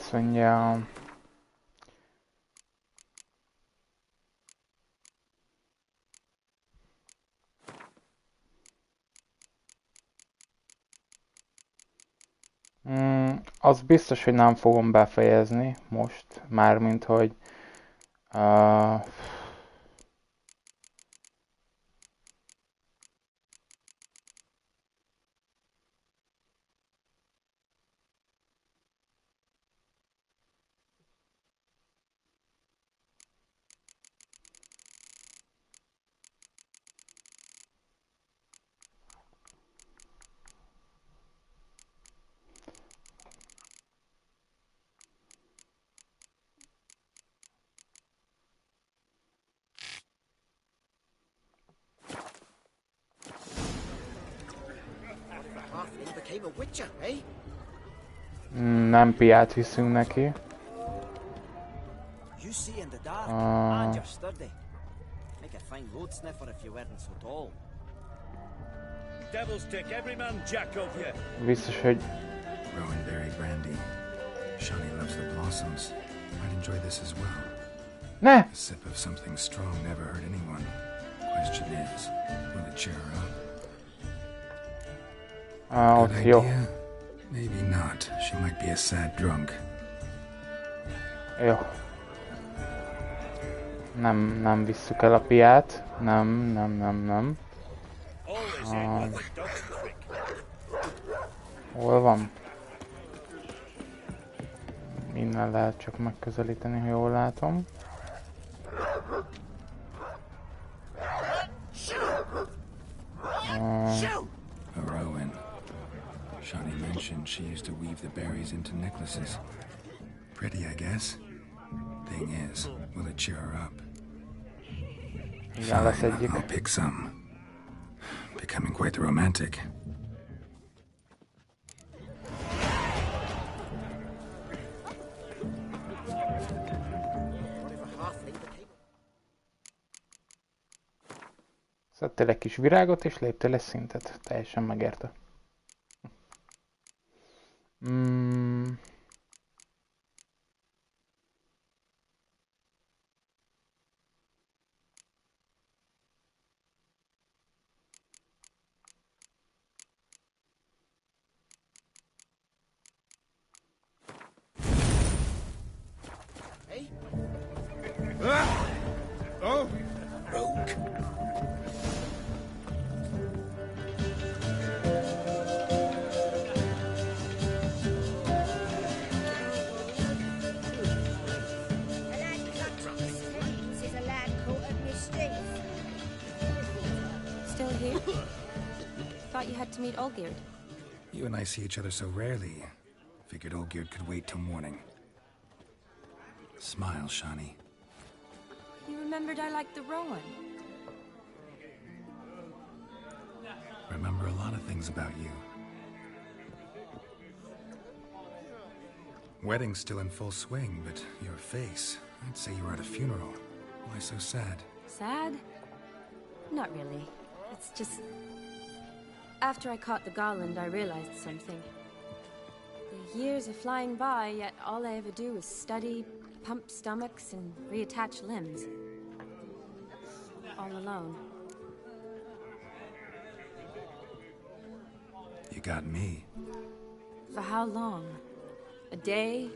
azt mondja... Az biztos, hogy nem fogom befejezni most, mármint, hogy... Nem piát viszünk neki. Biztos, hogy... Ne! Ott jó. Maybe not. She might be a sad drunk. Jó. Nem visszük el a piát. Nem. Hol van? Innen lehet csak megközelíteni, ha jól látom. Shani mentioned she used to weave the berries into necklaces. Pretty, I guess. Thing is, will it cheer her up? Fine, I'll pick some. Becoming quite the romantic. Szedtél egy kis virágot és léptél egy szintet. Teljesen megérte. Hey? Oh! Rogue. You had to meet Olgierd. You and I see each other so rarely. Figured Olgierd could wait till morning. Smile, Shani. You remembered I liked the Rowan. Remember a lot of things about you. Wedding's still in full swing, but your face, I'd say you were at a funeral. Why so sad? Sad? Not really. It's just... After I caught the garland, I realized something. The years are flying by, yet all I ever do is study, pump stomachs, and reattach limbs. All alone. You got me. For how long? A day?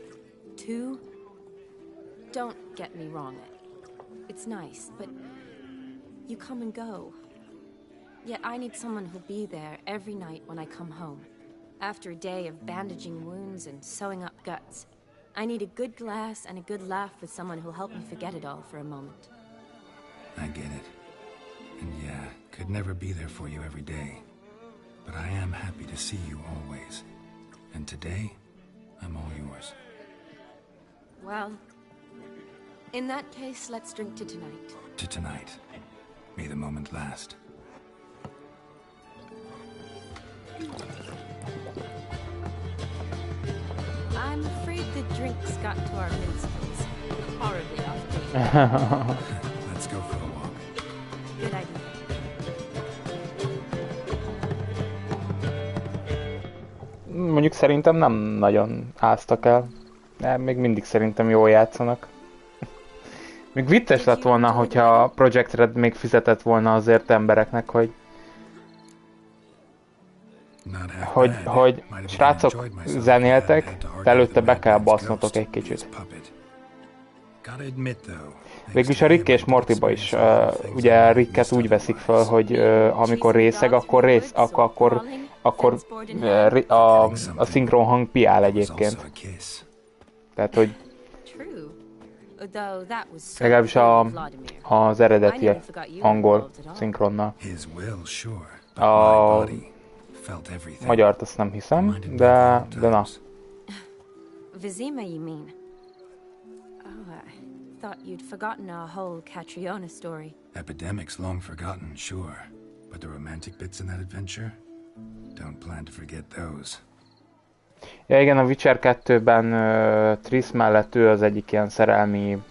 2? Don't get me wrong. It's nice, but you come and go. Yet I need someone who'll be there every night when I come home. After a day of bandaging wounds and sewing up guts, I need a good glass and a good laugh with someone who'll help me forget it all for a moment. I get it. And yeah, could never be there for you every day. But I am happy to see you always. And today, I'm all yours. Well, in that case, let's drink to tonight. To tonight. May the moment last. I'm afraid the drinks got to our minstrels. Horribly off-putting. Let's go for a walk. Good idea. Mondjuk szerintem nem nagyon áztak el. De még mindig szerintem jól játszanak. Még vicces lett volna, hogyha a Project Red még fizetett volna azért embereknek, hogy srácok zenéltek, de előtte be kell basznotok egy kicsit. Végülis a Rick és Mortyba is, ugye Ricket úgy veszik föl, hogy amikor részeg, akkor a szinkron hang piál egyébként. Tehát, hogy legalábbis az eredeti angol szinkronnal. A magyart azt nem hiszem, de na. Vizima, you mean? Oh, I thought you'd forgotten our whole Catriona story. Epidemics long forgotten, sure. But the romantic bits in that adventure? Don't plan to forget those. Ja igen, a Witcher 2-ben Triss mellett ő az egyik ilyen szerelmi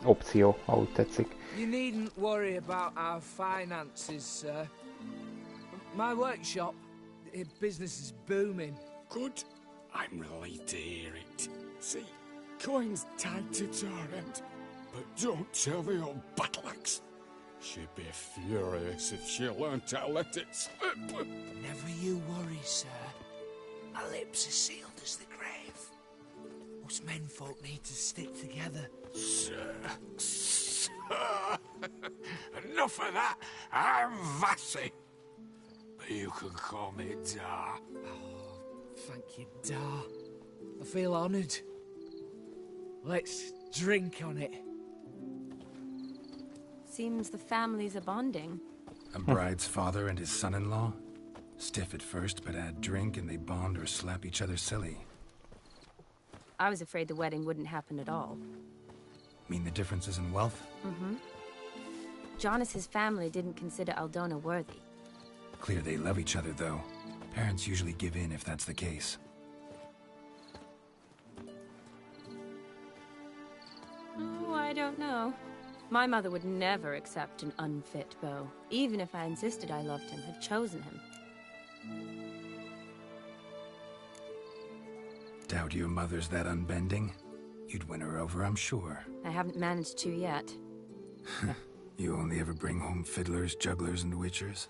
opció, ha úgy tetszik. You needn't worry about our finances, sir. My workshop, business is booming. Good. I'm relieved to hear it. See, coin's tied to Torrent, but don't tell the old battle-axe. She'd be furious if she learned to let it slip. Never you worry, sir. My lips are sealed as the grave. Us menfolk need to stick together. Sir. Enough of that. I'm Vassy. But you can call me Dar. Oh, thank you, Dar. I feel honoured. Let's drink on it. Seems the families are bonding. A bride's father and his son-in-law? Stiff at first, but add drink and they bond or slap each other silly. I was afraid the wedding wouldn't happen at all. Mean the differences in wealth? Mm-hmm. Jonas's family didn't consider Aldona worthy. Clear they love each other, though. Parents usually give in if that's the case. Oh, I don't know. My mother would never accept an unfit beau, even if I insisted I loved him, had chosen him. Doubt your mother's that unbending? You'd win her over, I'm sure. I haven't managed to yet. You only ever bring home fiddlers, jugglers, and witchers?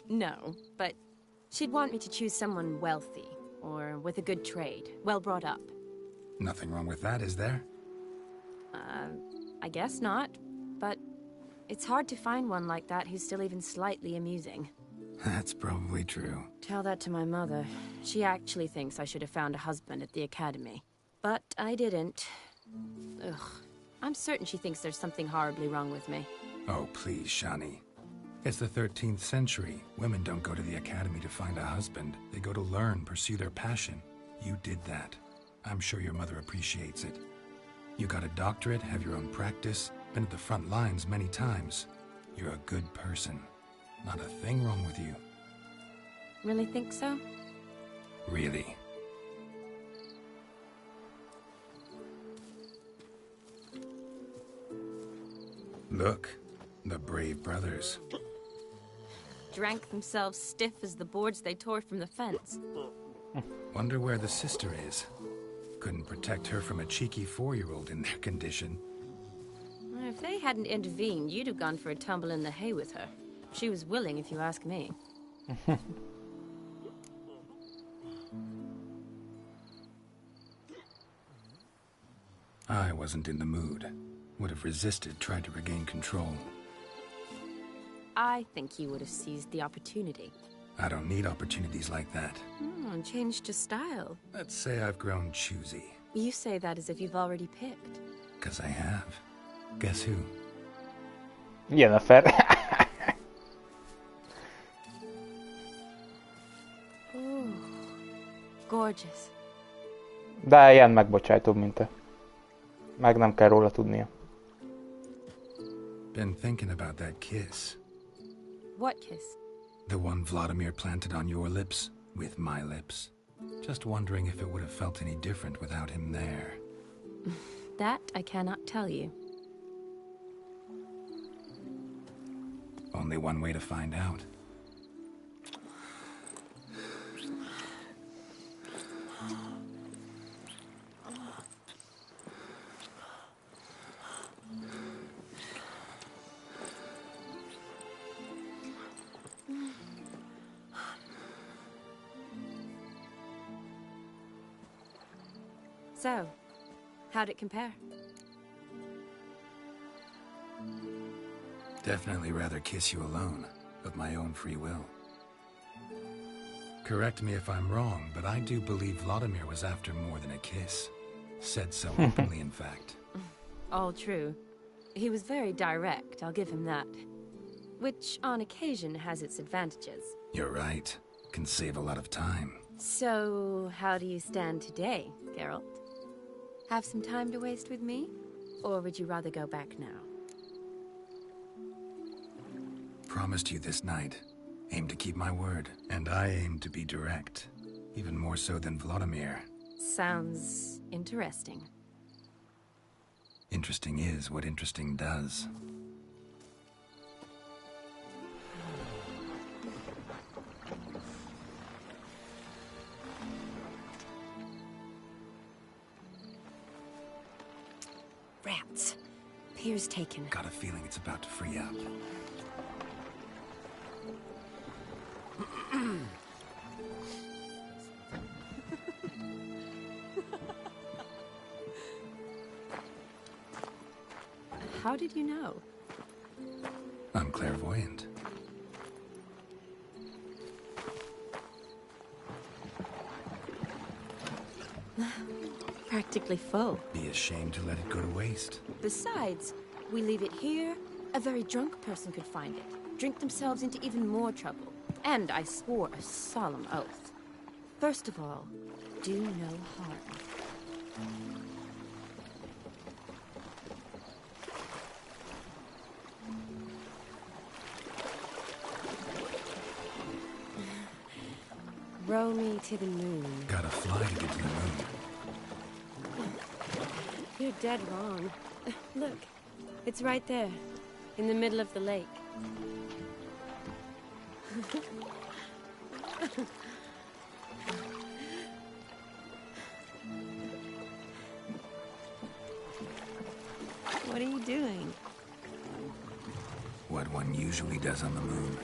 No, but she'd want me to choose someone wealthy, or with a good trade, well brought up. Nothing wrong with that, is there? I guess not, but it's hard to find one like that who's still even slightly amusing. That's probably true. Tell that to my mother. She actually thinks I should have found a husband at the academy. But I didn't. Ugh. I'm certain she thinks there's something horribly wrong with me. Oh, please, Shani. It's the 13th century. Women don't go to the academy to find a husband. They go to learn, pursue their passion. You did that. I'm sure your mother appreciates it. You got a doctorate, have your own practice, been at the front lines many times. You're a good person. Not a thing wrong with you. Really think so? Really. Look, the brave brothers. Drank themselves stiff as the boards they tore from the fence. Wonder where the sister is. Couldn't protect her from a cheeky 4-year-old in their condition. If they hadn't intervened, you'd have gone for a tumble in the hay with her. She was willing, if you ask me. I wasn't in the mood. Would have resisted, tried to regain control. I think you would have seized the opportunity. I don't need opportunities like that. Changed your style. Let's say I've grown choosy. You say that as if you've already picked. 'Cause I have. Guess who? Jennifer. Ooh, gorgeous. De ilyen megbocsájtóbb, mint te. Meg nem kell róla tudnia. Been thinking about that kiss. What kiss? The one Vladimir planted on your lips, with my lips. Just wondering if it would have felt any different without him there. That I cannot tell you. Only one way to find out. So, how'd it compare? Definitely rather kiss you alone, of my own free will. Correct me if I'm wrong, but I do believe Vladimir was after more than a kiss. Said so openly, in fact. All true. He was very direct, I'll give him that. Which, on occasion, has its advantages. You're right. Can save a lot of time. So, how do you stand today, Geralt? Have some time to waste with me? Or would you rather go back now? Promised you this night. Aim to keep my word. And I aim to be direct. Even more so than Vladimir. Sounds interesting. Interesting is what interesting does. Rats. Pier's taken. Got a feeling it's about to free up. How did you know? I'm clairvoyant. Practically full. Be ashamed to let it go to waste. Besides, we leave it here, a very drunk person could find it, drink themselves into even more trouble. And I swore a solemn oath. First of all, do no harm. Row me to the moon. Gotta fly to get to the moon. You're dead wrong. Look, it's right there, in the middle of the lake. What are you doing? What one usually does on the moon.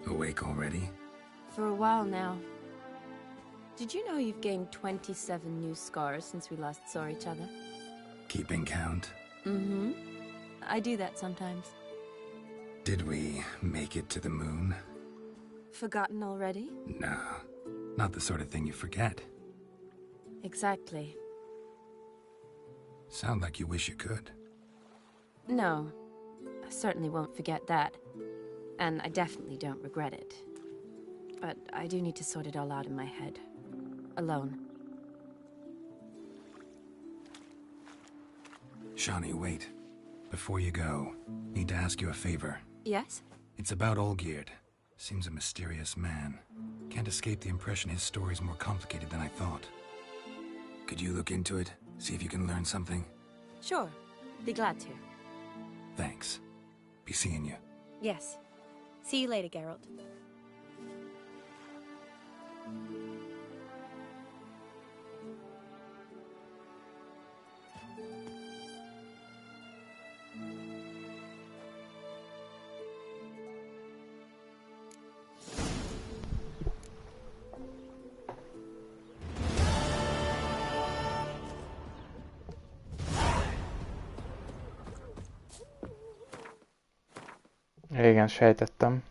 Awake already? For a while now. Did you know you've gained 27 new scars since we last saw each other? Keeping count? Mm-hmm. I do that sometimes. Did we make it to the moon? Forgotten already? No, not the sort of thing you forget. Exactly. Sound like you wish you could. No, I certainly won't forget that. And I definitely don't regret it. But I do need to sort it all out in my head. Alone. Shani, wait. Before you go, need to ask you a favor. Yes? It's about Olgierd. Seems a mysterious man. Can't escape the impression his story's more complicated than I thought. Could you look into it? See if you can learn something? Sure. Be glad to. Thanks. Be seeing you. Yes. See you later, Geralt. Igen, sejtettem.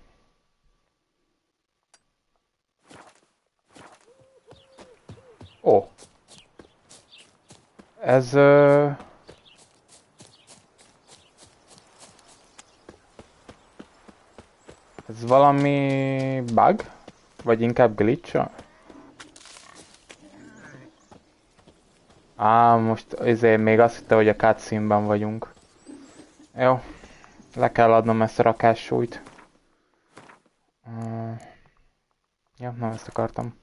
Ó. Ez... Ez valami bug? Vagy inkább glitch? Most ezért még azt hitte, hogy a cutscene-ben vagyunk. Jó. Le kell adnom ezt a rakássúlyt. Ja, nem ezt akartam.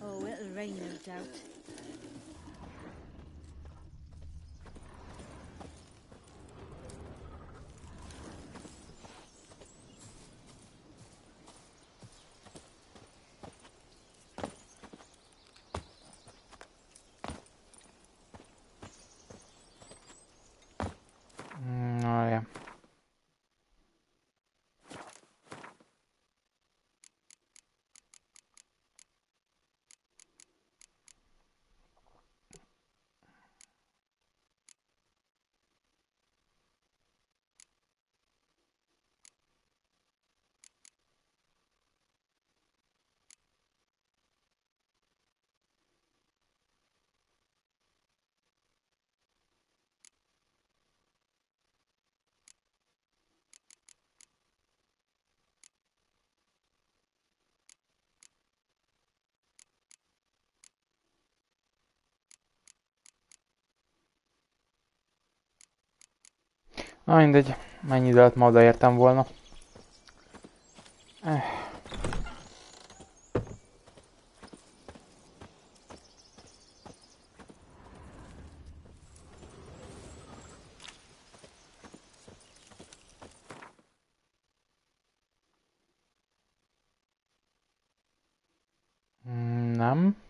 Oh, it'll rain, no doubt. Ja. Na mindegy, mennyi idő alatt ma odaértem volna. Nem.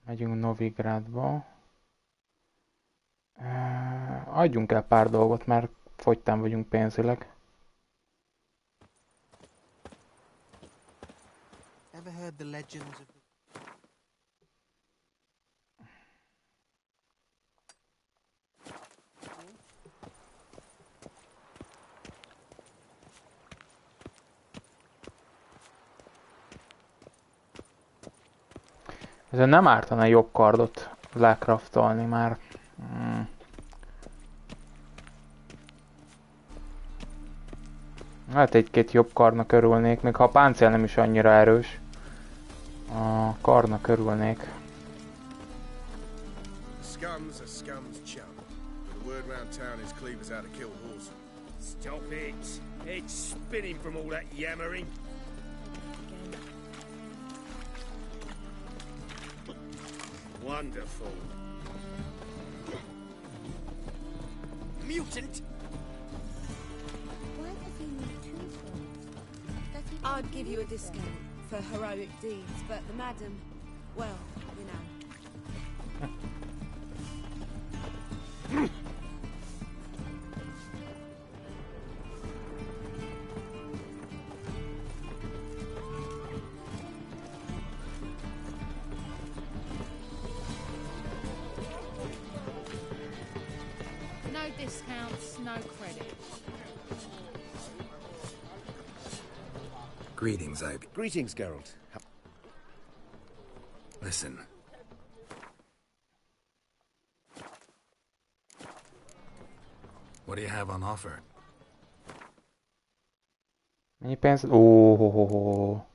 Megyünk Novigrádba. Adjunk el pár dolgot, mert fogytán vagyunk pénzileg. Ever heard the legends of the... Ezzel nem ártana jobb kardot lecraftolni már. Hát egy-két jobb kardnak örülnék, még ha a páncél nem is annyira erős. A kardnak örülnék. Scums are scum's chum. The word round town is cleavers out to kill horses. Stop it! It's spinning from all that yammering. Wonderful. Mutant! I'd give you a discount for heroic deeds, but the madam, well, you know. No discounts, no credits. Greetings, Ivy. Greetings, Geralt. Listen. What do you have on offer? Mennyi pénz? Óhohoho.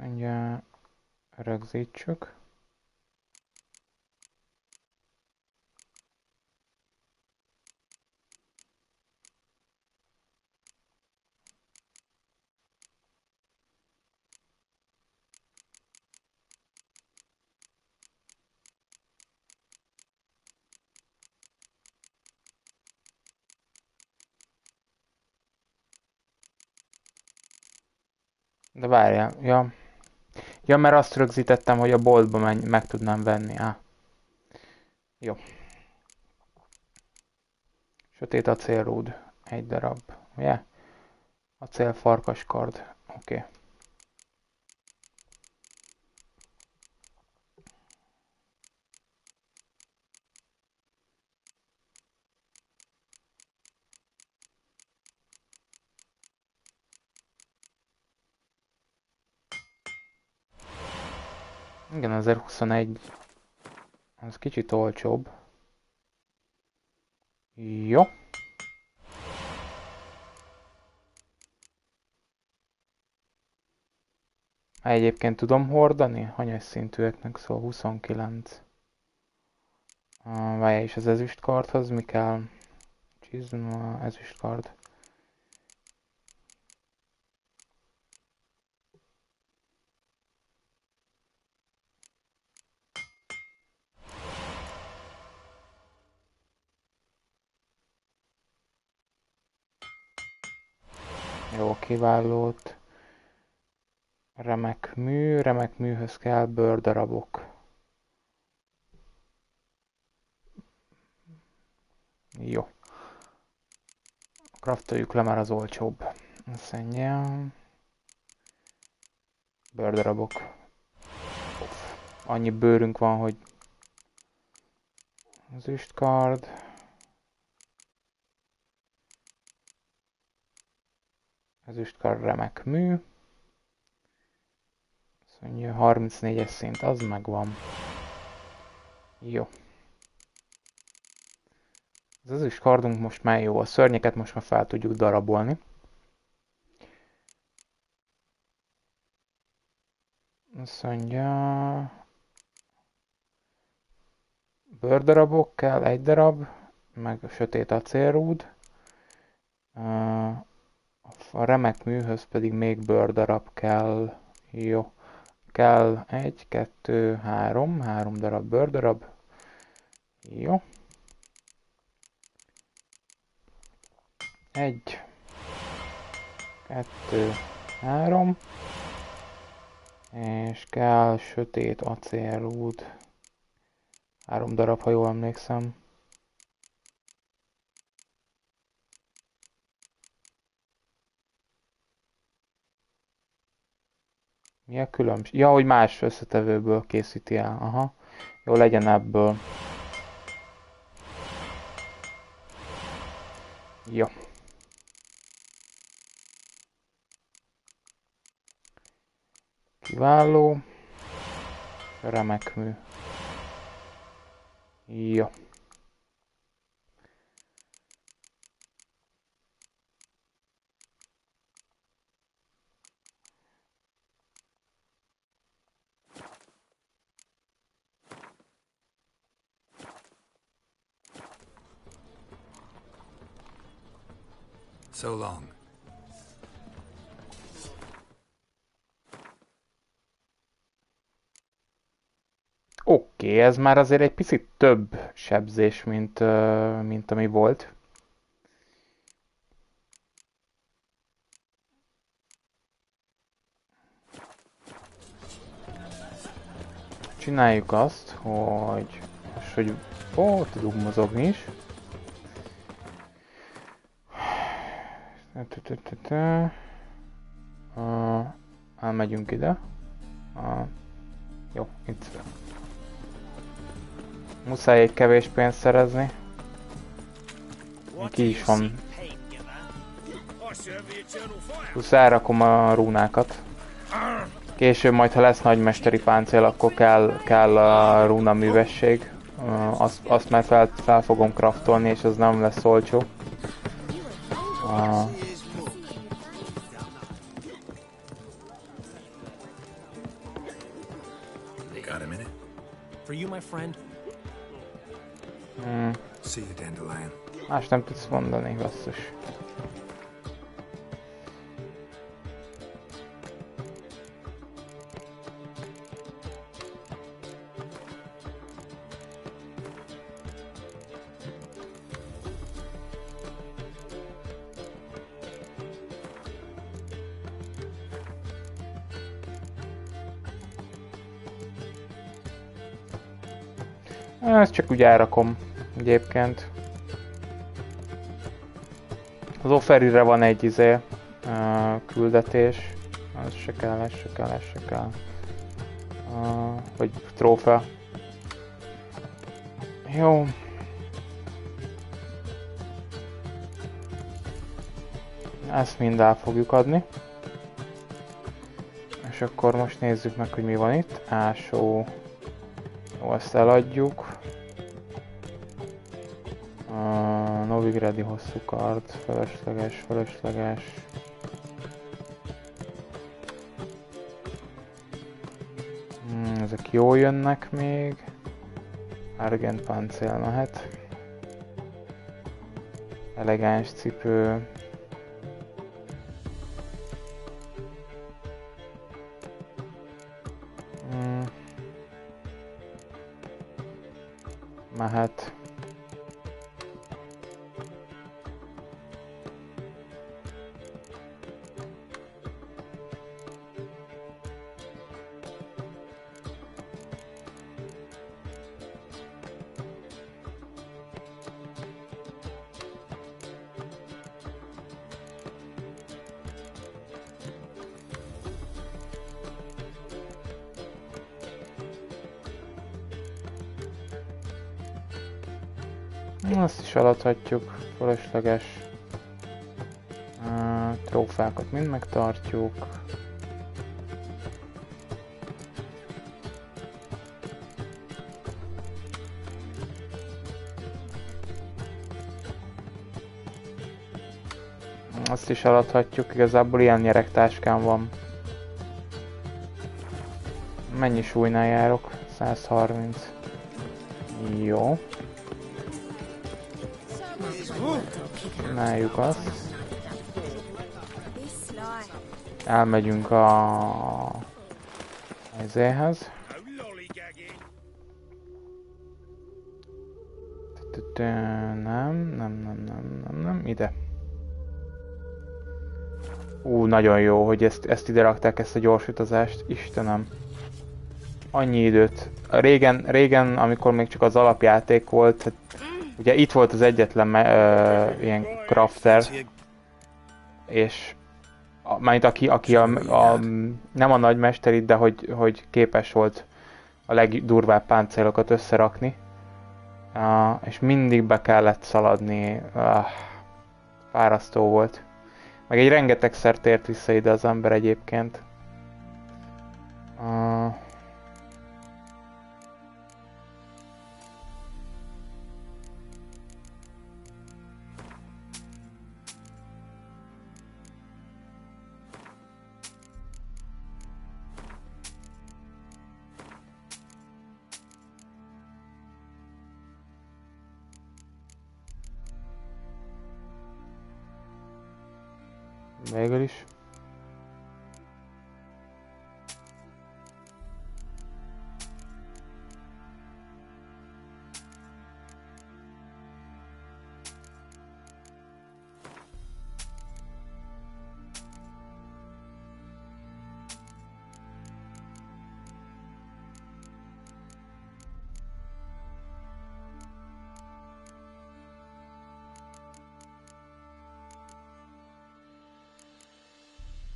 Mondja, rögzítsük. De várjál, ja. Ja, mert azt rögzítettem, hogy a boltba meg tudnám venni. Jó. Sötét acélrúd. 1 darab. Ugye? Acél farkaskard. Oké. Igen, 1021. Az kicsit olcsóbb. Jó. Egyébként tudom hordani? Hanyas szintűeknek szól 29. Várjál, is az ezüstkardhoz mi kell? Csizma, ezüstkard. Jó, kiválót. Remek műhöz kell bőrdarabok. Jó. Craftoljuk le, már az olcsóbb. Azt mondja. Bőrdarabok. Annyi bőrünk van, hogy az üstkard. Az üstkard remek mű. Azt mondja, 34-es szint, az megvan. Jó. Az ezüstkardunk most már jó. A szörnyeket most már fel tudjuk darabolni. Azt mondja... Bőrdarabok kell, 1 darab, meg a sötét acélrúd. A remek műhöz pedig még bőrdarab kell. Jó. Kell 1, 2, 3. 3 darab bőrdarab. Jó. 1, 2, 3. És kell sötét acélrúd. 3 darab, ha jól emlékszem. Mi a különbség? Ja, hogy más összetevőből készíti el. Aha. Jó, legyen ebből. Jó. Kiváló. Remek mű. Jó. So long. Oké, ez már azért egy picit több sebzés, mint ami volt. Csináljuk azt, hogy most, hogy tudunk mozogni is. Elmegyünk ide. Jó, itt. Muszáj egy kevés pénzt szerezni. Ki is van. Plusz elrakom a rúnákat. Később majd, ha lesz nagymesteri páncél, akkor kell a rúna művesség. Azt már fel fogom craftolni, és az nem lesz olcsó. Got a minute? For you, my friend? See you, Dandelion. Más nem tudsz mondani, basszus. Ezt csak úgy elrakom egyébként. Az offerire van egy küldetés. Ez se kell. Vagy trófea. Jó. Ezt mind el fogjuk adni. És akkor most nézzük meg, hogy mi van itt. Ásó. Jó, ezt eladjuk. Novigradi hosszú kard, felesleges. Ezek jól jönnek még. Argent páncél mehet. Elegáns cipő. Mehet. Azt is eladhatjuk, fölösleges trófákat mind megtartjuk. Azt is eladhatjuk, igazából ilyen nyeregtáskám van. Mennyi súlynál járok? 130. Jó. Csináljuk azt. Elmegyünk a ezéhez. Nem, ide. Nagyon jó, hogy ezt ide rakták, ezt a gyors utazást. Istenem. Annyi időt. Régen, amikor még csak az alapjáték volt, ugye itt volt az egyetlen ilyen crafter, és mármint aki nem a nagymester itt, de hogy képes volt a legdurvább páncélokat összerakni, és mindig be kellett szaladni, fárasztó volt. Meg egy rengetegszer tért vissza ide az ember egyébként. Végül is.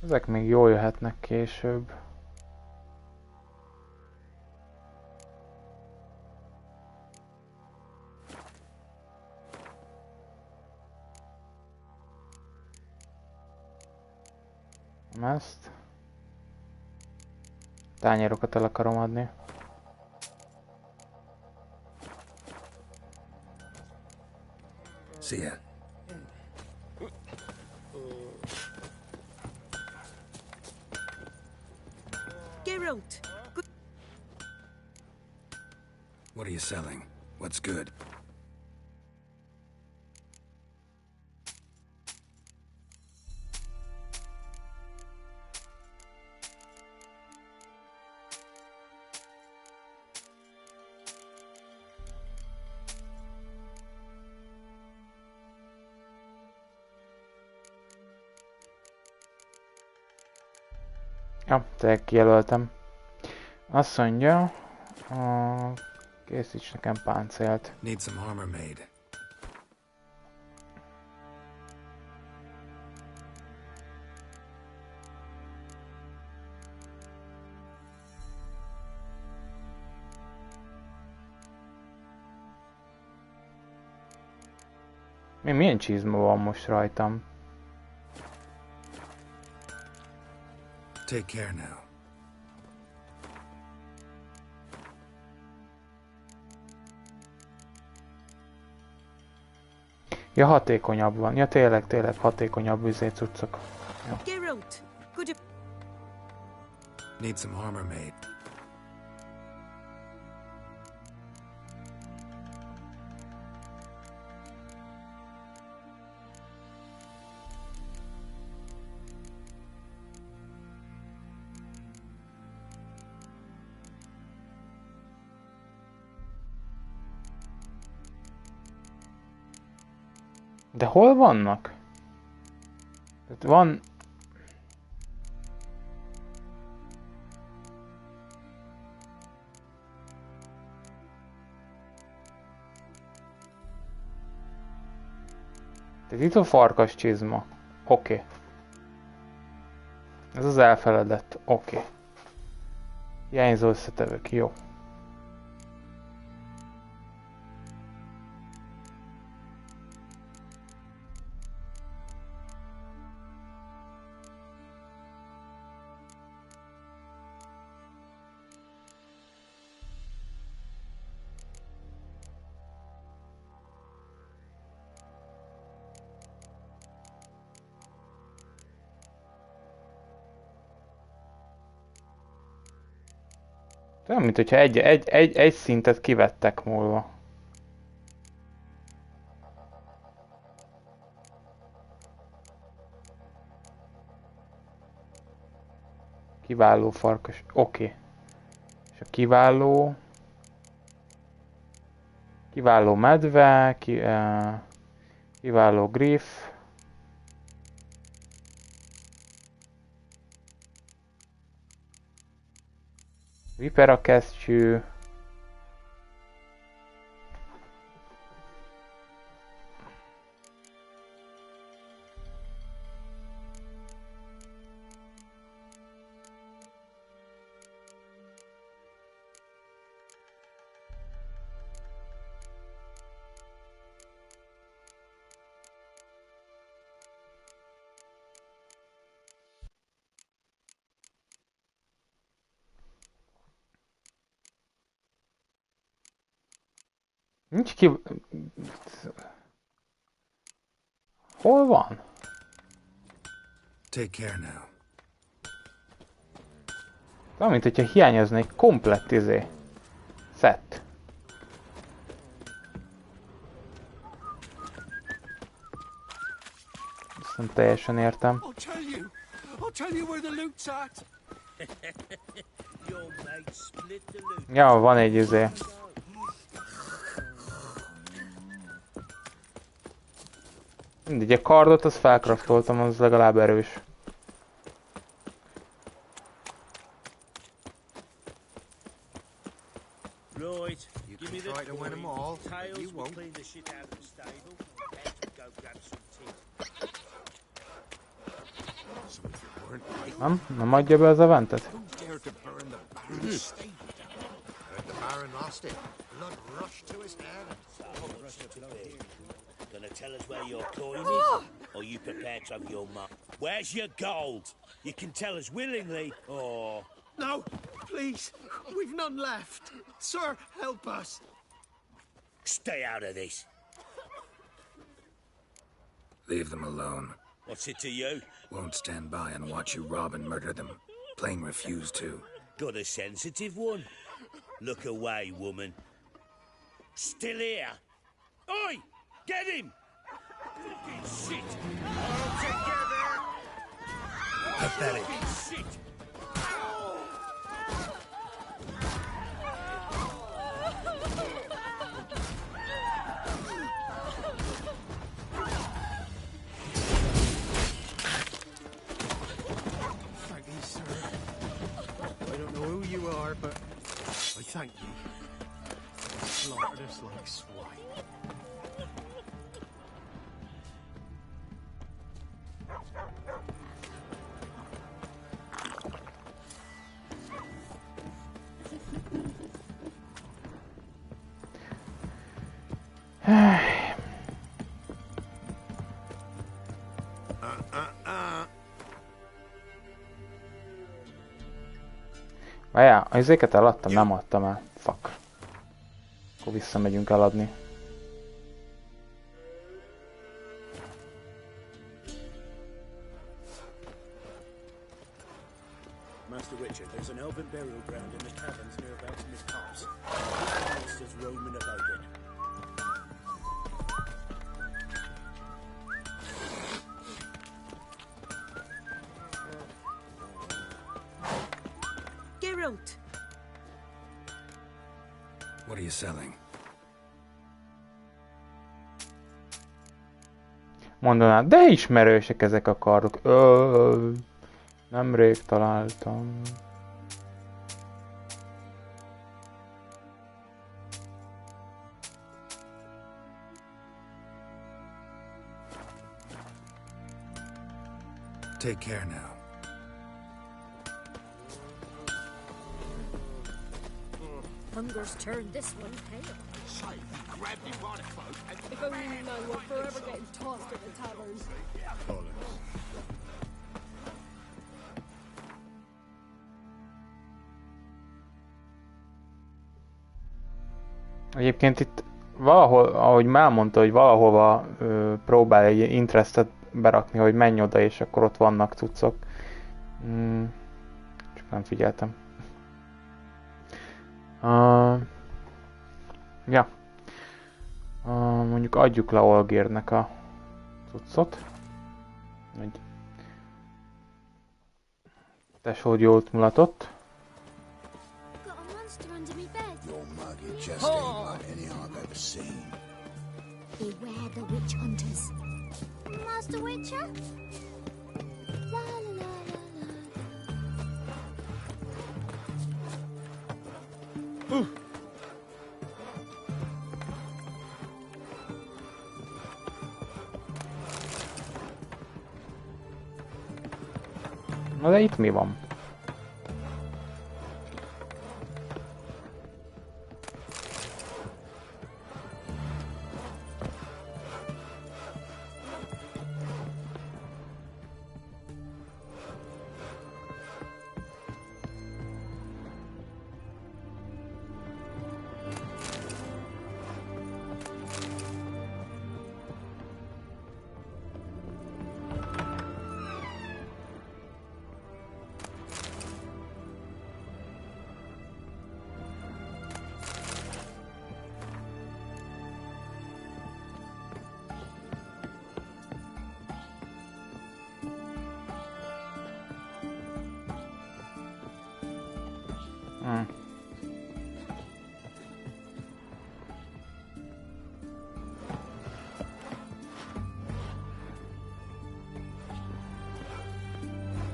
Ezek még jól jöhetnek később. Ezt. Tányérokat el akarom adni. Szia! What are you selling? What's good? Ja, tényleg kijelöltem. Azt mondja, készíts nekem páncélt. Need some armor made. Milyen csizma van most rajtam? Take care now. Ja, hatékonyabb van. Ja, tényleg hatékonyabb cuccok. Ja. Geralt, good. Need some armor made. De hol vannak? Tehát van... Tehát itt a farkas csizma. Oké. Ez az elfeledett. Oké. Hiányzó összetevők. Jó. Olyan, mint hogyha egy szintet kivettek múlva. Kiváló farkas. Oké. És a kiváló... Kiváló medve, kiváló griff. Vipera kesztyű. Nincs ki... Hol van? Take care now. Olyan, mint hogyha hiányozna egy komplett set. Ezt nem teljesen értem. I'll tell you where the loot's at. Ja, van egy Mindegy, a kardot azt felkraftoltam, az legalább erős. Right, give me the to win them all. Tails will clean the shit out of the stable. Heads will go grab some tea. Nem adja be az eventet? The Baron lost it. Blood rushed to his head. Gonna tell us where your coin is? Or you prepared to have your mum? Where's your gold? You can tell us willingly, or... No, please. We've none left. Sir, help us. Stay out of this. Leave them alone. What's it to you? Won't stand by and watch you rob and murder them. Plain refuse to. Got a sensitive one? Look away, woman. Still here. Oi! Get him! Fucking shit! All together! Pathetic. Fucking shit! Thank you, sir. I don't know who you are, but I thank you. Slaughtered us like swine. Várjál, az izéket eladtam, nem adtam el. Fuck. Akkor visszamegyünk eladni. Master Richard, there's an elven burial ground in the caverns nearabouts in this pass. Monsters roaming about it. Geralt! What are you selling? Mondanád, de ismerősek ezek a kardok. Nemrég találtam. Take care now. Hunger's turned this one pale. Say, he grabbed him by the throat and... If only you know we're forever getting tossed at the taverns. Bollocks. Egyébként itt valahol, ahogy elmondta, hogy valahova próbál egy interestet berakni, hogy menj oda, és akkor ott vannak cuccok. Csak nem figyeltem. Ja. Mondjuk adjuk le Olgérnek a cuccot. Egy tesód jót mulatott. Got a monster under me bed. Your mug, it just ain't like any I've ever seen. Beware the witch hunters. Master Witcher? La la la la la. Na de itt mi van?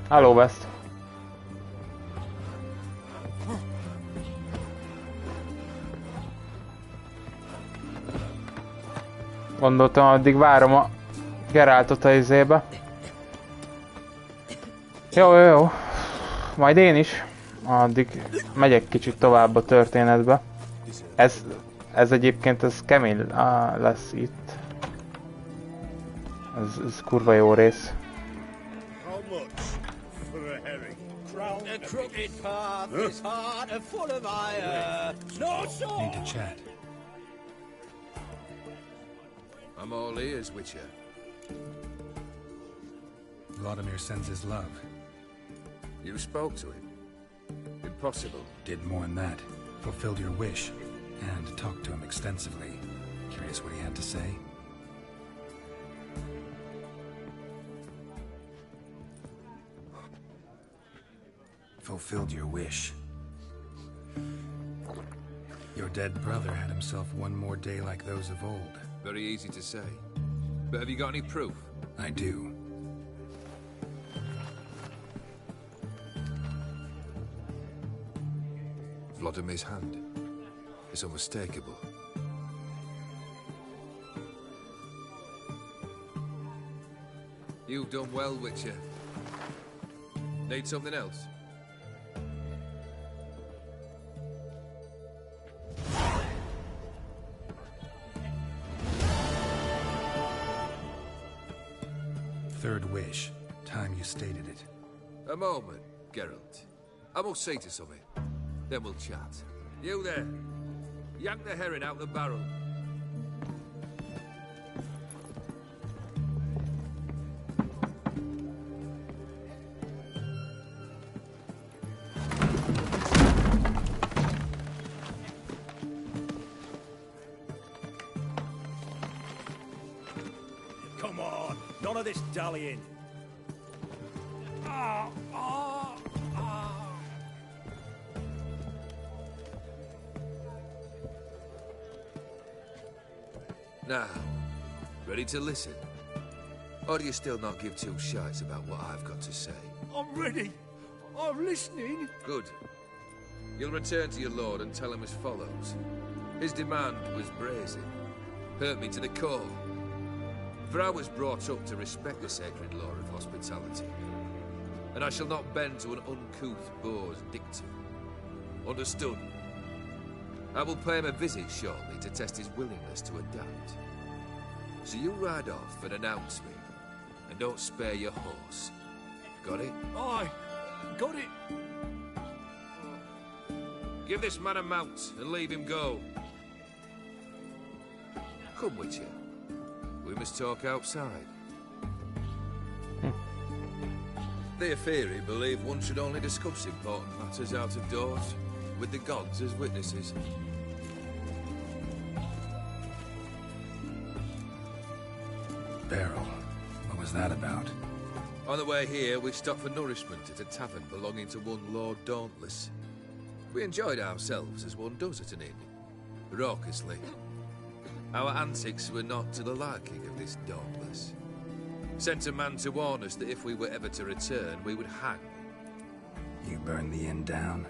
Hello, West. Gondoltam, addig várom a Geraltot a izébe. Jó. Majd én is. Addig megyek kicsit tovább a történetbe. Ez egyébként ez kemény lesz itt. Ez kurva jó rész. A crooked path is hard and full of ire. No sword! Need to chat. I'm all ears, Witcher. Vladimir sends his love. You spoke to him? Impossible. Did more than that. Fulfilled your wish. and talked to him extensively. Curious what he had to say. Fulfilled your wish. Your dead brother had himself one more day like those of old. Very easy to say. But have you got any proof? I do. Vladimir's hand. It's unmistakable. You've done well, Witcher. Need something else? Third wish. Time you stated it. A moment, Geralt. I must say to something. Then we'll chat. You there. Yank the herring out the barrel. Come on, none of this dallying. Now, ready to listen? Or do you still not give two shites about what I've got to say? I'm ready. I'm listening. Good. You'll return to your lord and tell him as follows. His demand was brazen. Hurt me to the core. For I was brought up to respect the sacred law of hospitality. And I shall not bend to an uncouth boor's dictum. Understood? I will pay him a visit shortly to test his willingness to adapt. So you ride off and announce me. And don't spare your horse. Got it? Aye, got it. Give this man a mount and leave him go. Come, Witcher. We must talk outside. Theophary believed one should only discuss important matters out of doors, with the gods as witnesses. Barrel. What was that about? On the way here, we stopped for nourishment at a tavern belonging to one Lord Dauntless. We enjoyed ourselves as one does at an inn, raucously. Our antics were not to the liking of this Dauntless. Sent a man to warn us that if we were ever to return, we would hang. You burned the inn down?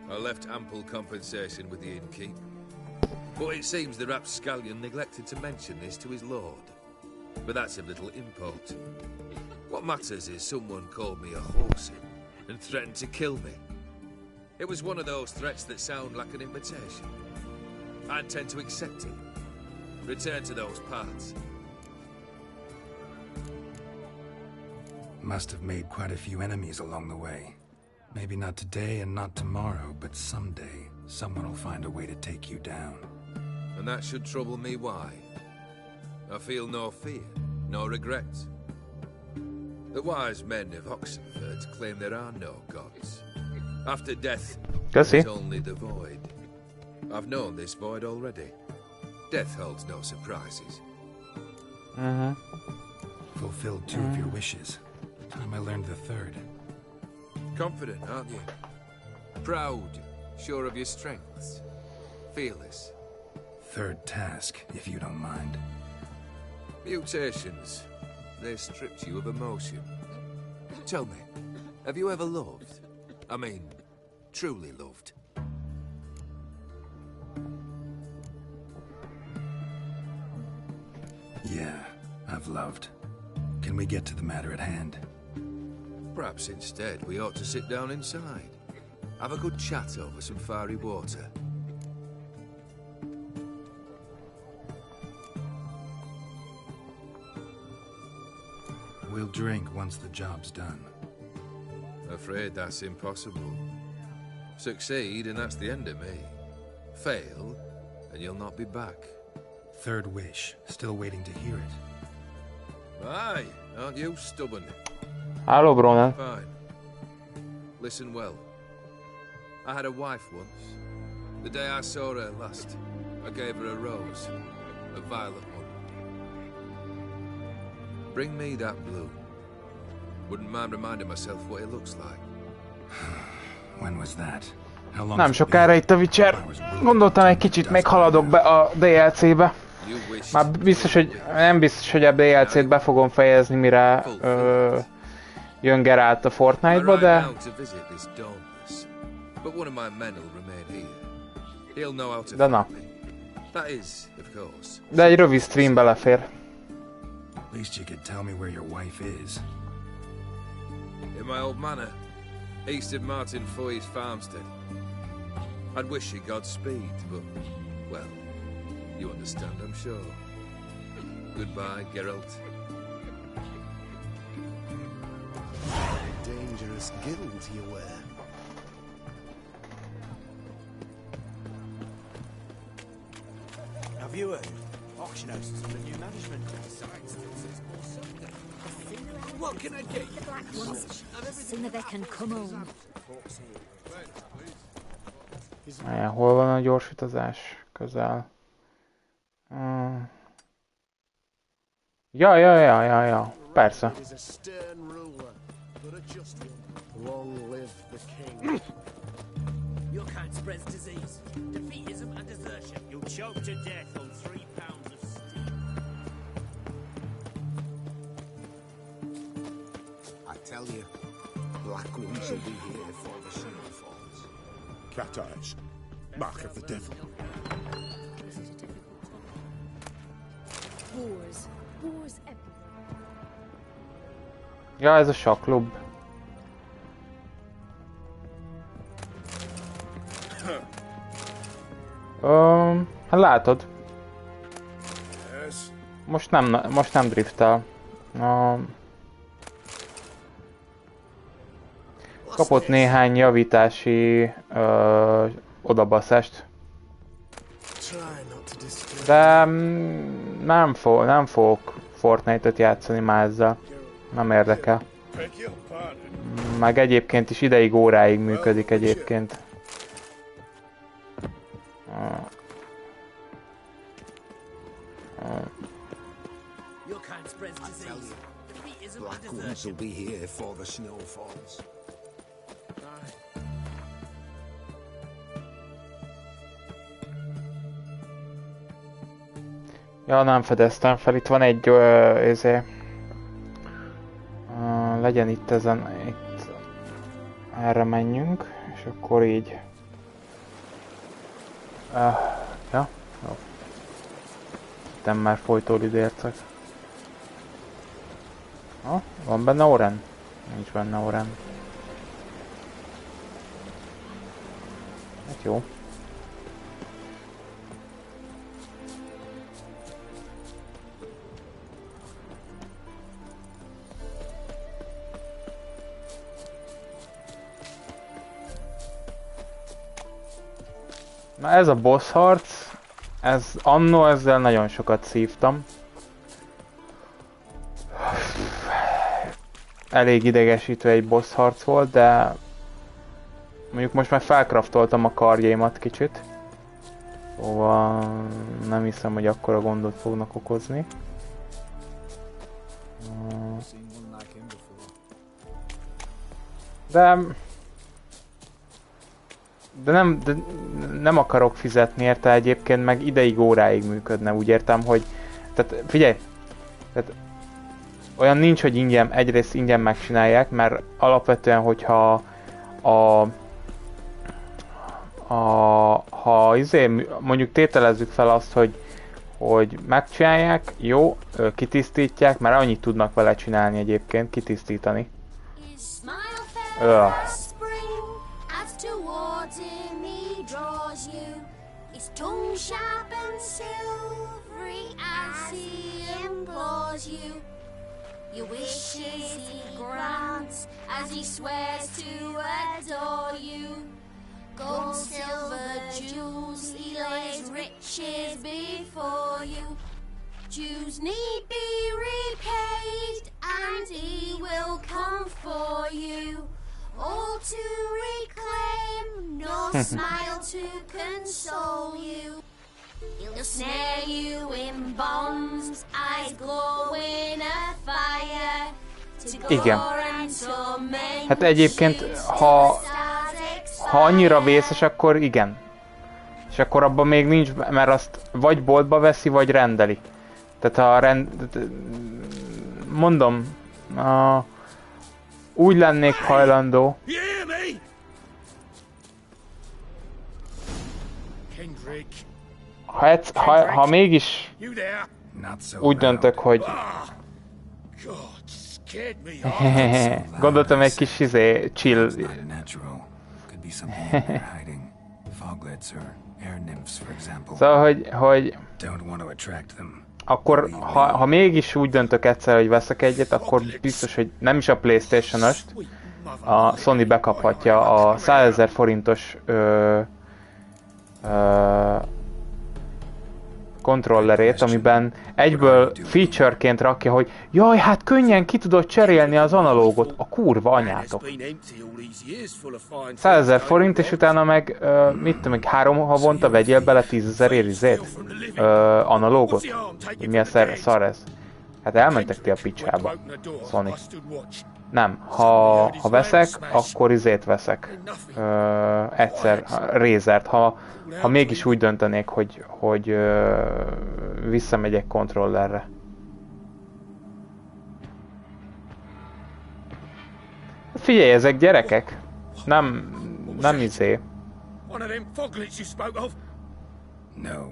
I left ample compensation with the innkeep. But it seems the rapscallion neglected to mention this to his lord. But that's of little import. What matters is someone called me a horsey and threatened to kill me. It was one of those threats that sound like an invitation. I intend to accept it. Return to those parts. Must have made quite a few enemies along the way. Maybe not today and not tomorrow, but someday, someone will find a way to take you down. And that should trouble me why? I feel no fear, no regret. The wise men of Oxenford claim there are no gods. After death, there's only the void. I've known this void already. Death holds no surprises. Fulfilled two of your wishes. Time I learned the third. Confident, aren't you? Proud, sure of your strengths. Fearless. Third task, if you don't mind. Mutations. They stripped you of emotion. Tell me, have you ever loved? I mean, truly loved? Yeah, I've loved. Can we get to the matter at hand? Perhaps instead we ought to sit down inside. Have a good chat over some fiery water. We'll drink once the job's done. Afraid that's impossible. Succeed and that's the end of me. Fail and you'll not be back. Third wish. Still waiting to hear it. Aye, aren't you stubborn? Hello, Bronan. Fine. Listen well. I had a wife once. The day I saw her last, I gave her a rose, a violet one. Bring me that blue. Wouldn't mind reminding myself what it looks like. When was that? How long? Nem sokára itt a Witcher. Gondoltam, egy kicsit még haladok be a DLC-be. Már biztos, hogy nem biztos, hogy a DLC-t be fogom fejezni, mire jön Geralt a Fortnite-ba, de... De na. De egy rövid stream belefér. At least you could tell me where your wife is. In my old manor, east of Martin Foy's farmstead. I'd wish you Godspeed, but, well, you understand, I'm sure. Goodbye, Geralt. Dangerous guild you wear. Have you heard? Auction house is under new management. What can I get? The black ones. Sooner they can come home. Hol van a gyorsítozás? Közel. Ja. Persze. Long live the king. Your kind spreads disease, defeatism and desertion. You'll choke to death on 3 pounds of steel. I tell you, black ones will be here for the snow falls. Cat eyes. Mark of the devil. Wars everywhere. Ja, ez a sakklub. Hát látod. Most nem driftel. Kapott néhány javítási odabaszást. De nem fogok Fortnite-ot játszani már ezzel. Nem érdekel. Meg egyébként is ideig óráig működik egyébként. Black ones will be here for the snow falls. Ja, nem fedeztem fel, itt van egy legyen itt ezen, itt erre menjünk, és akkor így. Ja, jó. Nem már folytódid ércek. Van benne Oren? Nincs benne Oren. Hát jó. Na ez a boss harc, annó ezzel nagyon sokat szívtam. Elég idegesítő egy boss harc volt, de mondjuk most már felkraftoltam a kardjaimat kicsit. Szóval nem hiszem, hogy akkora gondot fognak okozni. De nem akarok fizetni érte egyébként, meg ideig óráig működne, úgy értem, hogy... Tehát figyelj! Tehát, olyan nincs, hogy ingyen, egyrészt ingyen megcsinálják, mert alapvetően, hogyha mondjuk tételezzük fel azt, hogy megcsinálják, jó, kitisztítják, mert annyit tudnak vele csinálni egyébként, kitisztítani. Your wishes he grants as he swears to adore you. Gold, silver, jewels, he lays riches before you. Dues need be repaid, and he will come for you. All to reclaim, nor smile to console you. He'll snare you in bonds, eyes glowing a fire. Igen. Hát egyébként, ha annyira vészes, akkor igen. És akkor abban még nincs, mert azt vagy boltba veszi, vagy rendeli. Tehát ha mondom, úgy lennék hajlandó. Ha mégis úgy döntök, hogy gondoltam egy kis chill. Szóval, hogy akkor, ha mégis úgy döntök egyszer, hogy veszek egyet, akkor biztos, hogy nem is a PlayStation-ost, a Sony bekaphatja a 100 000 forintos kontrollerét, amiben egyből featureként rakja, hogy jaj, hát könnyen ki tudod cserélni az analógot, a kurva anyátok. 100 000 forint, és utána meg, mit tudom, 3 havonta vegyél bele 10 000 érizét? Analógot? Hogy mi a szar ez? Hát elmentek ti a picsába, Sony. Nem, ha veszek, akkor izét veszek. Egyszer, Razert. Ha mégis úgy döntenék, hogy visszamegyek kontrollerre. Figyelj, ezek gyerekek. Nem izé. No.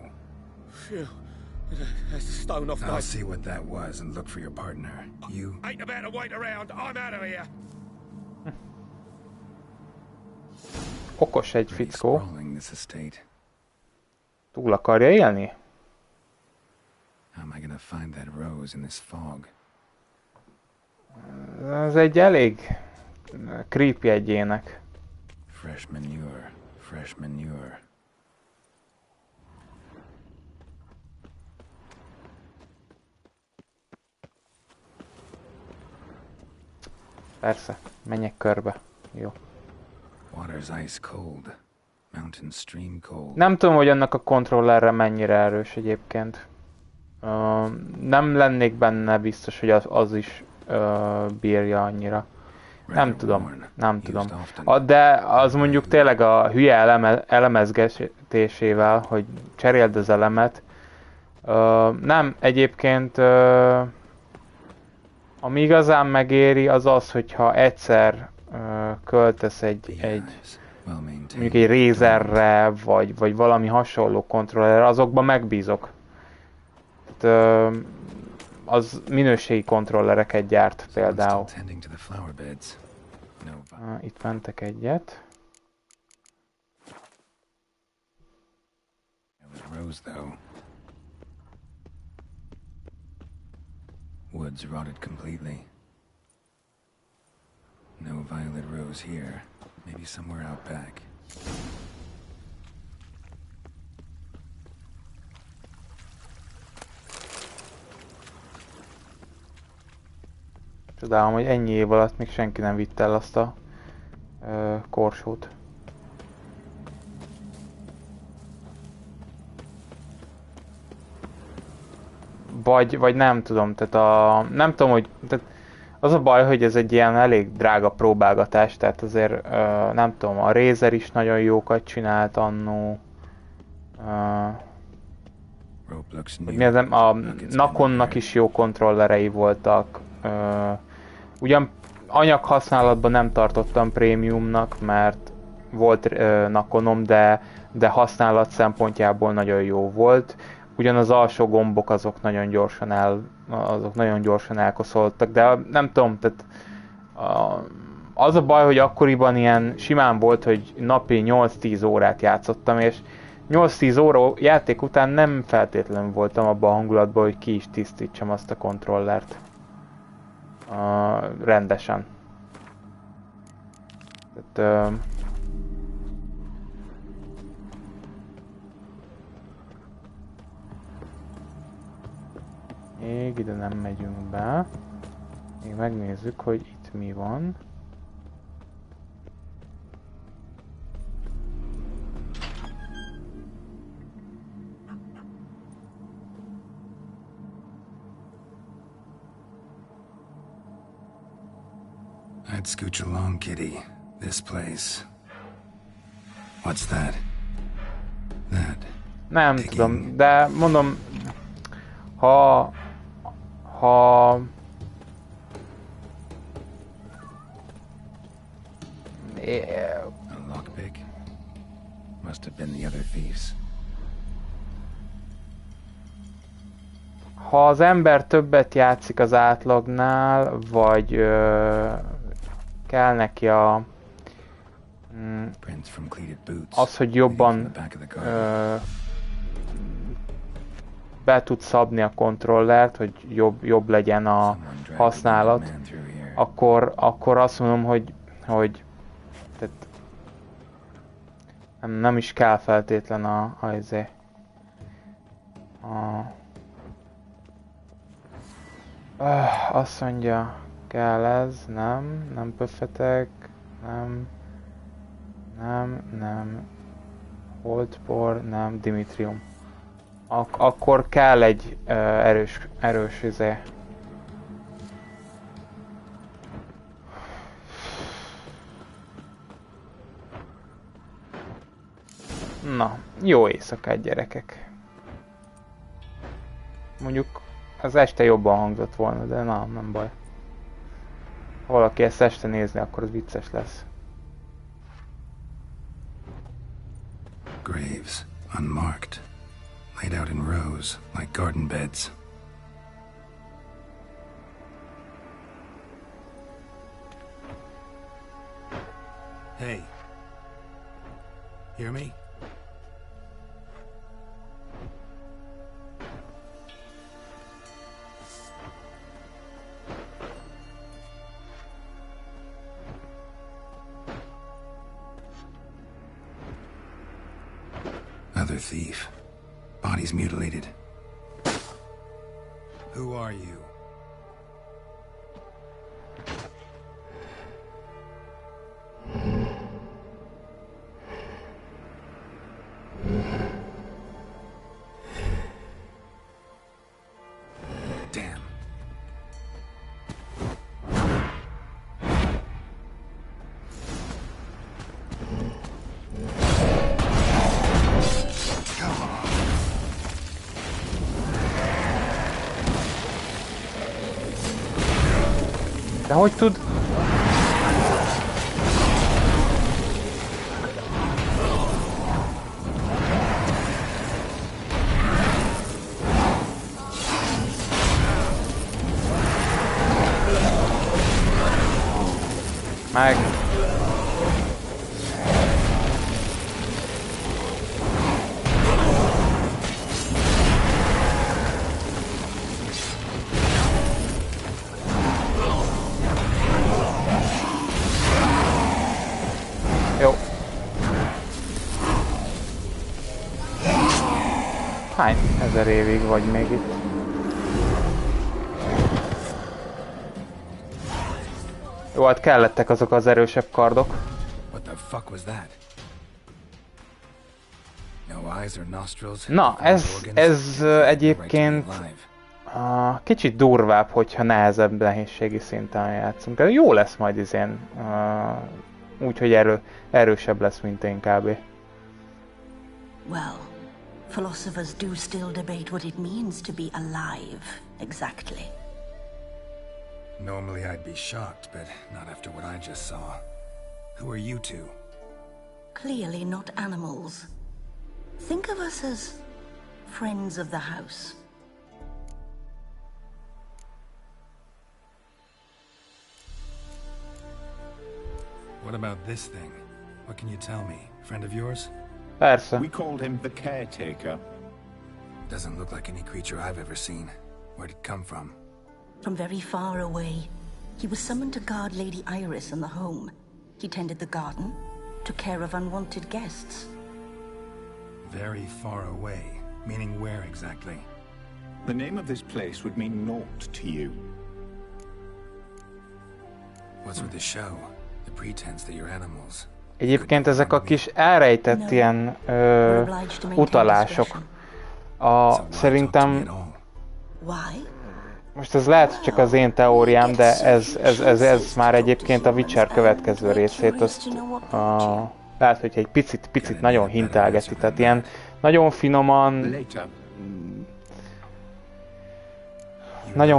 I'll see what that was and look for your partner. You ain't about to wait around. I'm out of here. Okos egy fickó. Túl akarja élni? Ez egy elég creepy egyének. Fresh manure, fresh manure. Persze, menjek körbe. Jó. Nem tudom, hogy annak a kontrollerre mennyire erős egyébként. Nem lennék benne biztos, hogy az is bírja annyira. Nem tudom. De az mondjuk tényleg a hülye elemezgetésével, hogy cseréld az elemet. Nem, egyébként ami igazán megéri, az az, hogyha egyszer költesz mondjuk egy Razerre, vagy valami hasonló kontrollerre, azokban megbízok. Tehát, az minőségi kontrollereket gyárt például. Itt mentek egyet. Woods rotted completely. No violet rose here. Maybe somewhere out back. Csodálom, hogy ennyi év alatt még senki nem vitte el azt a korsót. Vagy nem tudom, tehát nem tudom, hogy tehát az a baj, hogy ez egy ilyen elég drága próbálgatás, tehát azért nem tudom, a Razer is nagyon jókat csinált annó. A Nakonnak is jó kontrollerei voltak. Ugyan anyaghasználatban nem tartottam prémiumnak, mert volt Nakonom, de használat szempontjából nagyon jó volt. Ugyan az alsó gombok azok nagyon gyorsan elkoszoltak, de nem tudom, tehát az a baj, hogy akkoriban ilyen simán volt, hogy napi 8-10 órát játszottam, és 8-10 óra játék után nem feltétlenül voltam abban a hangulatban, hogy ki is tisztítsam azt a kontrollert. Rendesen. Tehát, még ide nem megyünk be. Még megnézzük, hogy itt mi van. I'd scooch along, kitty. This place. What's that? That. Nem tudom, de mondom, ha A lockpick? Must have been the other thieves. ha az ember többet játszik az átlagnál, vagy kell neki az, hogy jobban be tud szabni a kontrollert, hogy jobb legyen a használat, akkor azt mondom, hogy tehát nem is kell feltétlen azt mondja, kell ez, nem pöffetek, nem, holdpor, nem, dimitrium. Akkor kell egy erős izé. Na, jó éjszakát, gyerekek. Mondjuk az este jobban hangzott volna, de nem baj. Ha valaki ezt este nézni, akkor az vicces lesz. Graves, unmarked, laid out in rows like garden beds. Hey. Hear me? Another thief. Bodies mutilated. Who are you? Damn. De hogy tud? Meg. Jó. Hány ezer évig vagy még itt? Jó, hát kellettek azok az erősebb kardok. Na, ez egyébként kicsit durvább, hogyha nehezebb nehézségi szinten játszunk. De jó lesz majd izén. Úgyhogy erősebb lesz, mint én kb. Well, philosophers do still debate what it means to be alive, exactly. Normally I'd be shocked, but not after what I just saw. Who are you two? Clearly not animals. Think of us as friends of the house. What about this thing? What can you tell me? Friend of yours? Persze. We called him the caretaker. Doesn't look like any creature I've ever seen. Where'd it come from? From very far away. He was summoned to guard Lady Iris and the home. He tended the garden, took care of unwanted guests. Very far away? Meaning where exactly? The name of this place would mean naught to you. What's with the show? The pretense that you're animals. Egyébként ezek a kis elrejtett ilyen utalások. Szerintem Most ez lehet, hogy csak az én teóriám, de ez már egyébként a Witcher következő részét, azt lehet, hogy egy picit nagyon hintelgeti, tehát ilyen nagyon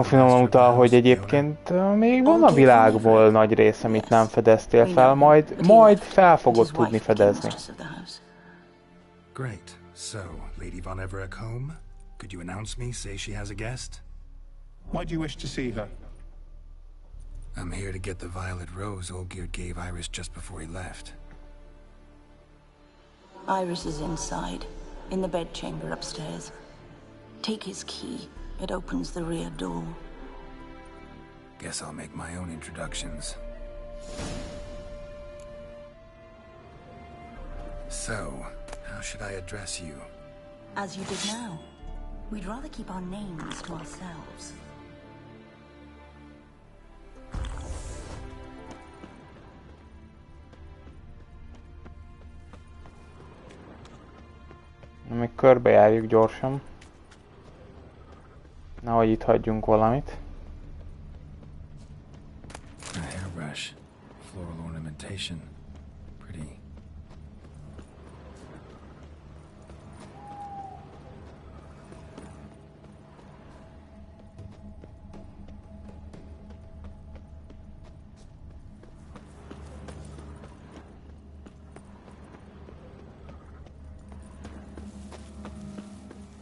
finoman utal, hogy egyébként még van a világból nagy része, amit nem fedeztél fel, majd fel fogod tudni fedezni. Great. So, Lady Von Everett home? Could you announce me, say she has a guest? Why do you wish to see her? I'm here to get the violet rose Olgierd gave Iris just before he left. Iris is inside, in the bedchamber upstairs. Take his key. It opens the rear door. Guess I'll make my own introductions. So, how should I address you? As you did now. We'd rather keep our names to ourselves. Még körbejárjuk gyorsan. Nehogy itt hagyjunk valamit. A hairbrush, floral ornamentation, pretty.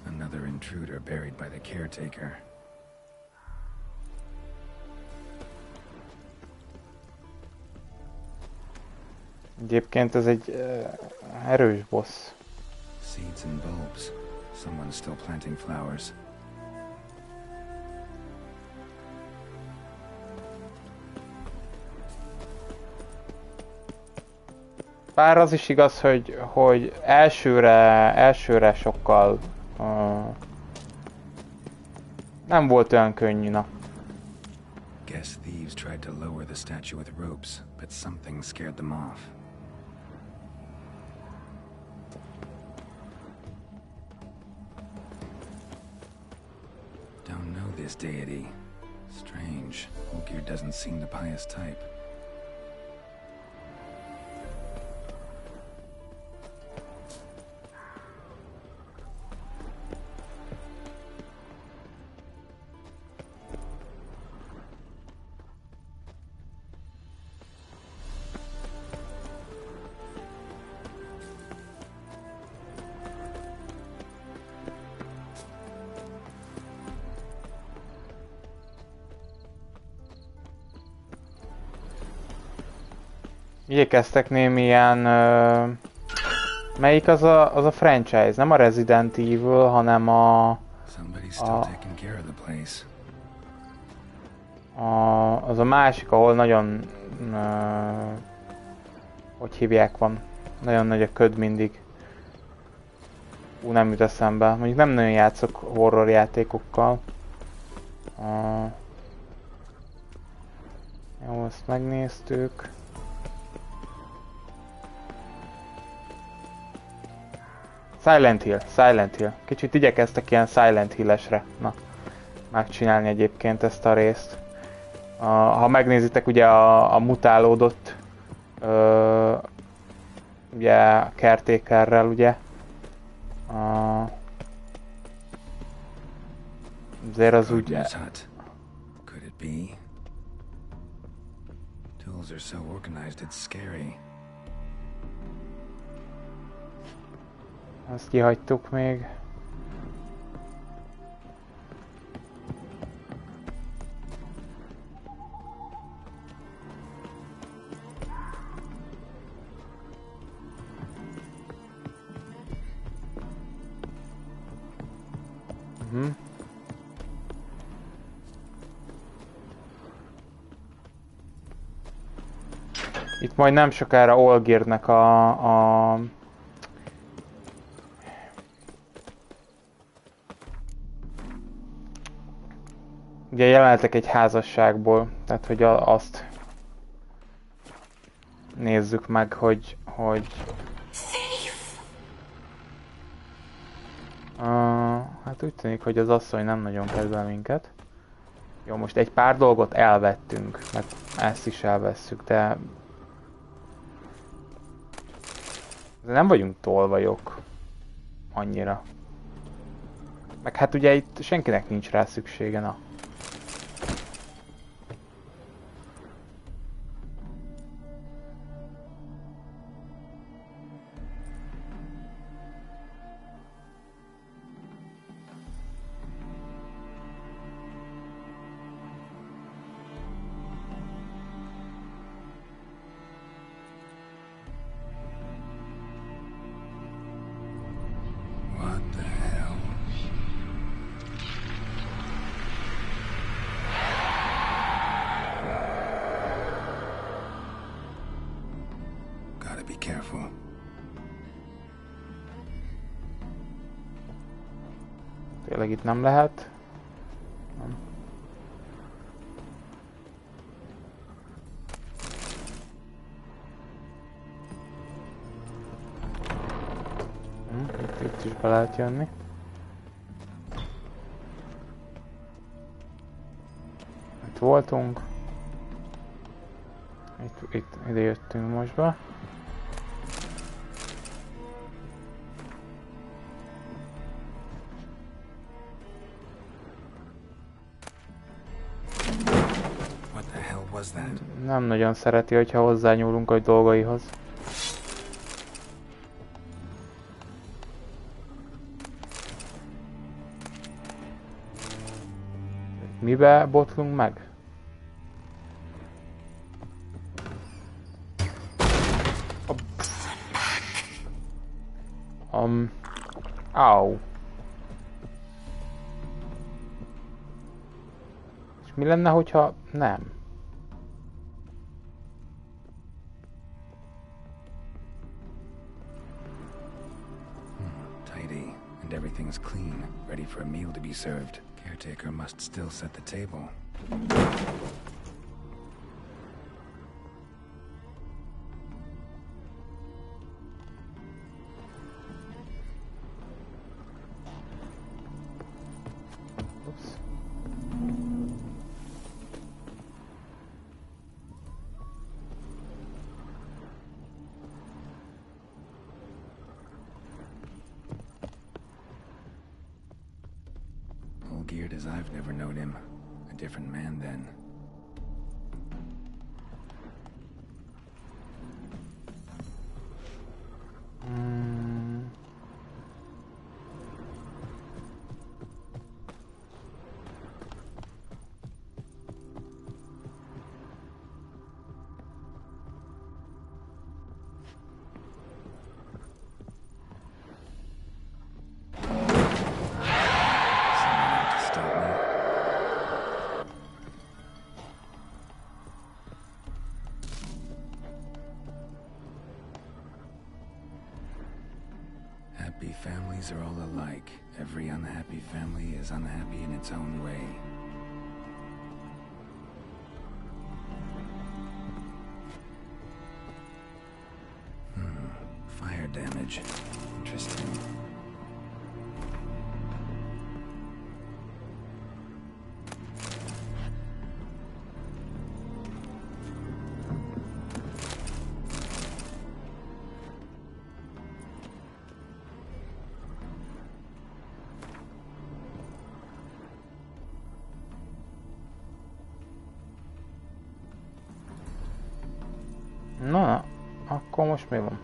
Another intruder buried by the caretaker. Egyébként ez egy erős boss. Seeds and bulbs. Someone's still planting flowers. Bár az is igaz, hogy elsőre sokkal nem volt olyan könnyű, na. Guess thieves tried to lower the statue with ropes, but something scared them off. Don't know this deity. Strange. Olgierd doesn't seem the pious type. Igyekeztek némi ilyen... melyik az a franchise? Nem a Resident Evil, hanem az a másik, ahol nagyon... hogy hívják van? Nagyon nagy a köd mindig. Nem jut eszembe. Mondjuk nem nagyon játszok horror játékokkal. Jó, ezt megnéztük. Silent Hill. Kicsit igyekeztek ilyen Silent Hill-esre megcsinálni egyébként ezt a részt. Ha megnézitek ugye a mutálódott ugye caretakerrel ugye. Azért az úgy... Could it be? Tools are so organized it's scary. Azt kihagytuk még. Itt majd nem sokára Olgierdnek a ugye jelenetek egy házasságból, tehát hogy azt nézzük meg, hogy hát úgy tűnik, hogy az asszony nem nagyon kedvel minket. Jó, most egy pár dolgot elvettünk, meg ezt is elvesszük, de nem vagyunk tolvajok annyira. Meg hát ugye itt senkinek nincs rá szüksége, na. Tényleg itt nem lehet. Nem. Itt is be lehet jönni. Itt voltunk. Itt ide jöttünk most be. Nem nagyon szereti, hogyha hozzányúlunk a dolgaihoz. Mibe botlunk meg? Au. És mi lenne, hogyha nem? Everything's clean, ready for a meal to be served. Caretaker must still set the table. Oops. Geared as I've never known him. A different man then. Happy families are all alike. Every unhappy family is unhappy in its own way. Fire damage. Interesting. Na, akkor most mi van?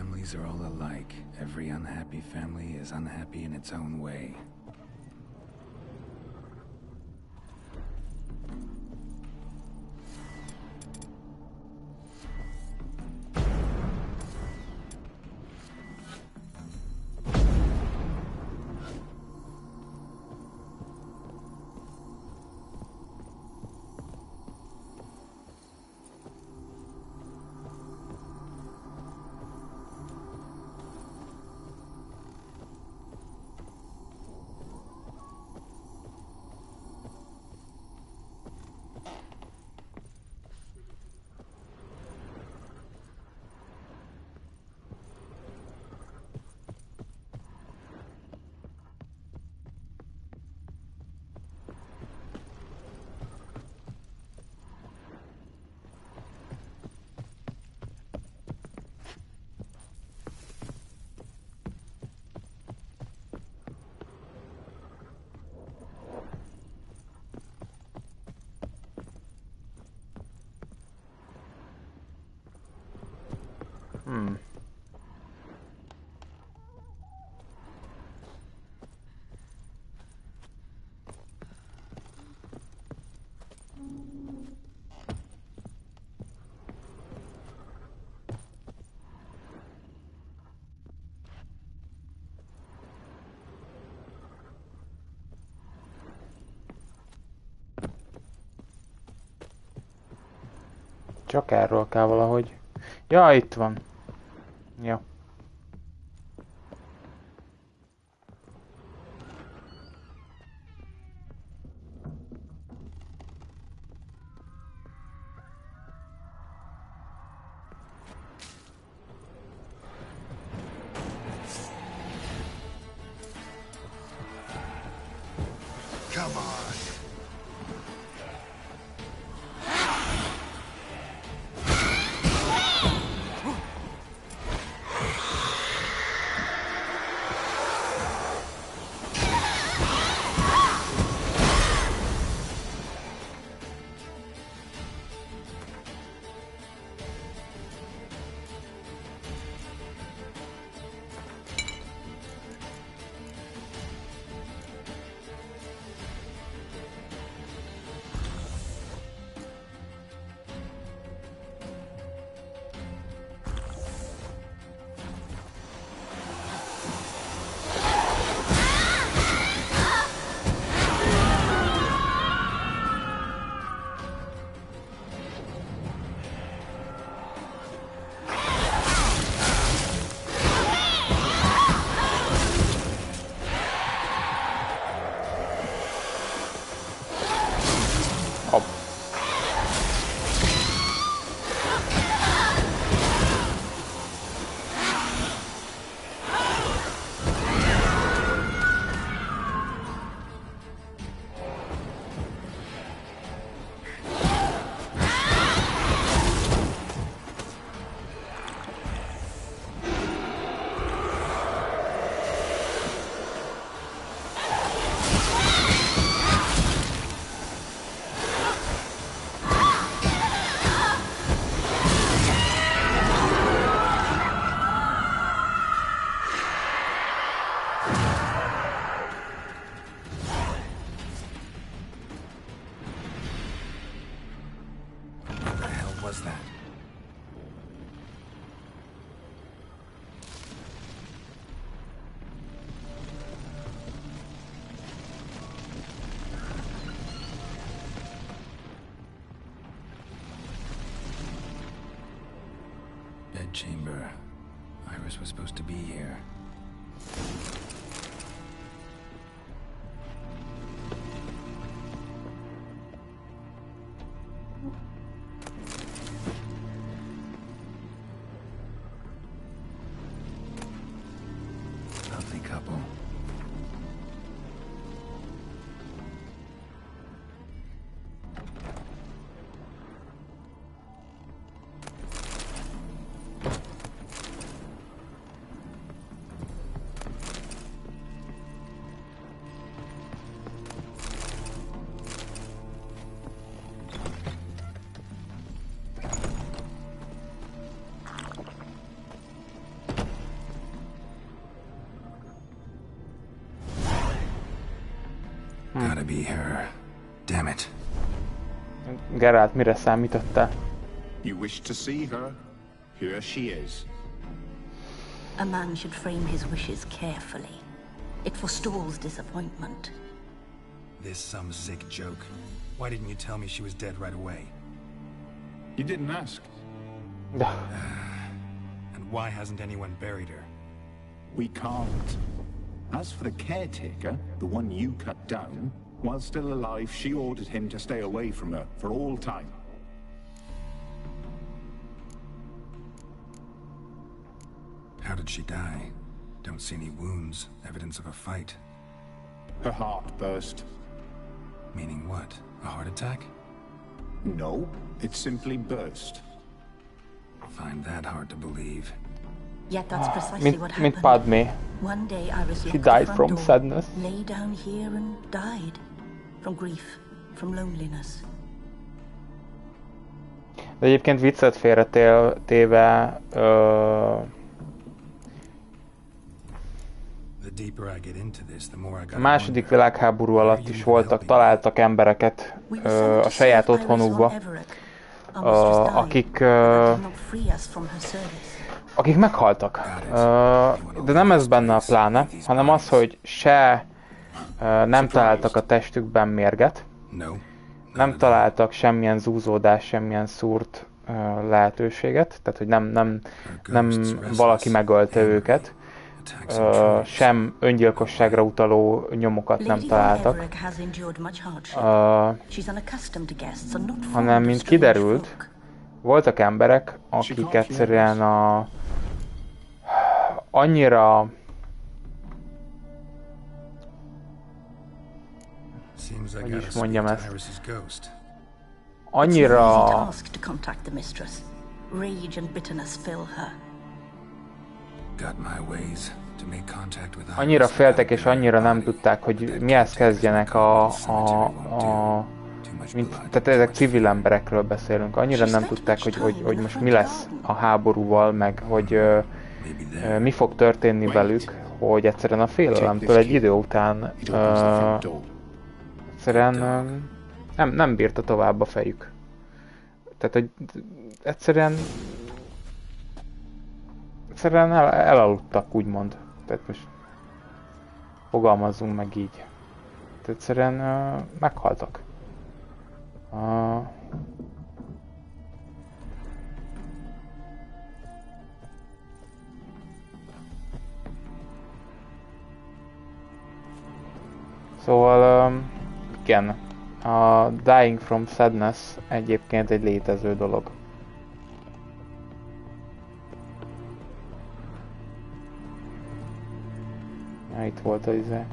families are all alike. Every unhappy family is unhappy in its own way. Csak erről kell valahogy. Ja, itt van. Ja. Come on. Chamber. Iris was supposed to be here. Lovely couple. Gotta be her. Damn it. Geralt, mire számítottál? You wish to see her? Here she is. A man should frame his wishes carefully. It forestalls disappointment. This some sick joke. Why didn't you tell me she was dead right away? You didn't ask. And why hasn't anyone buried her? We can't. As for the caretaker, the one you cut down, while still alive, she ordered him to stay away from her for all time. How did she die? Don't see any wounds, evidence of a fight. Her heart burst. Meaning what? A heart attack? No, it simply burst. Find that hard to believe. Yet that's precisely what happened. Padmé. One day Iris She locked died the front from door, sadness. lay down here and died. From grief, from loneliness. De egyébként viccet félretéve, a második világháború alatt is találtak embereket a saját otthonukba, akik meghaltak. De nem ez benne a pláne, hanem az, hogy se nem találtak a testükben mérget, nem találtak semmilyen zúzódás, semmilyen szúrt lehetőséget, tehát hogy nem valaki megölte őket, sem öngyilkosságra utaló nyomokat nem találtak, hanem mint kiderült, voltak emberek, akik egyszerűen annyira hogy is mondjam ezt, annyira féltek és annyira nem tudták, hogy mihez kezdjenek tehát ezek civil emberekről beszélünk, annyira nem tudták, hogy most mi lesz a háborúval, meg hogy mi fog történni velük, hogy egyszerűen a félelemtől egy idő után egyszerűen nem bírta tovább a fejük. Tehát, hogy egyszerűen elaludtak, úgymond. Tehát most fogalmazzunk meg így. Tehát egyszerűen meghaltak. Szóval igen, a dying from sadness egyébként egy létező dolog. Itt volt az izé.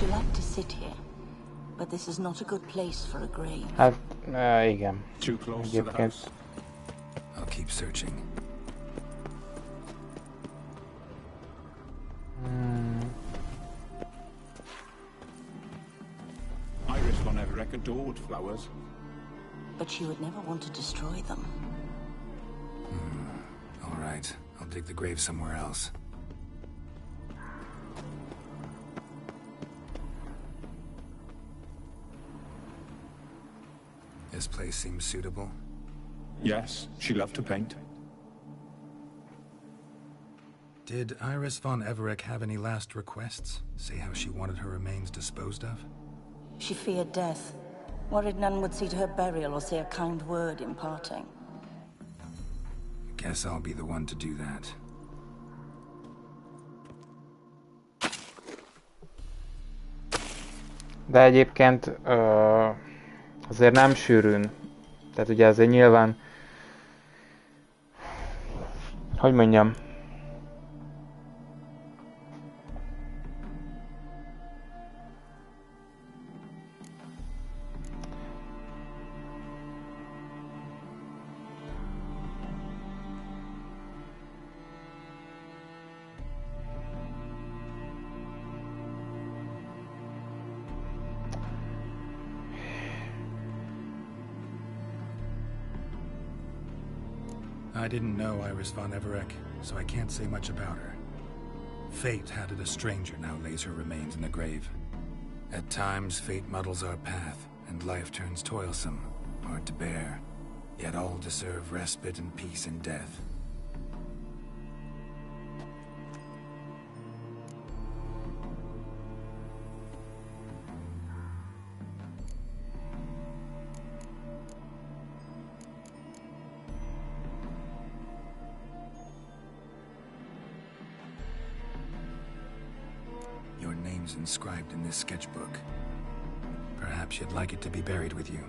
She liked to sit here, but this is not a good place for a grave. Hát, igen. Egyébként. I'll keep searching. Iris von Everett adored flowers. But she would never want to destroy them. All right, I'll dig the grave somewhere else. this place seems suitable? Yes, she loved to paint. Did Iris von Everec have any last requests? Say how she wanted her remains disposed of? She feared death. Worried none would see to her burial or say a kind word in parting. Guess I'll be the one to do that. De egyébként azért nem sűrűn. Tehát ugye azért nyilván... Hogy mondjam? I didn't know Iris von Everec, so I can't say much about her. Fate had it a stranger now lays her remains in the grave. At times, fate muddles our path, and life turns toilsome, hard to bear. Yet all deserve respite and peace in death. Your name's inscribed in this sketchbook. Perhaps you'd like it to be buried with you.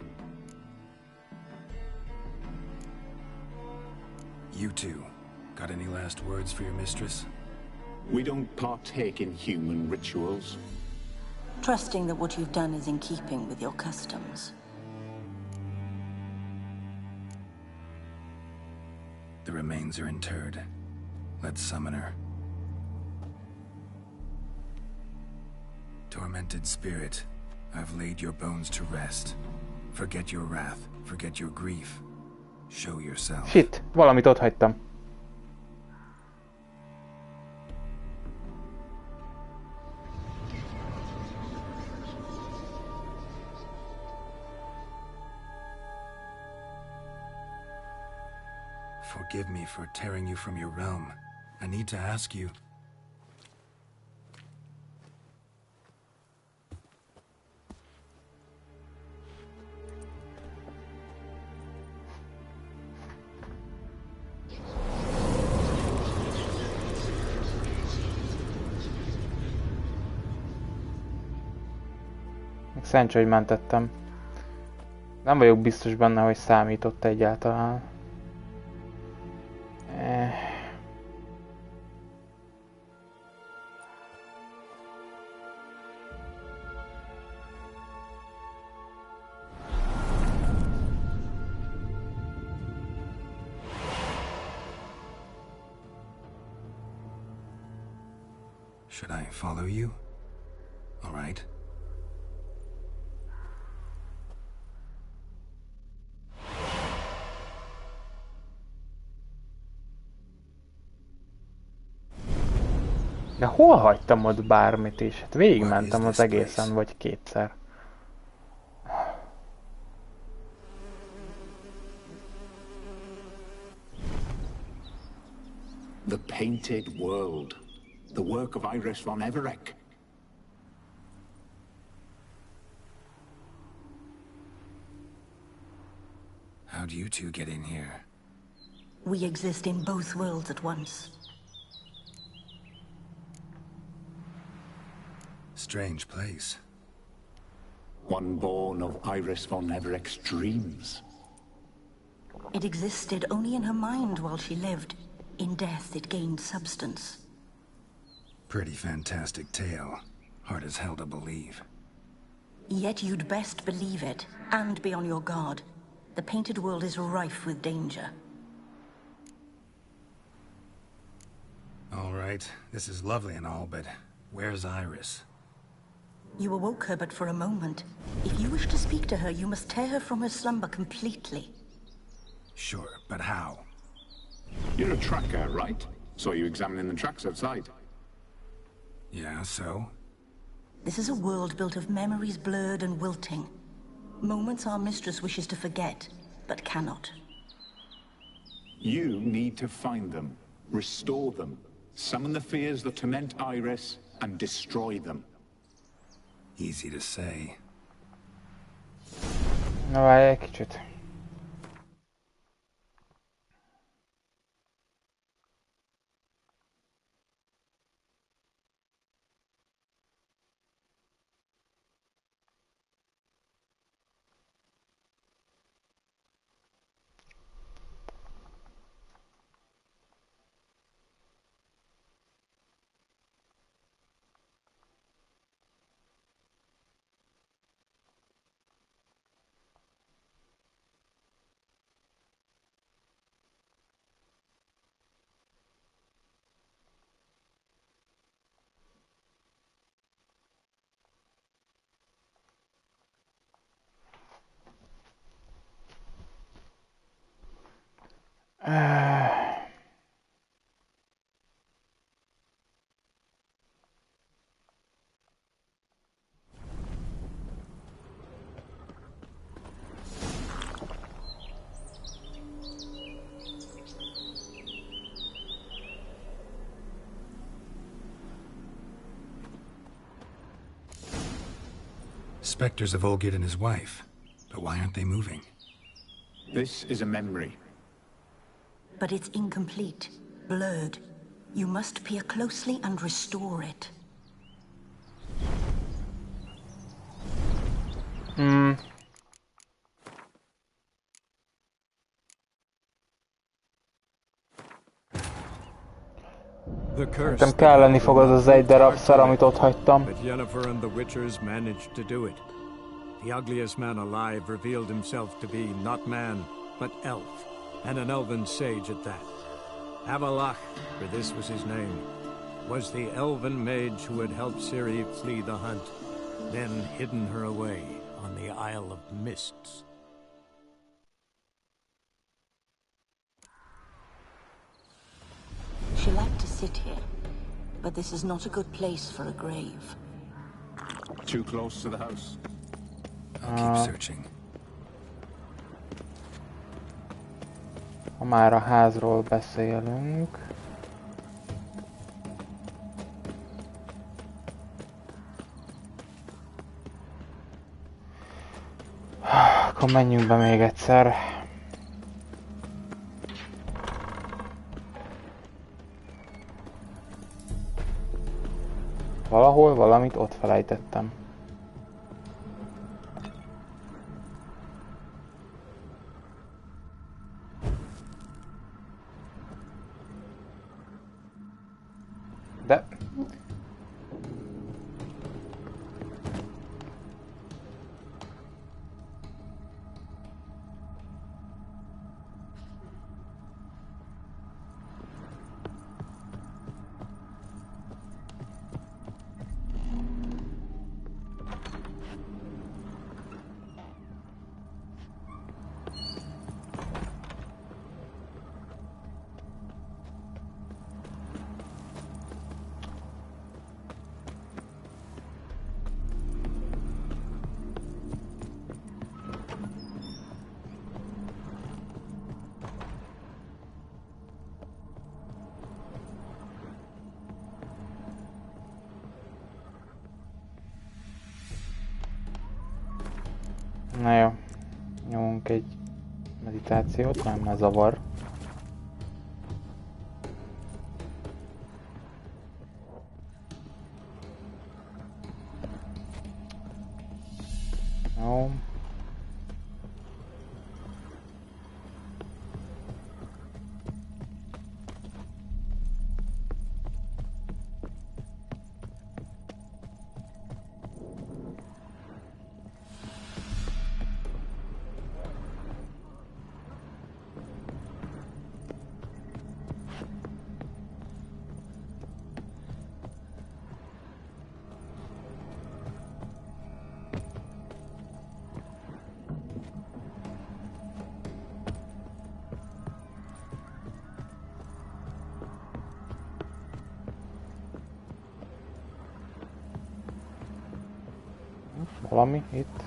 You two, got any last words for your mistress? We don't partake in human rituals. Trusting that what you've done is in keeping with your customs. The remains are interred. Let's summon her. Tormented spirit, I've laid your bones to rest. Forget your wrath, forget your grief. Show yourself. Shit, valamit ott hagytam. Forgive me for tearing you from your realm. I need to ask you. Szerencsé, hogy mentettem. Nem vagyok biztos benne, hogy számított egyáltalán. Should I follow you? All right. De hol hagytam ott bármit is? Hát végigmentem az egészen, vagy kétszer. The Painted World. The work of Iris von Everec. How'd you two get in here? We exist in both worlds at once. Strange place. One born of Iris von Everec's dreams. It existed only in her mind while she lived. In death, it gained substance. Pretty fantastic tale. Hard as hell to believe. Yet you'd best believe it, and be on your guard. The Painted World is rife with danger. All right, this is lovely and all, but where's Iris? You awoke her but for a moment. If you wish to speak to her, you must tear her from her slumber completely. Sure, but how? You're a tracker, right? Saw you examining the tracks outside. Yeah, so? This is a world built of memories blurred and wilting. Moments our mistress wishes to forget, but cannot. You need to find them, restore them, summon the fears that torment Iris, and destroy them. Easy to say. Na várj egy kicsit. Spectres of Olgid and his wife. But why aren't they moving? This is a memory. But it's incomplete, blurred. You must peer closely and restore it. Nekem kelleni fog az egy darab szar, amit ott hagytam. But Yennefer and the Witchers managed to do it. The ugliest man alive revealed himself to be not man, but elf, and an elven sage at that. Avalach, for this was his name, was the elven mage who had helped Ciri flee the hunt, then hidden her away on the Isle of Mists. She liked to sit here, but this is not a good place for a grave. Too close to the house. I'll keep searching. Ha már a házról beszélünk. Akkor menjünk be még egyszer. Valahol valamit ott felejtettem. De... Na jó, nyomunk egy meditációt, nem zavar. Jó. Valami itt.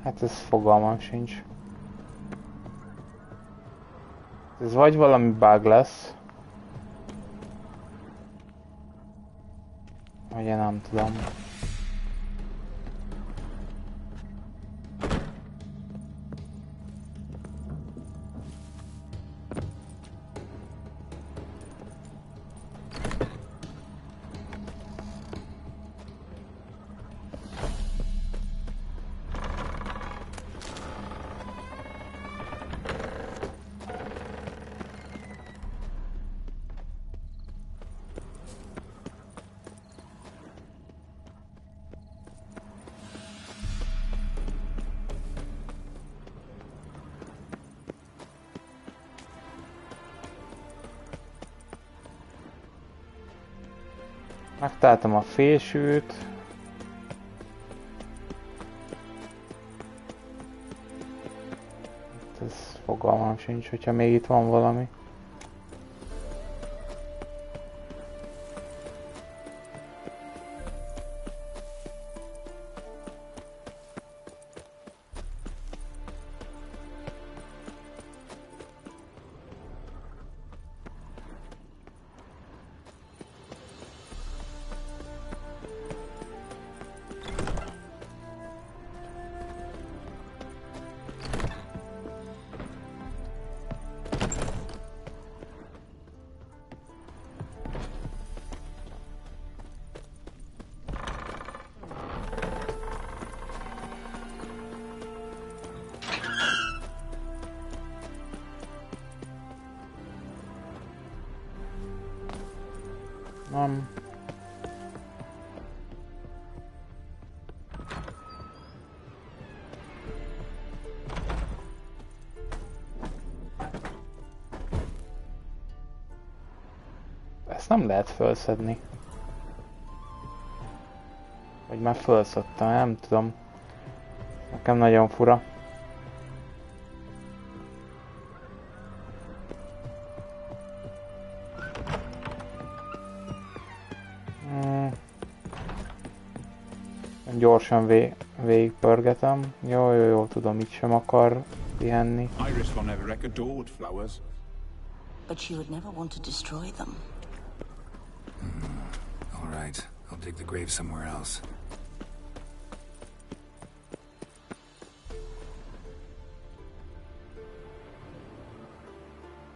Hát ez fogalmam sincs. Ez vagy valami bug lesz. Vagy én nem tudom. Megtaláltam a fésűt. Ez fogalmam sincs, hogyha még itt van valami. Nem. Ezt nem lehet felszedni. Vagy már felszedtem, nem tudom. Nekem nagyon fura. Gyorsan végigpörgetem. Jó, tudom, itt sem akar pihenni. Iris von Everett adored flowers. But she would never want to destroy them. All right, I'll dig the grave somewhere else.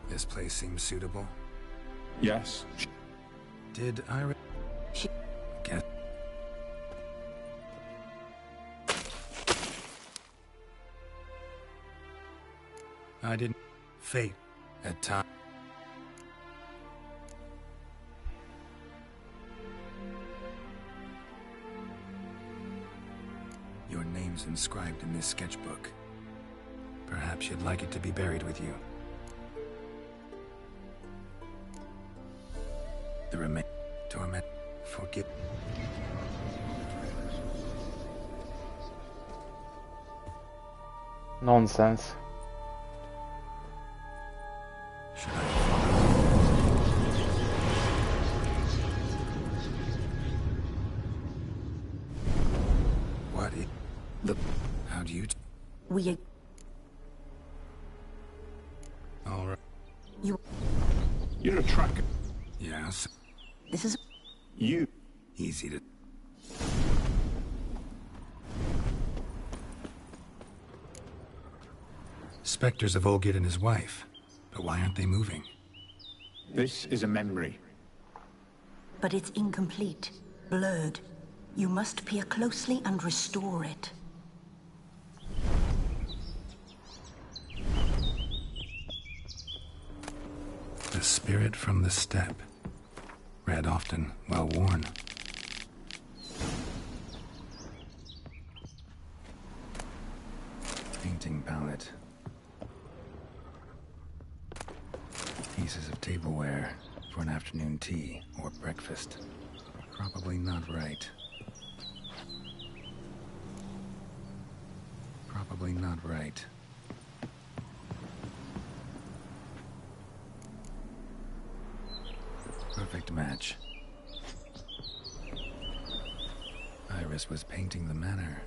This place seems suitable. Yes. Did Iris... She... Guess... I didn't... Fate. At time... Your name's inscribed in this sketchbook. Perhaps you'd like it to be buried with you. The remain... Torment... Forgive... Nonsense. What is... The... How do you... We... All right. You're a tracker. Yes. This is... You. Easy to... Spectres of Olgid and his wife. But why aren't they moving? This is a memory. But it's incomplete. Blurred. You must peer closely and restore it. The spirit from the steppe. Read often, well worn. Painting palette. Pieces of tableware for an afternoon tea or breakfast. Probably not right. Probably not right. Perfect match. Iris was painting the manor.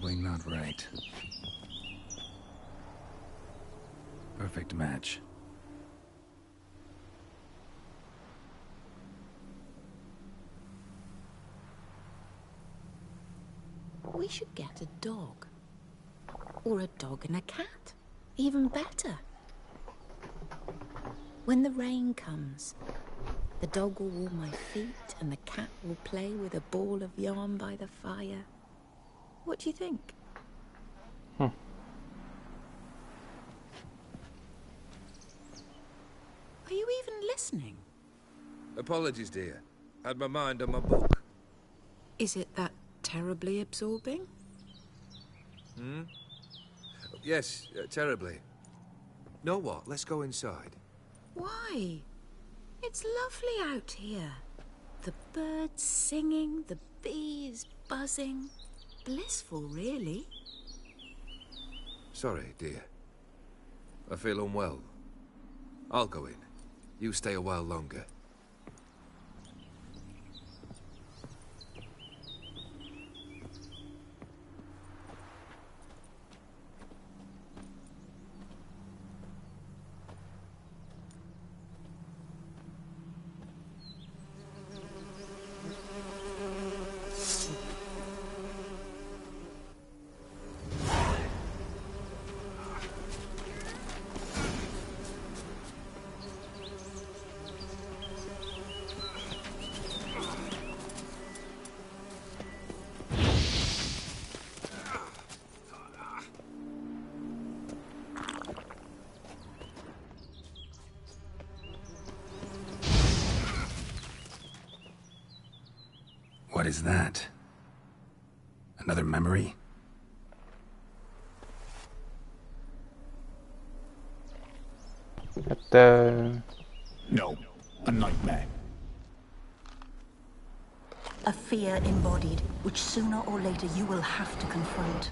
probably not right. Perfect match. We should get a dog. Or a dog and a cat. Even better. When the rain comes, the dog will warm my feet and the cat will play with a ball of yarn by the fire. What do you think? Hm. Are you even listening? Apologies, dear. Had my mind on my book. Is it that terribly absorbing? Hmm? Yes, terribly. Know what? Let's go inside. Why? It's lovely out here. The birds singing, the bees buzzing. Blissful, really. Sorry, dear. I feel unwell. I'll go in. You stay a while longer. What is that? Another memory? No, a nightmare. A fear embodied, which sooner or later you will have to confront.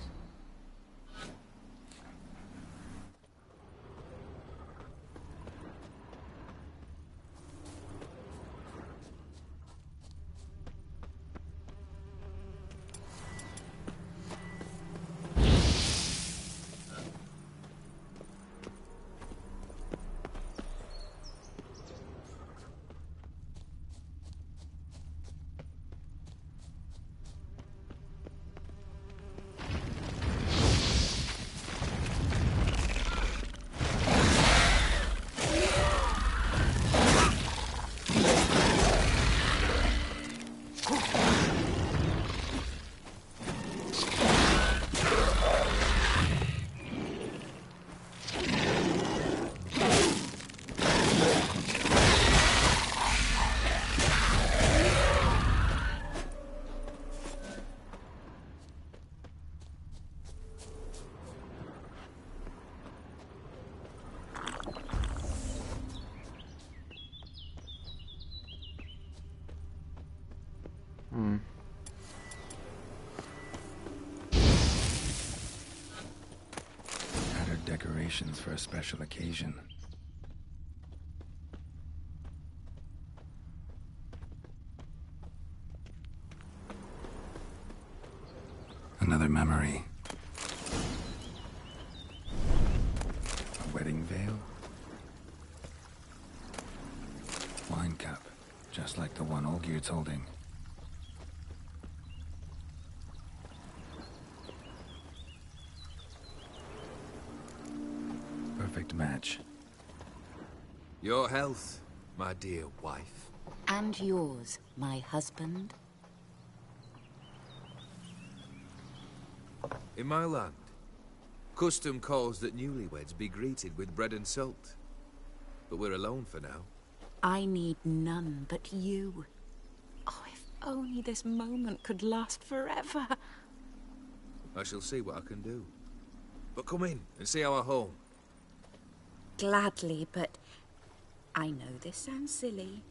Tattered decorations for a special occasion. Another memory. A wedding veil. Wine cup, just like the one Olgier's holding. Perfect match. Your health, my dear wife. And yours, my husband. In my land, custom calls that newlyweds be greeted with bread and salt. But we're alone for now. I need none but you. Oh, if only this moment could last forever. I shall see what I can do. But come in and see our home. Gladly, but I know this sounds silly,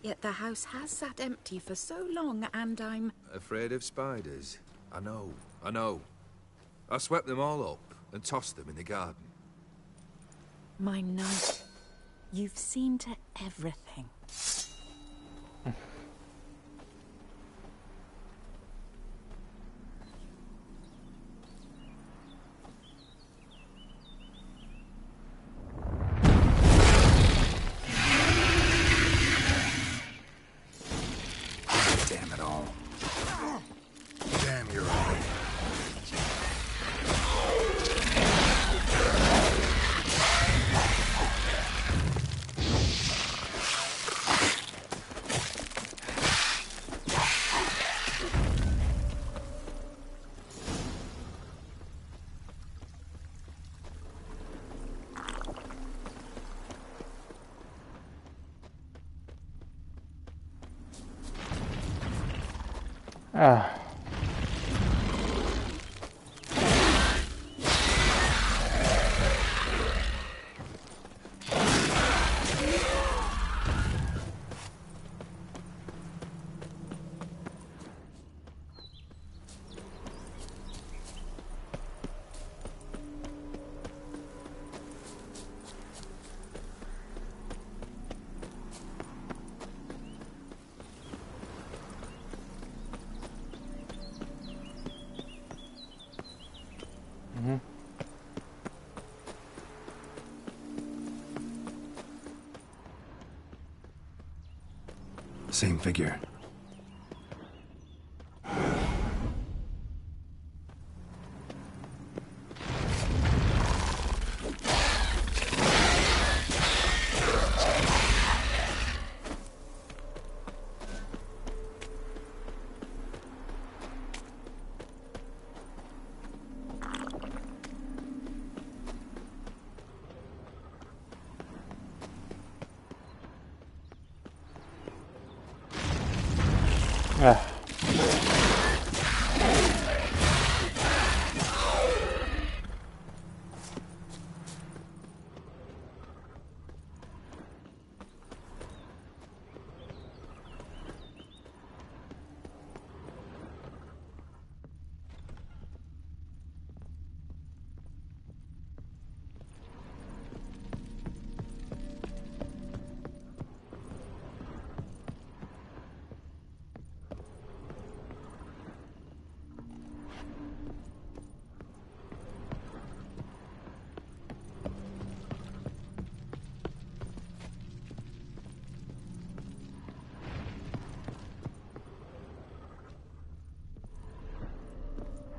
yet the house has sat empty for so long and I'm... Afraid of spiders? I know, I know. I swept them all up and tossed them in the garden. My knight, you've seen to everything. Ah. Same figure.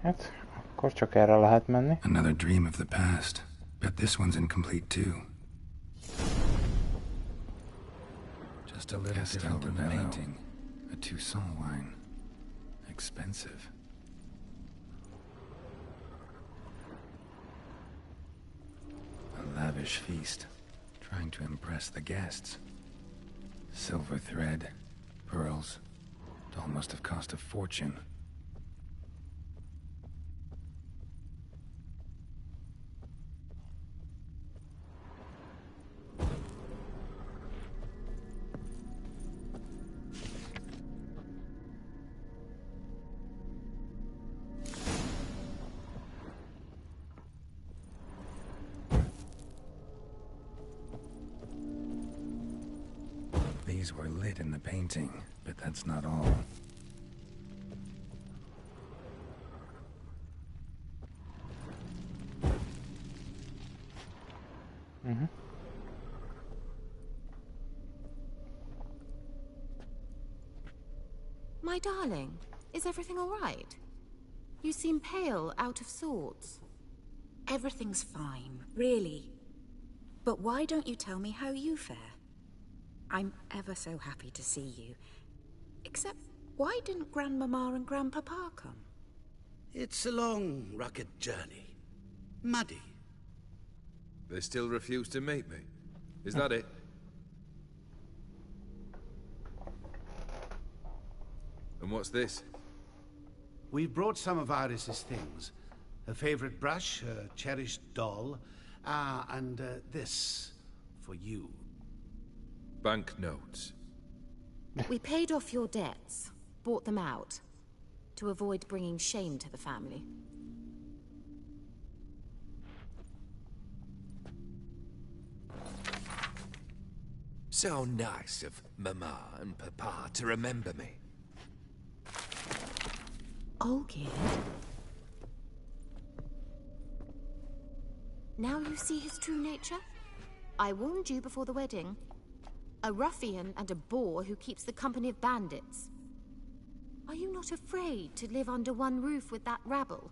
Hát, akkor csak erre lehet menni. Another dream of the past. Bet this one's incomplete too. Just a little different than the painting. A Toussaint wine. Expensive. A lavish feast. Trying to impress the guests. Silver thread. Pearls. It all must have cost a fortune. These were lit in the painting, but that's not all. My darling, is everything all right? You seem pale, out of sorts. Everything's fine, really. But why don't you tell me how you fare? I'm ever so happy to see you. Except, why didn't Grandmama and Grandpapa come? It's a long, rugged journey. Muddy. They still refuse to meet me. Is that it? And what's this? We've brought some of Iris's things. Her favorite brush, her cherished doll, and this for you. Banknotes. We paid off your debts, bought them out, to avoid bringing shame to the family. So nice of Mama and Papa to remember me. Oh, kid. Now you see his true nature? I warned you before the wedding. A ruffian and a boor who keeps the company of bandits. Are you not afraid to live under one roof with that rabble?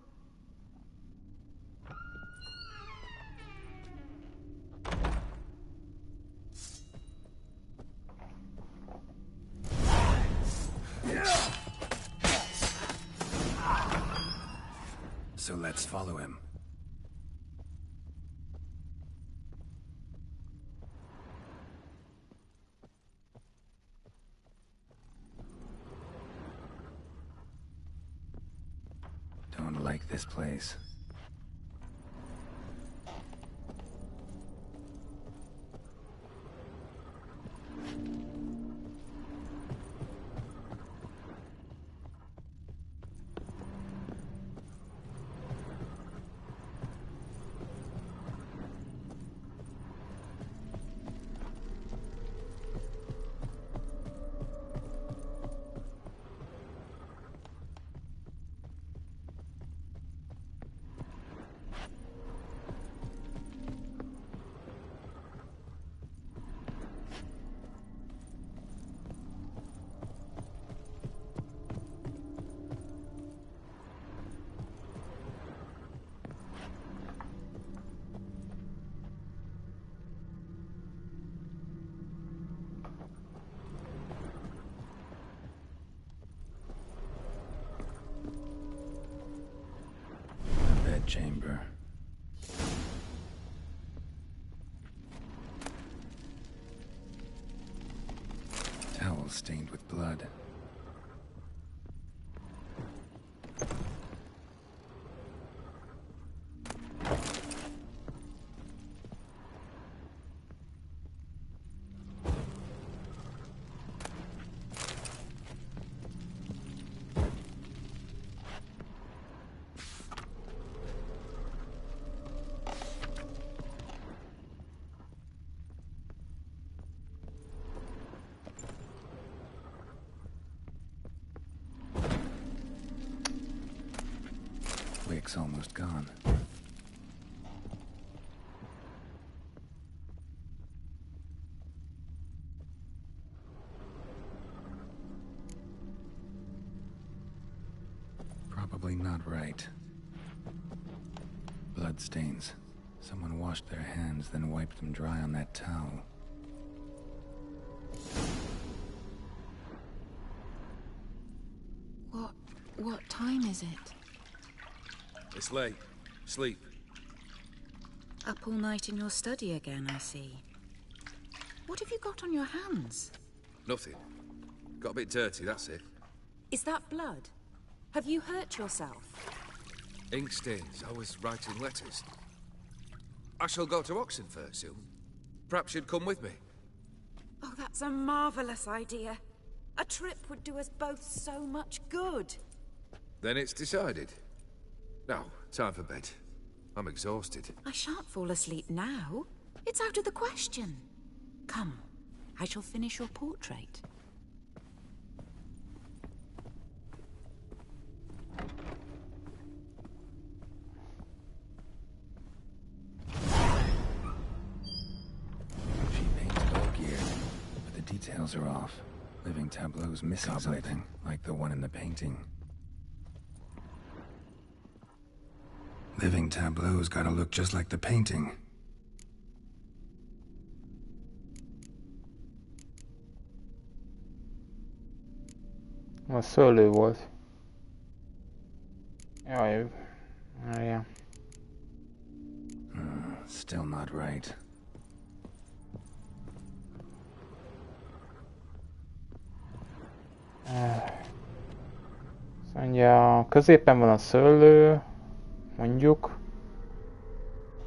So let's follow him. like this place. Chamber. Towel stained with blood. Wick's almost gone. Probably not right. Bloodstains. Someone washed their hands, then wiped them dry on that towel. What time is it? It's late. Sleep. Up all night in your study again, I see. What have you got on your hands? Nothing. Got a bit dirty, that's it. Is that blood? Have you hurt yourself? Ink stains. I was writing letters. I shall go to Oxenfurt soon. Perhaps you'd come with me. Oh, that's a marvelous idea. A trip would do us both so much good. Then it's decided. Now, time for bed. I'm exhausted. I shan't fall asleep now. It's out of the question. Come, I shall finish your portrait. She painted all geared, but the details are off. Living tableau's missing something, like the one in the painting. Living tableau's gotta look just like the painting. A szőlő volt. Jaj, várjál. Still not right. Mondja, középen van a szőlő, mondjuk.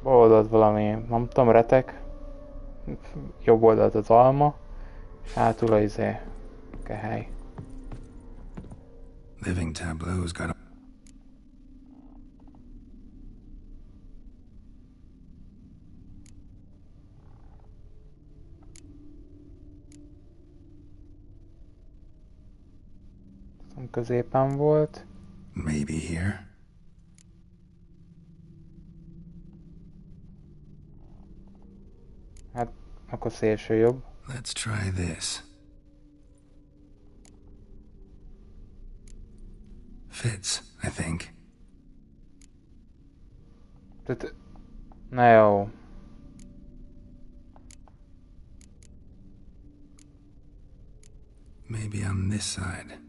Bal oldalt valami, nem tudom, retek. Jobb oldalt az alma. És hátul a kehely. Living tableau's got a... Középen volt. Maybe here. Hát, akkor szélső jobb. Let's try this. Fits, I think. Na jó. Maybe on this side.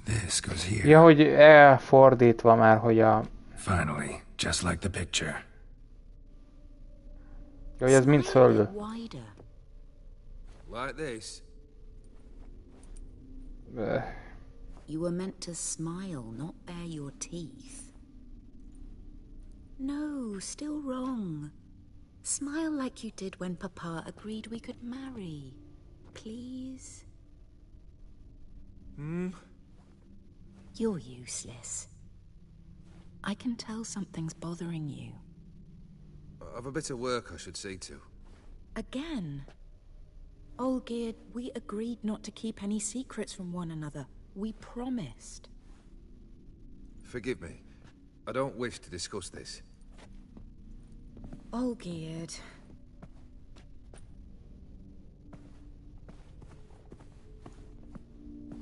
This goes here. Ja, hogy elfordítva már, hogy a... Finally, just like the picture. Ja, hogy ez mind szőlő. Like this? You were meant to smile, not bare your teeth. No, still wrong. Smile like you did when Papa agreed we could marry. Please? You're useless. I can tell something's bothering you. I've a bit of work I should see to. Again? Olgierd, we agreed not to keep any secrets from one another. We promised. Forgive me. I don't wish to discuss this. Olgierd.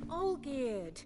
Olgierd!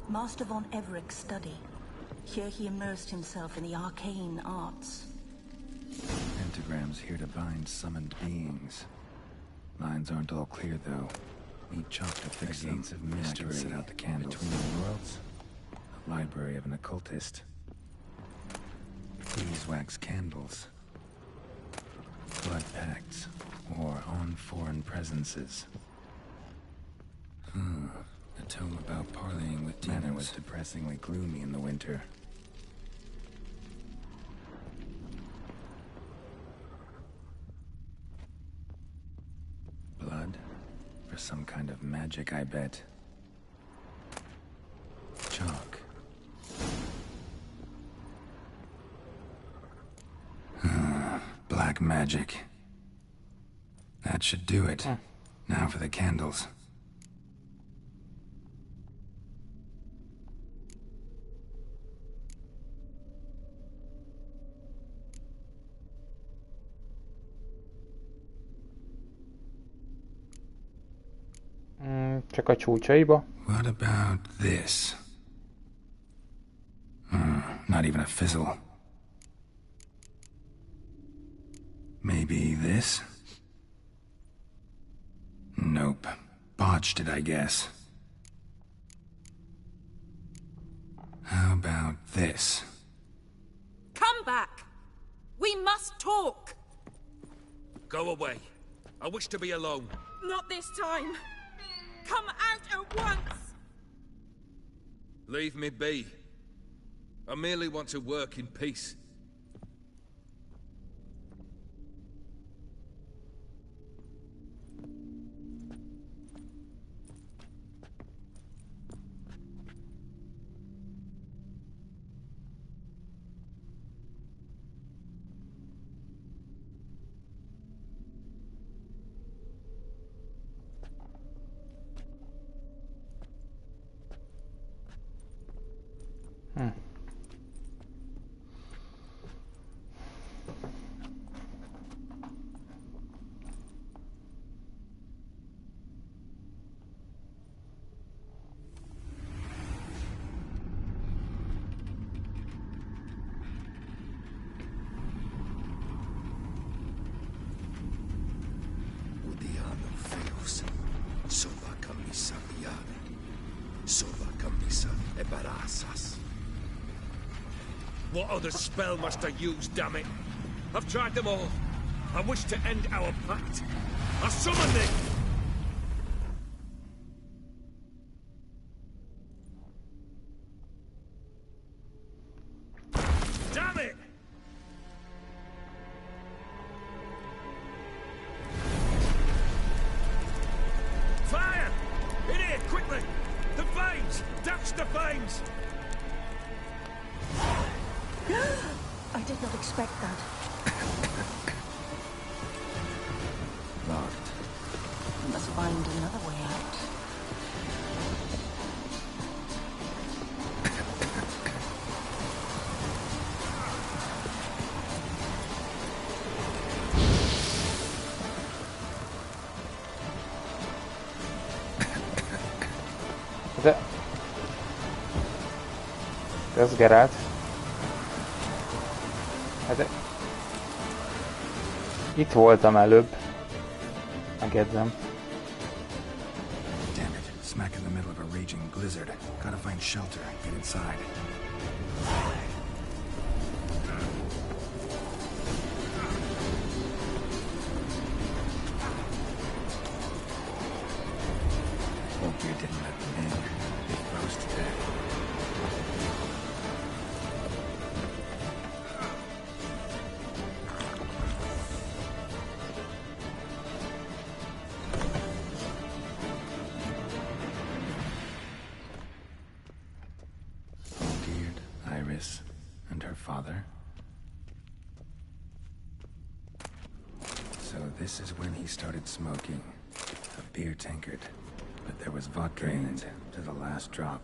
Master von Everett's study. Here he immersed himself in the arcane arts. Pentagrams here to bind summoned beings. Lines aren't all clear, though. Need chalk to fix the gates of mystery. Set out the candles. Between the worlds. A library of an occultist. Beeswax candles. Blood pacts. Or on foreign presences. A tome about parleying with demons. Manor was depressingly gloomy in the winter. Blood? For some kind of magic, I bet. Chalk. Black magic. That should do it. Now for the candles. Csak a csúcsaiba. What about this? Not even a fizzle. Maybe this? Nope. Botched it, I guess. How about this? Come back! We must talk! Go away. I wish to be alone. Not this time! Come out at once! Leave me be. I merely want to work in peace. What other spell must I use, damn it? I've tried them all. I wish to end our pact. I summon thee! Damn it! Fire! In here, quickly! The flames! Dash the flames! I did not expect that. Locked. We must find another way out. Ez Geralt. Hát itt voltam előbb. Megjegyzem. Damn it. Smack in the middle of a raging blizzard. Gotta find shelter and get inside. Hope you didn't let them in. They froze to death. And her father. So this is when he started smoking. A beer tankard. But there was vodka in it to the last drop.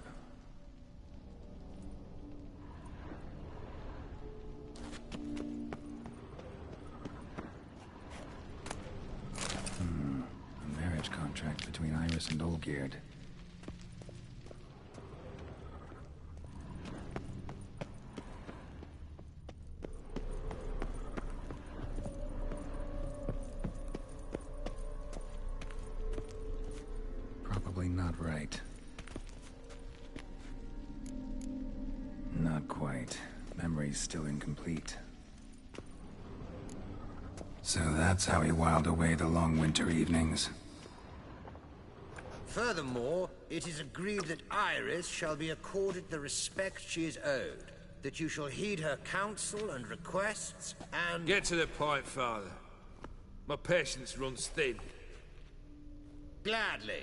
A marriage contract between Iris and Olgierd. Not right. Not quite. Memory's still incomplete. So that's how he whiled away the long winter evenings. Furthermore, it is agreed that Iris shall be accorded the respect she is owed, that you shall heed her counsel and requests, and... Get to the point, Father. My patience runs thin. Gladly.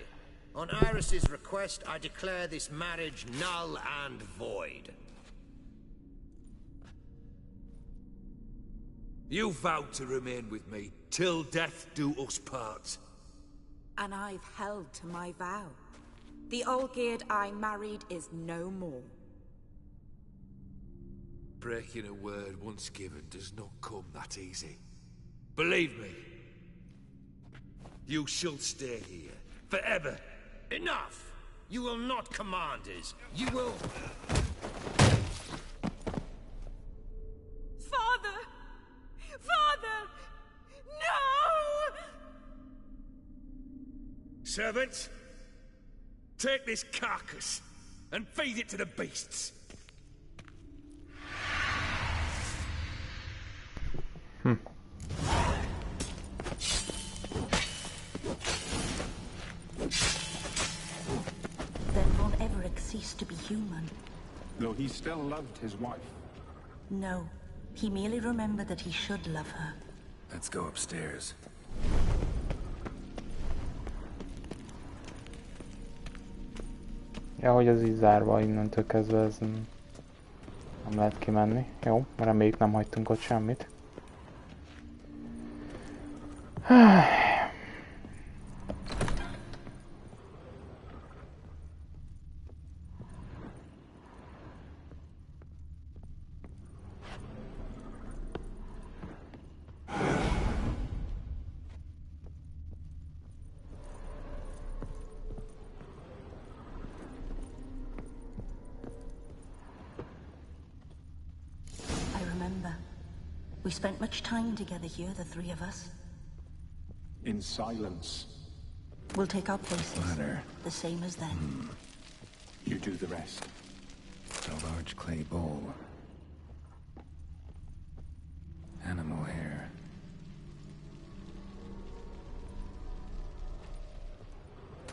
On Iris's request, I declare this marriage null and void. You vowed to remain with me, till death do us part. And I've held to my vow. The Olgierd I married is no more. Breaking a word once given does not come that easy. Believe me. You shall stay here, forever. Enough! You will not command us. You will... Father! Father! No! Servants, take this carcass and feed it to the beasts. Then Von Everett ceased to be human. Though he still loved his wife. No, he merely remembered that he should love her. Let's go upstairs. Ja, hogy ez így zárva innentől kezdve, ez nem lehet kimenni. Jó, reméljük nem hagytunk ott semmit. We spent much time together here, the three of us. In silence. We'll take our places, the same as then. You do the rest. A large clay bowl. Animal hair.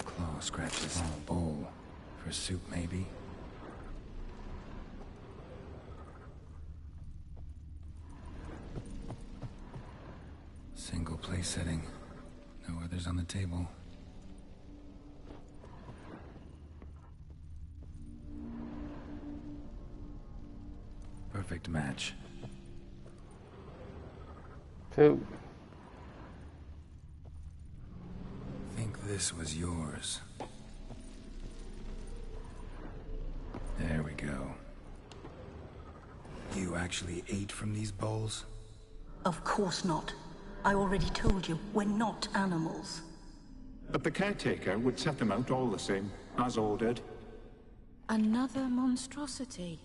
Claw scratches on a bowl. For soup, maybe? Single place setting. No others on the table. Perfect match. So, Think this was yours. There we go. You actually ate from these bowls? Of course not. I already told you, we're not animals. But the caretaker would set them out all the same, as ordered. Another monstrosity.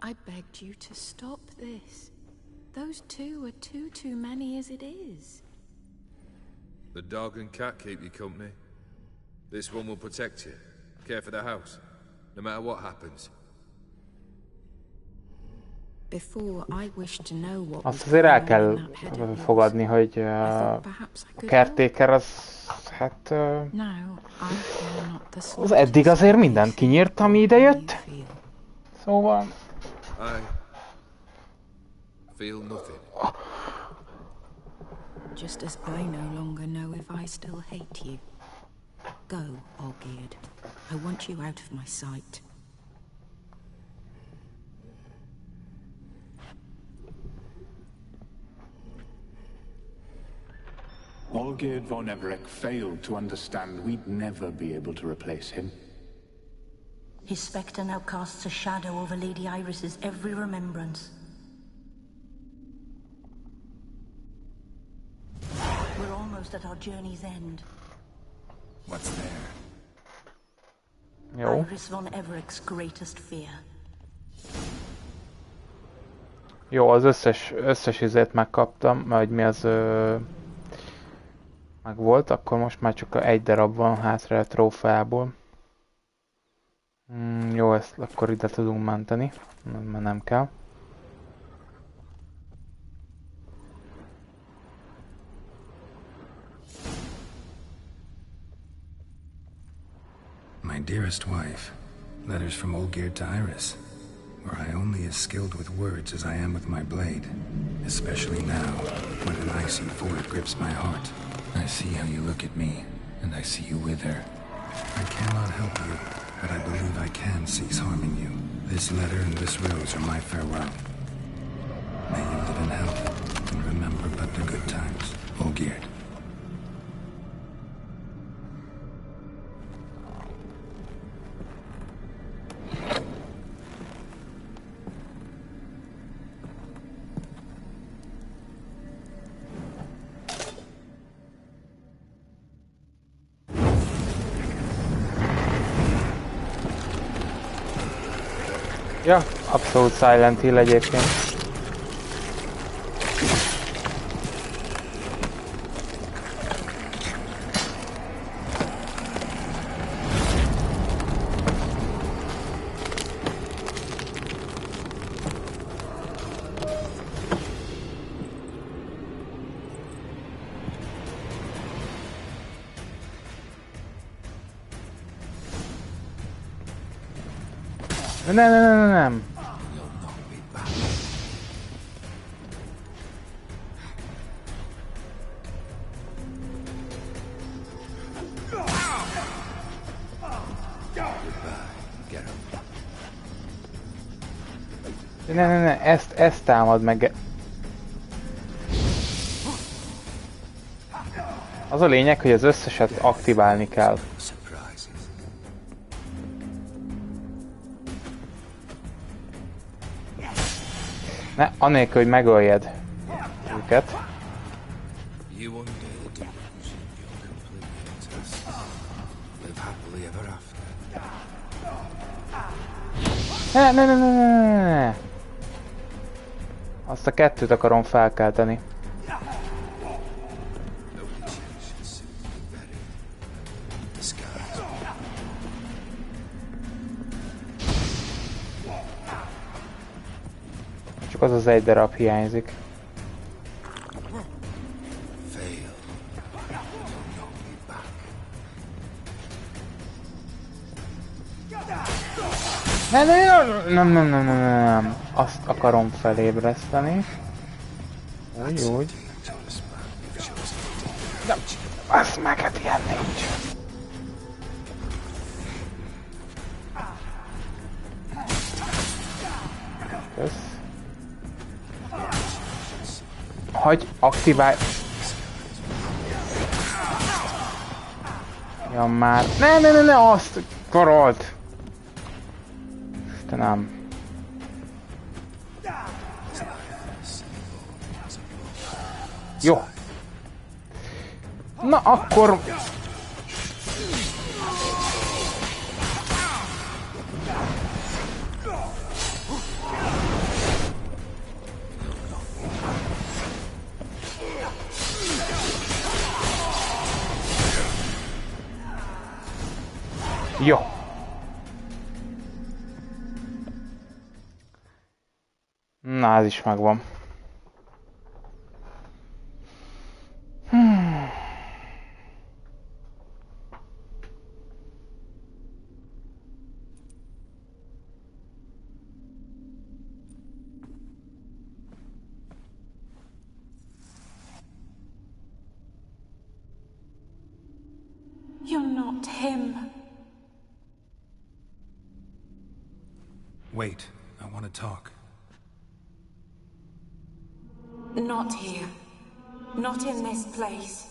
I begged you to stop this. Those two are too many as it is. The dog and cat keep you company. This one will protect you, care for the house, no matter what happens. Before I wish to know what azt azért el kell fogadni, hogy a caretaker az, hát... az eddig azért mindent kinyírt, ami ide jött. Szóval... I feel nothing. Just as I no longer know if I still hate you. Go, Olgierd. I want you out of my sight. Olgierd von Everec failed to understand we'd never be able to replace him. His spectre now casts a shadow over Lady Iris's every remembrance. We're almost at our journey's end. What's there? Jó. Iris von Everec's greatest fear. Jó, az összes izét megkaptam, vagy mi az meg volt, akkor most már csak egy darab van hátra a trófeából. Jó, ezt akkor ide tudunk menteni, mert nem kell. My dearest wife, letters from Olgierd to Iris. Were I only as skilled with words as I am with my blade, especially now, when an icy void grips my heart. I see how you look at me, and I see you wither. I cannot help you, but I believe I can cease harming you. This letter and this rose are my farewell. May you live in health, and remember but the good times, Olgierd. Ja, abszolút Silent Hill egyébként. Nem. Ne, ezt támad meg. Az a lényeg, hogy az összeset aktiválni kell. Ne, anélkül, hogy megöljed őket. Ne. Azt a kettőt akarom felkelteni. Csak az egy darab hiányzik. Nem. Azt akarom felébreszteni. Úgy. Nem. Az meg, hát ilyen nincs. Kösz. Hagy aktiválj. Ja már. Ne, azt karolt. Nem. Jó. Na akkor... Jó. Na, ez is megvan. You're not him. Wait, I want to talk. Not here. Not in this place.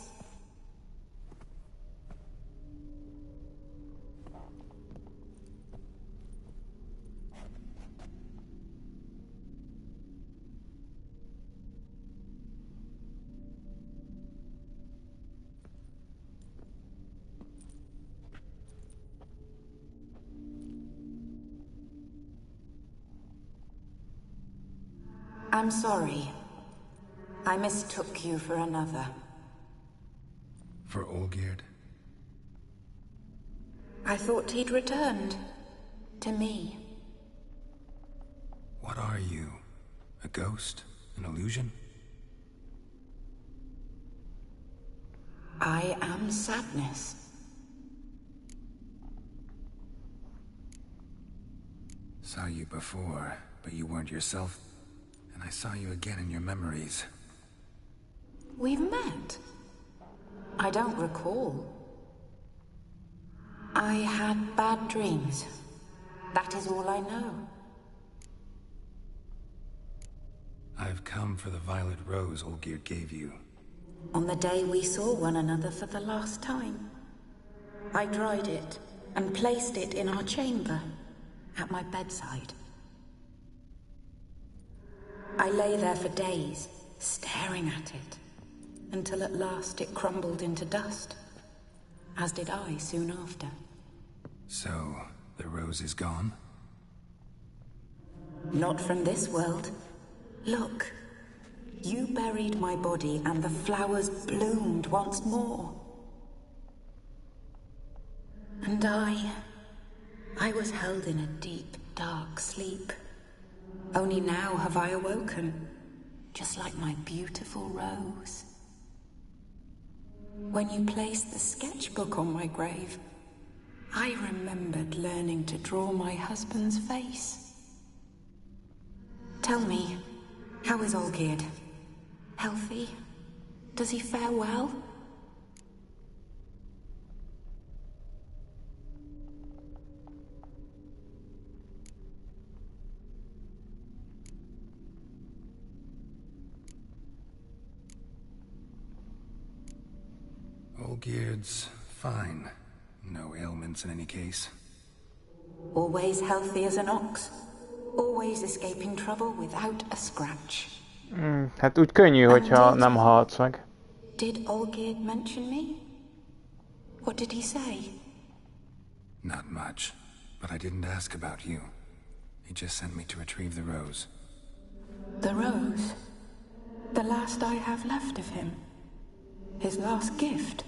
I'm sorry. I mistook you for another. For Olgierd? I thought he'd returned. To me. What are you? A ghost? An illusion? I am sadness. Saw you before, but you weren't yourself. And I saw you again in your memories. We've met? I don't recall. I had bad dreams. That is all I know. I've come for the violet rose Olgierd gave you. On the day we saw one another for the last time. I dried it and placed it in our chamber, at my bedside. I lay there for days, staring at it, until at last it crumbled into dust, as did I soon after. So, the rose is gone? Not from this world. Look, you buried my body and the flowers bloomed once more. And I was held in a deep, dark sleep. Only now have I awoken, just like my beautiful rose. When you placed the sketchbook on my grave, I remembered learning to draw my husband's face. Tell me, how is Olgierd? Healthy? Does he fare well? Olgierd's fine. No ailments in any case. Always healthy as an ox. Always escaping trouble without a scratch. Hát úgy könnyű, hogyha nem halsz meg. Did Olgierd mention me? What did he say? Not much, but I didn't ask about you. He just sent me to retrieve the rose. The rose? The last I have left of him? His last gift?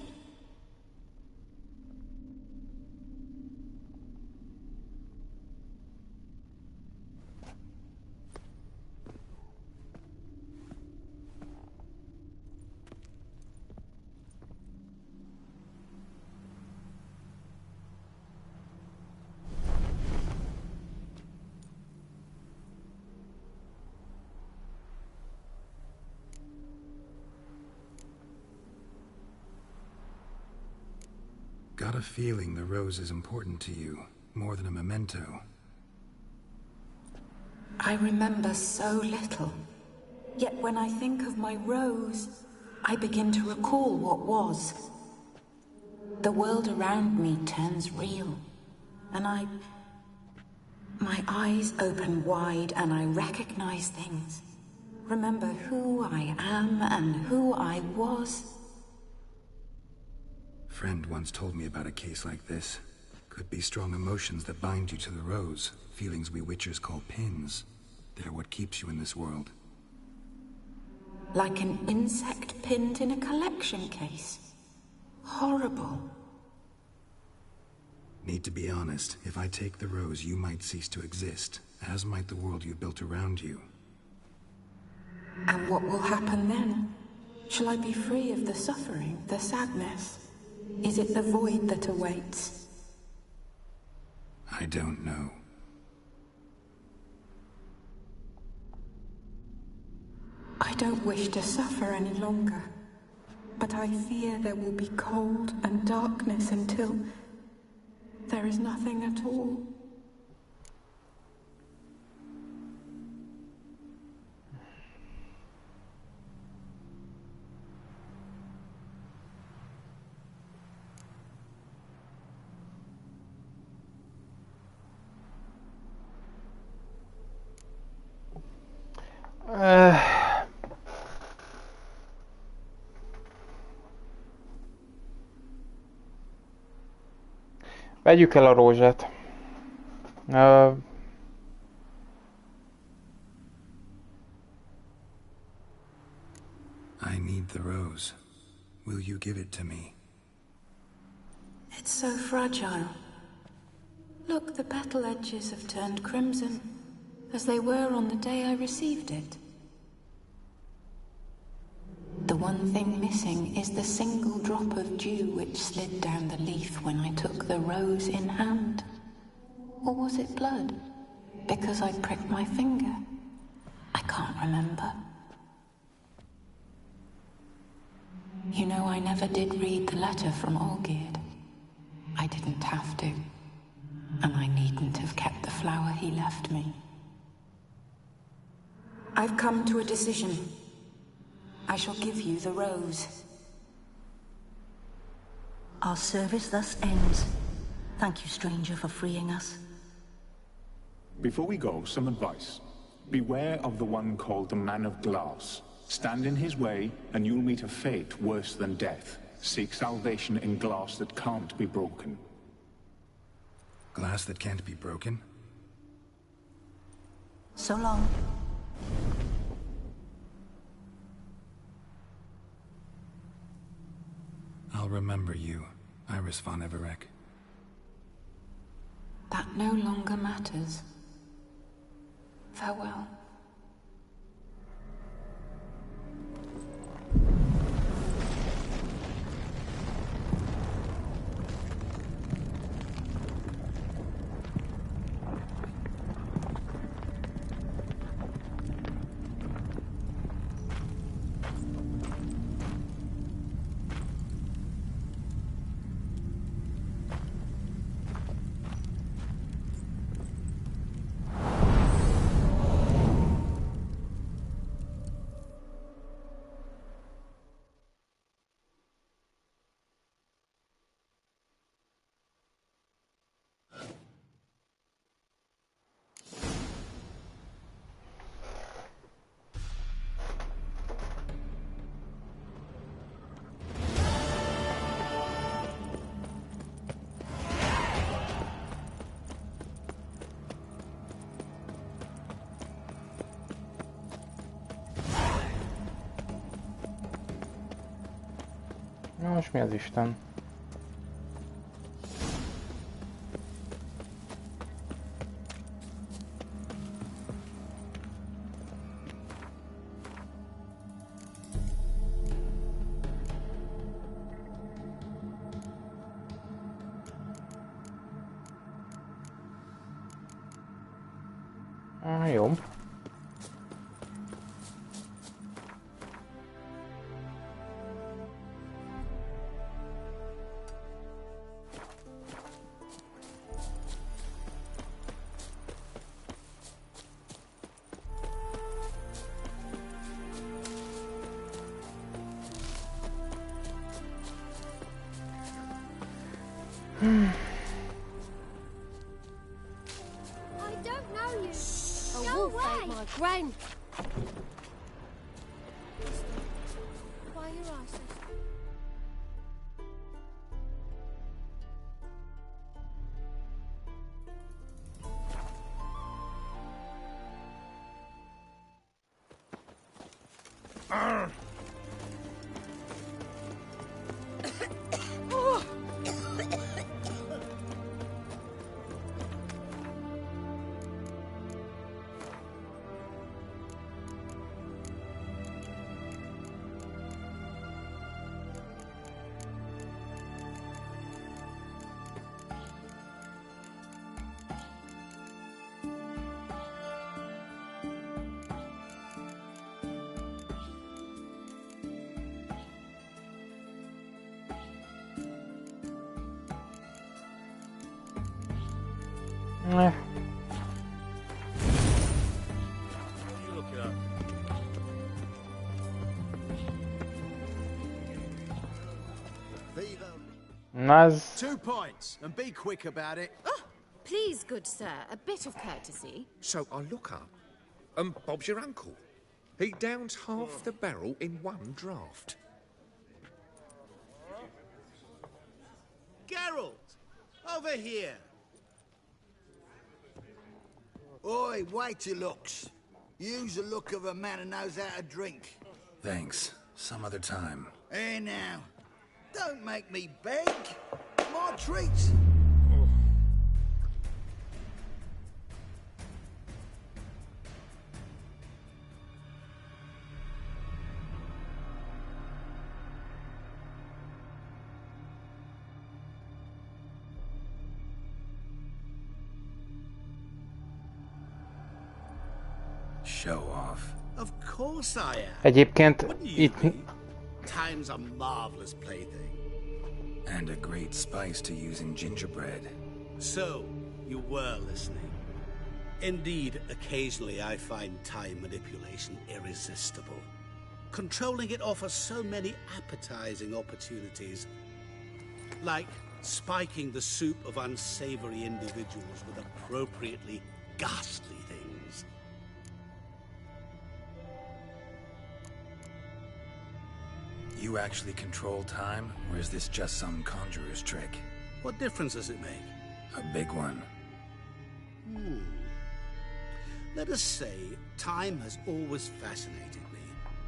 got a feeling the rose is important to you, more than a memento. I remember so little. Yet when I think of my rose, I begin to recall what was. The world around me turns real, and my eyes open wide and I recognize things. Remember who I am and who I was. Friend once told me about a case like this. Could be strong emotions that bind you to the rose. Feelings we witchers call pins. They're what keeps you in this world. Like an insect pinned in a collection case. Horrible. Need to be honest. If I take the rose, you might cease to exist, as might the world you built around you. And what will happen then? Shall I be free of the suffering, the sadness? Is it the void that awaits? I don't know. I don't wish to suffer any longer, but I fear there will be cold and darkness until there is nothing at all. Vegyük el a rózsát. I need the rose. Will you give it to me? It's so fragile. Look, the petal edges have turned crimson, as they were on the day I received it. The one thing missing is the single drop of dew which slid down the leaf when I took the rose in hand. Or was it blood? Because I pricked my finger? I can't remember. You know, I never did read the letter from Olgierd. I didn't have to. And I needn't have kept the flower he left me. I've come to a decision. I shall give you the rose. Our service thus ends. Thank you, stranger, for freeing us. Before we go, some advice. Beware of the one called the Man of Glass. Stand in his way, and you'll meet a fate worse than death. Seek salvation in glass that can't be broken. Glass that can't be broken? So long. I'll remember you, Iris von Everec. That no longer matters. Farewell. Na most mi az Isten? Jó. don't know you. A wolf ate my gran. Why are your eyes so... Naz. 2 points, and be quick about it. Oh, please, good sir, a bit of courtesy. So I look up, and Bob's your uncle. He downs half the barrel in one draft. Geralt, over here. Oi, wait your looks. Use the look of a man who knows how to drink. Thanks. Some other time. Here now. Don't make me beg. My treat. Show off. Of course I am. Egyébként itt... Time's a marvelous plaything. And a great spice to use in gingerbread. So, you were listening. Indeed, occasionally I find time manipulation irresistible. Controlling it offers so many appetizing opportunities. Like spiking the soup of unsavory individuals with appropriately ghastly things. You actually control time, or is this just some conjurer's trick? What difference does it make? A big one. Let us say, time has always fascinated me.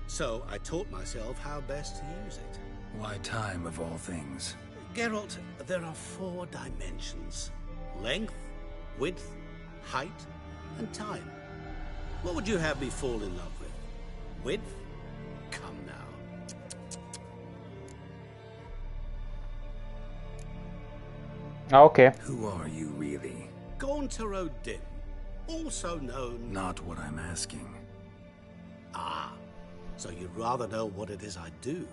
So I taught myself how best to use it. Why time, of all things? Geralt, there are 4 dimensions. Length, width, height, and time. What would you have me fall in love with? Width? Come now. Okay. Who are you, really? Gaunter O'Dim, also known... Not what I'm asking. Ah, so you'd rather know what it is I do.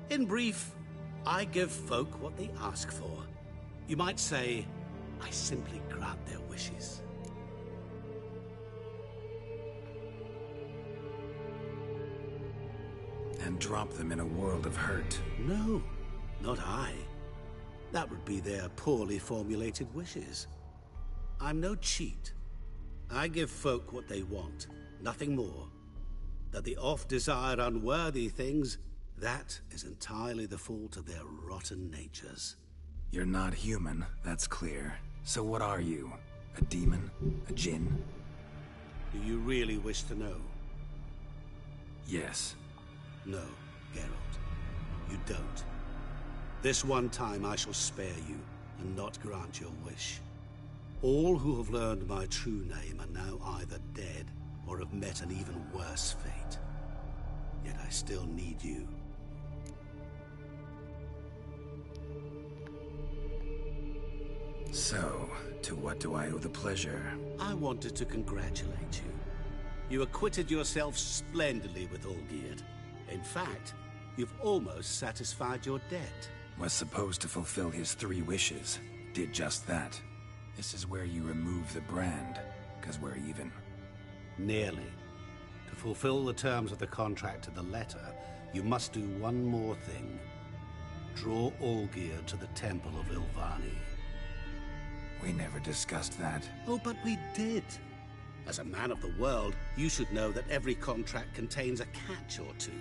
In brief, I give folk what they ask for. You might say, I simply grant their wishes. And drop them in a world of hurt. No, not I. That would be their poorly formulated wishes. I'm no cheat. I give folk what they want, nothing more. That they oft desire unworthy things, that is entirely the fault of their rotten natures. You're not human, that's clear. So what are you? A demon? A djinn? Do you really wish to know? Yes. No, Geralt. You don't. This one time I shall spare you, and not grant your wish. All who have learned my true name are now either dead, or have met an even worse fate. Yet I still need you. So, to what do I owe the pleasure? I wanted to congratulate you. You acquitted yourself splendidly with Olgierd. In fact, you've almost satisfied your debt. Was supposed to fulfill his 3 wishes. Did just that. This is where you remove the brand, because we're even. Nearly. To fulfill the terms of the contract to the letter, you must do one more thing. draw Olgierd to the Temple of Ilvani. We never discussed that. Oh, but we did. As a man of the world, you should know that every contract contains a catch or two.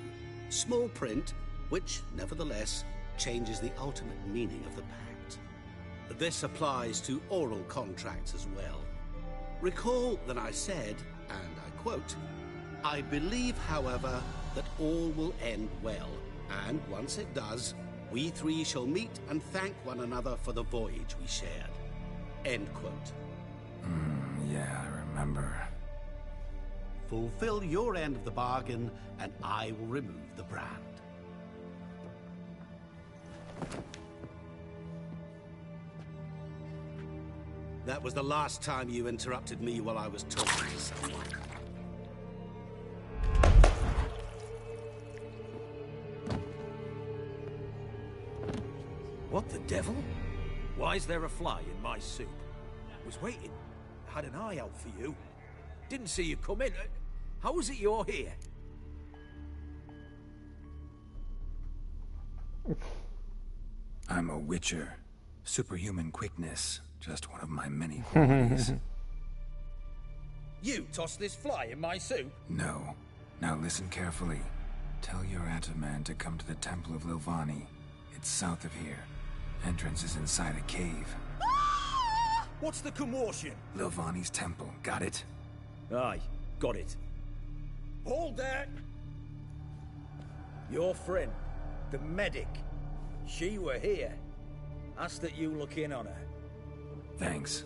Small print, which, nevertheless, changes the ultimate meaning of the pact. This applies to oral contracts as well. Recall that I said, and I quote, "I believe, however, that all will end well, and once it does, we three shall meet and thank one another for the voyage we shared." End quote. Yeah, I remember. Fulfill your end of the bargain, and I will remove the brand. That was the last time you interrupted me while I was talking to someone. What the devil? Why is there a fly in my soup? Was waiting. Had an eye out for you. Didn't see you come in. How is it you're here? I'm a witcher. Superhuman quickness. Just one of my many qualities. You tossed this fly in my soup? No. Now listen carefully. Tell your Ataman to come to the Temple of Lilvani. It's south of here. Entrance is inside a cave. What's the commotion? Lilvani's temple. Got it? Aye, got it. Hold that! Your friend, the medic, she were here. Ask that you look in on her. Thanks.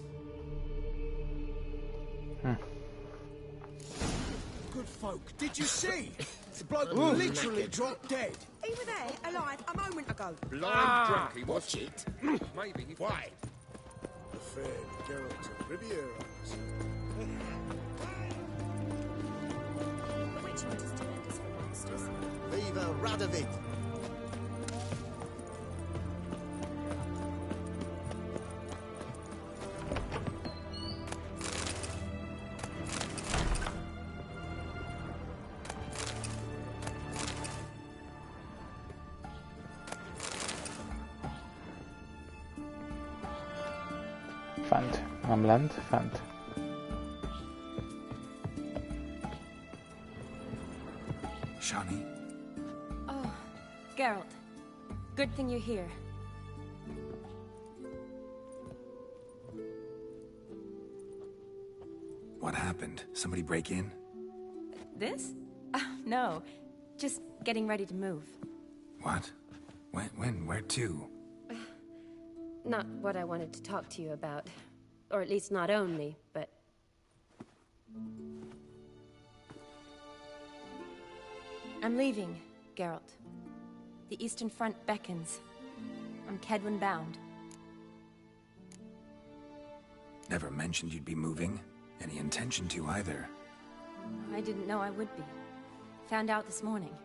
Good folk, did you see? The bloke literally dropped dead. He was there, alive, a moment ago. Blind drunk, he was. Watch it. Maybe he... Why? The fair Geralt of Riviera. The witch hunt is tremendous for monsters. Viva Radovid! Fent. Nem lent, fent. Shani? Oh, Geralt. Good thing you're here. What happened? Somebody break in? This? No. Just getting ready to move. What? When? Where to? Not what I wanted to talk to you about. Or at least not only, but... I'm leaving, Geralt. The Eastern Front beckons. I'm Kedwin bound. Never mentioned you'd be moving. Any intention to either. I didn't know I would be. Found out this morning.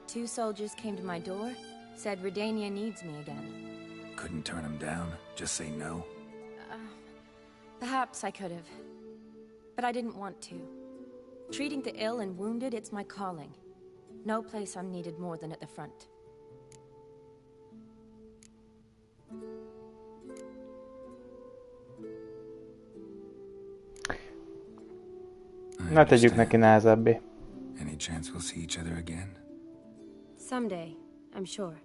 2 soldiers came to my door, said Redania needs me again. Couldn't turn him down? Just say no? Perhaps I could have. But I didn't want to. Treating the ill and wounded, it's my calling. No place I'm needed more than at the front. Ne tegyük neki nehezebbé. Any chance we'll see each other again? Someday, I'm sure.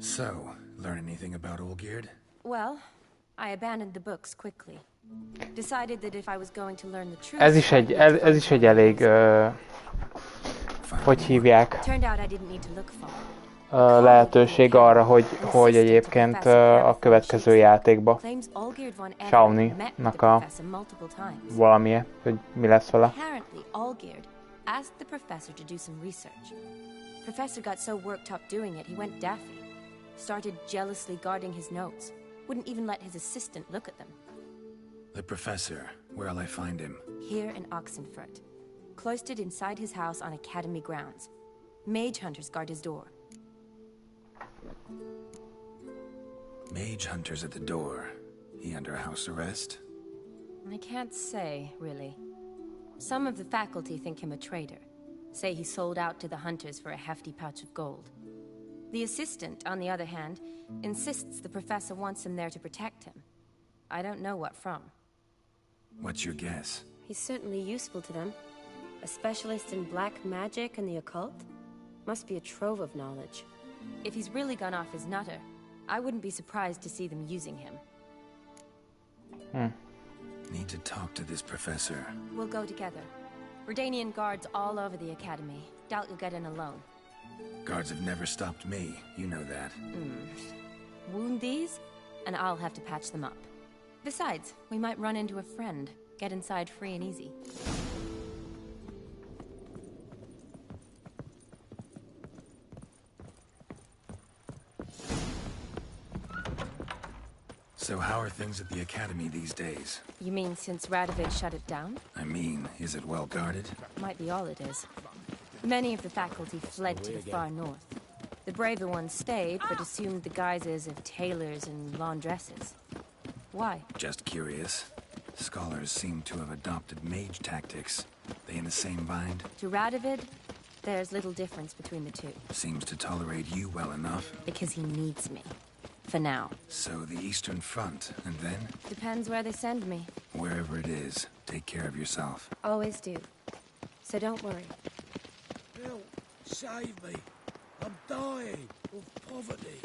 So, learn anything about Olgierd? Well, I abandoned the books quickly. Decided that if I was going to learn the truth... Ez is egy elég... hogy hívják? Turned out I didn't need to look far. Lehetőség arra, hogy egyébként a következő játékba Shawnee-nak a valamilyen, hogy mi lesz vele. Apparently, Olgierd asked the professor to do some research. Professor got so worked up doing it, he went daffy. Started jealously guarding his notes. Wouldn't even let his assistant look at them. The professor, where'll I find him? Here in Oxenfurt. Cloistered inside his house on academy grounds. Mage hunters guard his door. Mage hunters at the door. He under house arrest? I can't say, really. Some of the faculty think him a traitor. say he sold out to the hunters for a hefty pouch of gold. The assistant, on the other hand, insists the professor wants him there to protect him. I don't know what from. What's your guess? He's certainly useful to them. A specialist in black magic and the occult? Must be a trove of knowledge. If he's really gone off his nutter, I wouldn't be surprised to see them using him. Need to talk to this professor. We'll go together. Redanian guards all over the academy. Doubt you'll get in alone. Guards have never stopped me. You know that. Wound these, and I'll have to patch them up. Besides, we might run into a friend. Get inside free and easy. So how are things at the academy these days? You mean since Radovid shut it down? I mean, is it well guarded? Might be all it is. Many of the faculty fled to the far north. The braver ones stayed, but assumed the guises of tailors and laundresses. Why? Just curious. Scholars seem to have adopted mage tactics. They in the same bind? To Radovid, there's little difference between the two. Seems to tolerate you well enough. Because he needs me. For now. So the Eastern Front, and then? Depends where they send me. Wherever it is, take care of yourself. Always do. So don't worry. Help! Save me! I'm dying of poverty.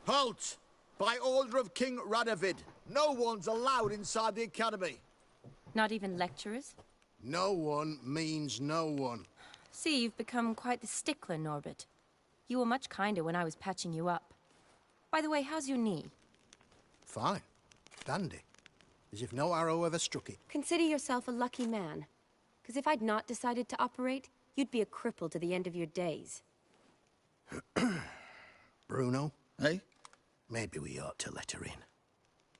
Halt! By order of King Radovid, no one's allowed inside the academy. Not even lecturers? No one means no one. See, you've become quite the stickler, Norbert. You were much kinder when I was patching you up. By the way, how's your knee? Fine. Dandy. As if no arrow ever struck it. Consider yourself a lucky man. Because if I'd not decided to operate, you'd be a cripple to the end of your days. Bruno, eh? Maybe we ought to let her in.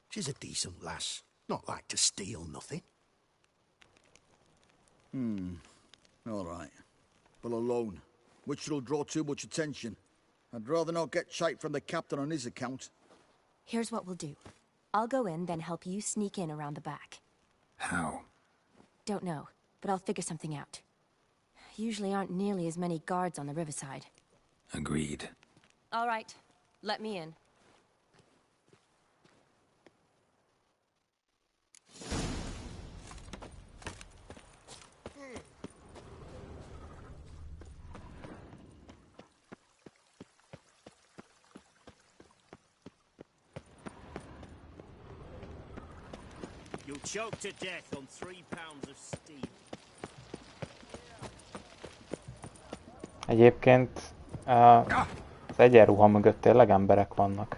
She's a decent lass. Not like to steal nothing. All right. But alone, which will draw too much attention. I'd rather not get shite from the captain on his account. Here's what we'll do. I'll go in, then help you sneak in around the back. How? Don't know, but I'll figure something out. Usually aren't nearly as many guards on the riverside. Agreed. All right, let me in. You'll choke to death on 3 pounds of steam. Egyébként az egyenruha mögött tényleg emberek vannak.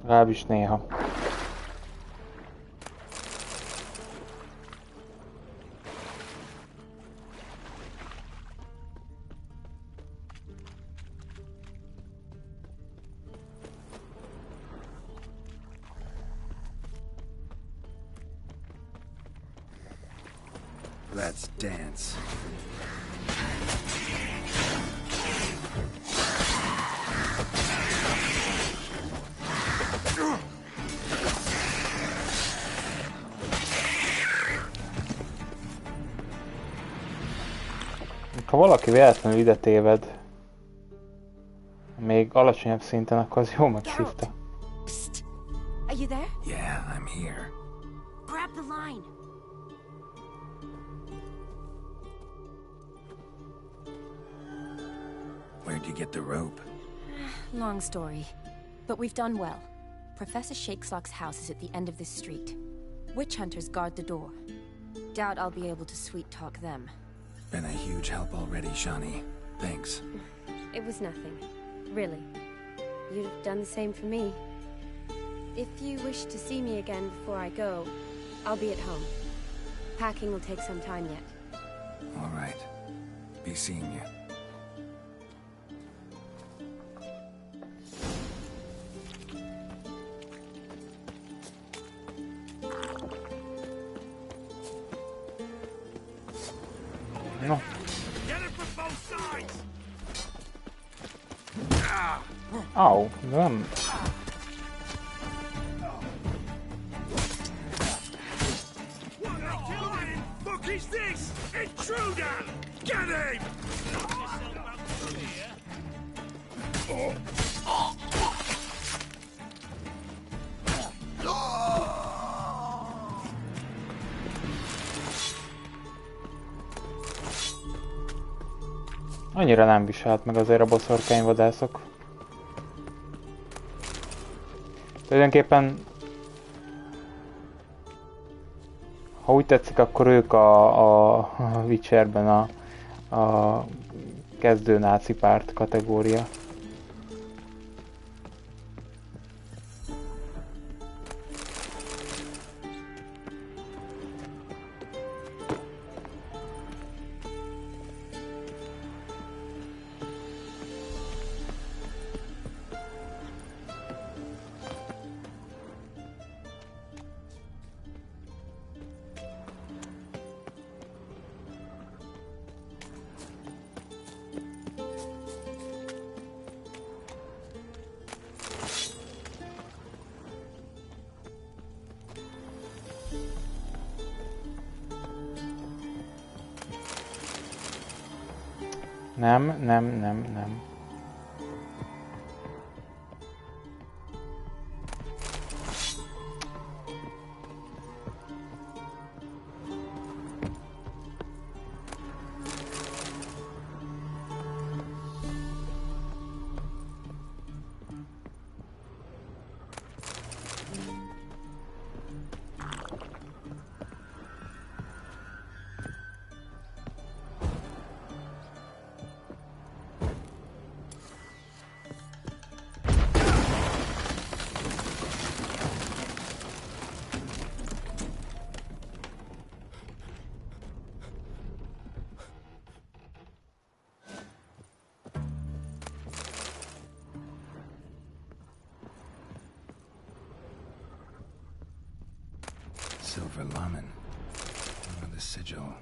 Legalábbis néha. Let's dance. Ha valaki véletlenül ide téved, még alacsonyabb szinten, akkor az jó megszívta. Are you there? Yeah, I'm here. Grab the line. Where'd you get the rope? Long story, but we've done well. Professor Shakeslock's house is at the end of this street. Witch hunters guard the door. Doubt I'll be able to sweet-talk them. Been a huge help already, Shani. Thanks. It was nothing. Really. You'd have done the same for me. If you wish to see me again before I go, I'll be at home. Packing will take some time yet. All right. Be seeing you. No. Get it from both sides! Au, nem. What the flying fuck is this? Intruder! Get him! Annyira nem viselt meg azért a boszorkányvadászok. Tulajdonképpen, ha úgy tetszik, akkor ők a Witcherben a kezdő náci párt kategória. Nem. Silver Laman. Oh, the sigil.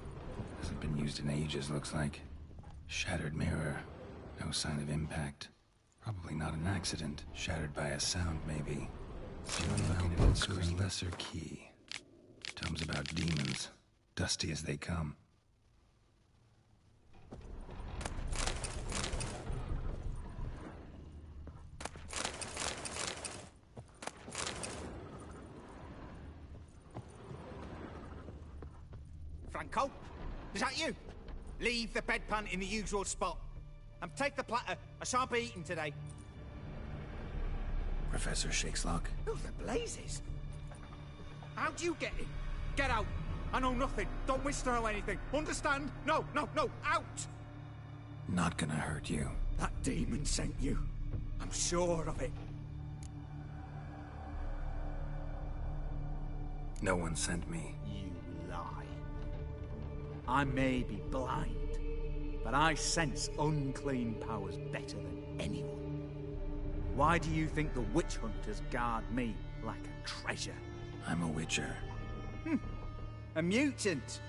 Hasn't been used in ages, looks like. Shattered mirror. No sign of impact. Probably not an accident. Shattered by a sound, maybe. Someone looking at Screw's lesser key. Tomes about demons. Dusty as they come. Franco? Is that you? Leave the bedpan in the usual spot. And take the platter. I shan't be eating today. Professor Shakeslock? Who the blazes? How'd you get in? Get out. I know nothing. Don't wish to know anything. Understand? No, out! Not gonna hurt you. That demon sent you. I'm sure of it. No one sent me. You lie. I may be blind, but I sense unclean powers better than anyone. Why do you think the witch hunters guard me like a treasure? I'm a witcher. A mutant?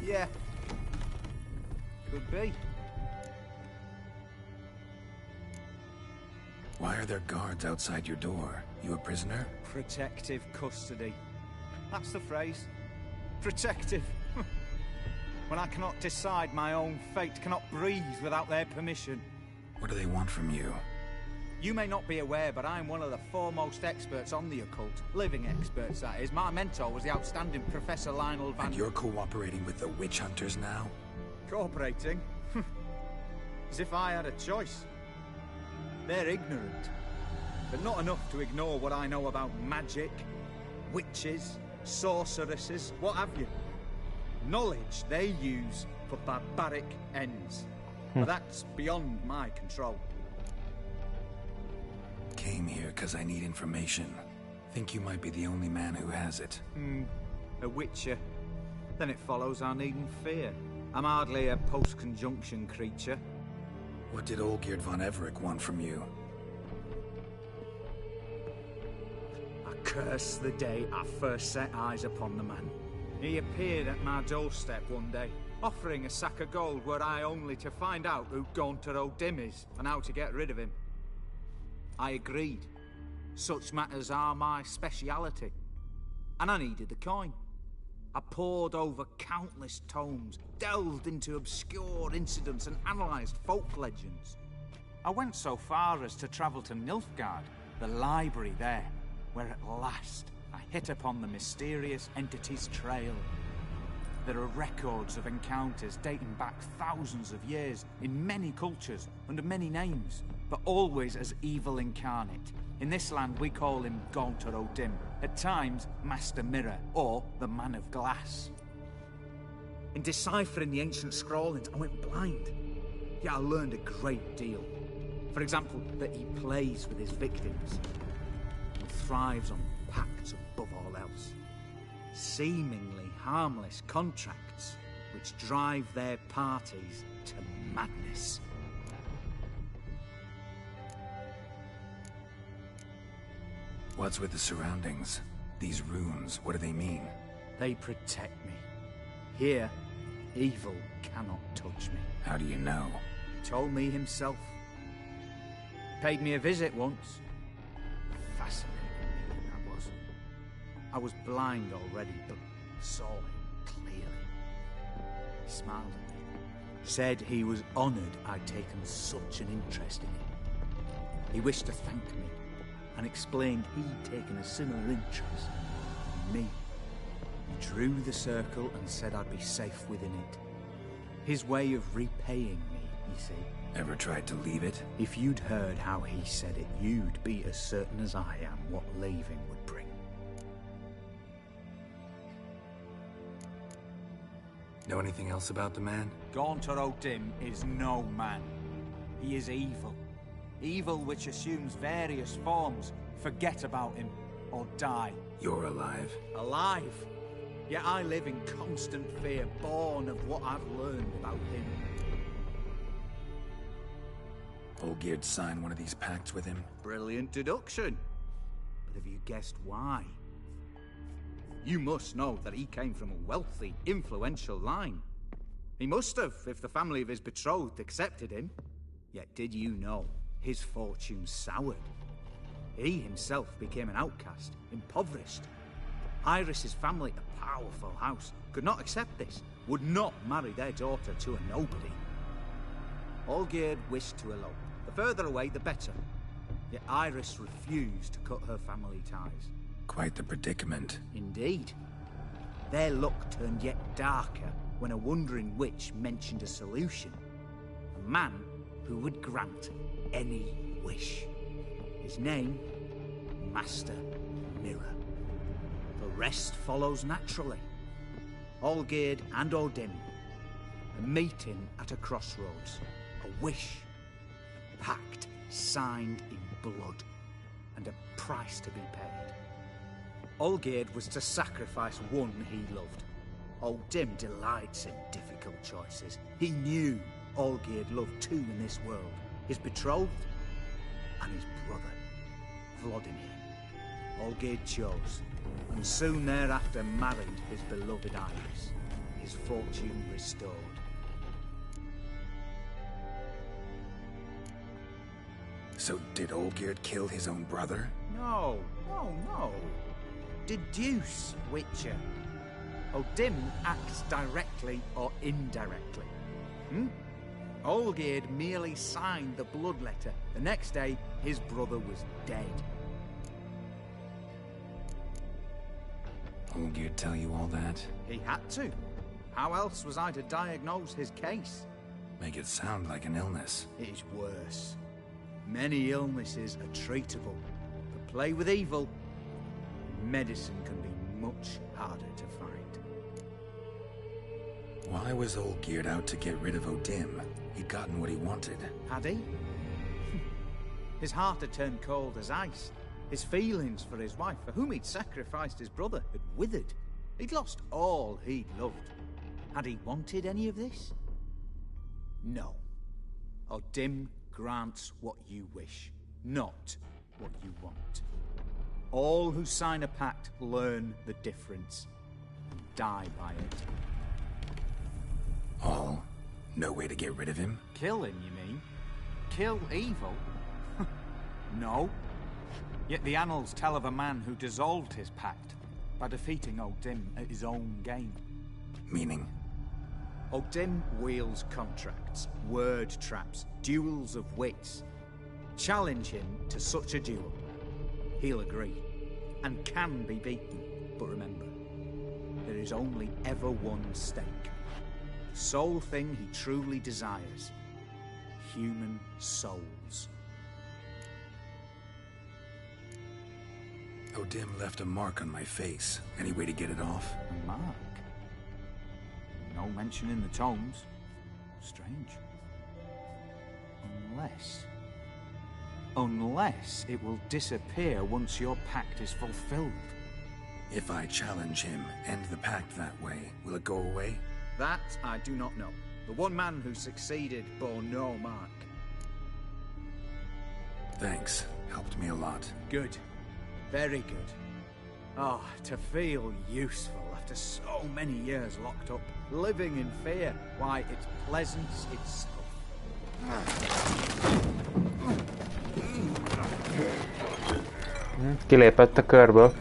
Yeah. Could be. Why are there guards outside your door? You a prisoner? Protective custody. That's the phrase. Protective. When I cannot decide my own fate, cannot breathe without their permission. What do they want from you? You may not be aware, but I'm one of the foremost experts on the occult. Living experts, that is. My mentor was the outstanding Professor Lionel Van... And you're cooperating with the witch hunters now? Cooperating? As if I had a choice. They're ignorant, but not enough to ignore what I know about magic, witches, sorceresses, what have you. Knowledge they use for barbaric ends. But that's beyond my control. Came here because I need information. Think you might be the only man who has it. A witcher. Then it follows I needn't fear. I'm hardly a post-conjunction creature. What did Olgierd von Everec want from you? I curse the day I first set eyes upon the man. He appeared at my doorstep one day, offering a sack of gold were I only to find out who Gaunter O'Dim is and how to get rid of him. I agreed. Such matters are my speciality. And I needed the coin. I pored over countless tomes, delved into obscure incidents and analysed folk legends. I went so far as to travel to Nilfgaard, the library there, where at last I hit upon the mysterious entity's trail. There are records of encounters dating back thousands of years in many cultures, under many names, but always as evil incarnate. In this land we call him Gaunter O'Dim, at times Master Mirror, or the Man of Glass. In deciphering the ancient scrawlings, I went blind. Yet I learned a great deal. For example, that he plays with his victims and thrives on pacts above all else. Seemingly harmless contracts which drive their parties to madness. What's with the surroundings? These runes, what do they mean? They protect me. Here, evil cannot touch me. How do you know? He told me himself. Paid me a visit once. Fascinating meeting that was. I was blind already, but saw him clearly. He smiled at me. Said he was honoured I'd taken such an interest in him. He wished to thank me, and explained he'd taken a similar interest in me. He drew the circle and said I'd be safe within it. His way of repaying me, you see. Ever tried to leave it? If you'd heard how he said it, you'd be as certain as I am what leaving would bring. Know anything else about the man? Gaunter O'Dim is no man. He is evil. Evil which assumes various forms. Forget about him, or die. You're alive. Alive? Yet I live in constant fear, born of what I've learned about him. Olgierd signed one of these pacts with him? Brilliant deduction. But have you guessed why? You must know that he came from a wealthy, influential line. He must have, if the family of his betrothed accepted him. Yet did you know his fortune soured? He himself became an outcast, impoverished. Iris's family, a powerful house, could not accept this, would not marry their daughter to a nobody. Olgierd wished to elope. The further away, the better. Yet Iris refused to cut her family ties. Quite the predicament. Indeed. Their luck turned yet darker when a wandering witch mentioned a solution. A man who would grant any wish. His name, Master Mirror. The rest follows naturally. Olgierd and O'Dim, a meeting at a crossroads, a wish, a pact signed in blood, and a price to be paid. Olgierd was to sacrifice one he loved. O'Dim delights in difficult choices. He knew Olgierd loved two in this world, his betrothed and his brother, Vladimir. Olgierd chose, and soon thereafter married his beloved Iris, his fortune restored. So did Olgierd kill his own brother? No. Deduce, Witcher. O'Dim acts directly or indirectly. Olgierd merely signed the blood letter. The next day, his brother was dead. Olgierd tell you all that? He had to. How else was I to diagnose his case? Make it sound like an illness. It is worse. Many illnesses are treatable, but play with evil, medicine can be much harder to find. Why was Olgierd out to get rid of O'Dim? He'd gotten what he wanted. Had he? His heart had turned cold as ice. His feelings for his wife, for whom he'd sacrificed his brother, had withered. He'd lost all he'd loved. Had he wanted any of this? No. Odim grants what you wish, not what you want. All who sign a pact learn the difference and die by it. All? No way to get rid of him? Kill him, you mean? Kill evil? No. Yet the annals tell of a man who dissolved his pact by defeating Odim at his own game. Meaning? Odim wields contracts, word traps, duels of wits. Challenge him to such a duel. He'll agree, and can be beaten. But remember, there is only ever one stake. The sole thing he truly desires. Human souls. Odim left a mark on my face. Any way to get it off? A mark? No mention in the tomes. Strange. Unless it will disappear once your pact is fulfilled. If I challenge him, end the pact that way, will it go away? That I do not know. The one man who succeeded bore no mark. Thanks. Helped me a lot. Good. Very good. Oh, to feel useful after so many years locked up, living in fear. Why, it's pleasance itself. Kilépett a körből.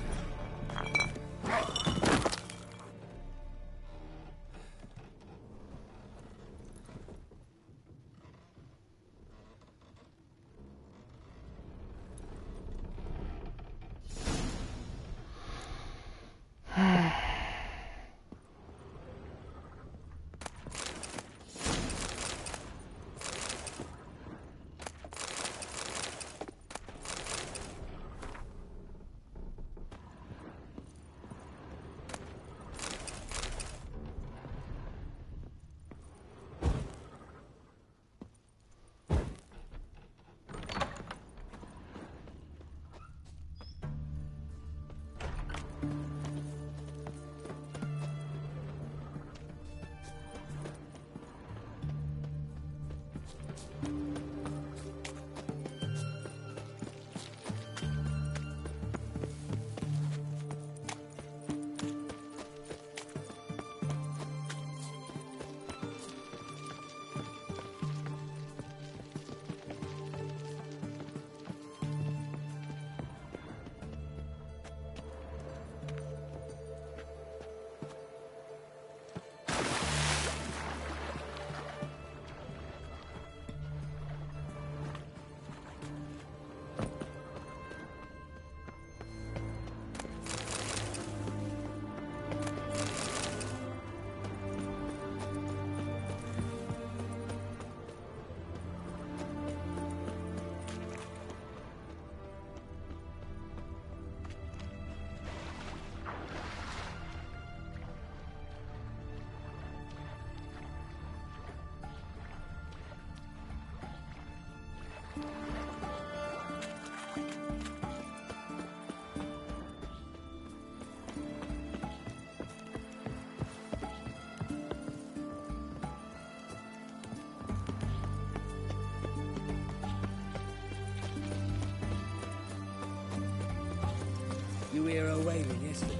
You hear her wailing yesterday?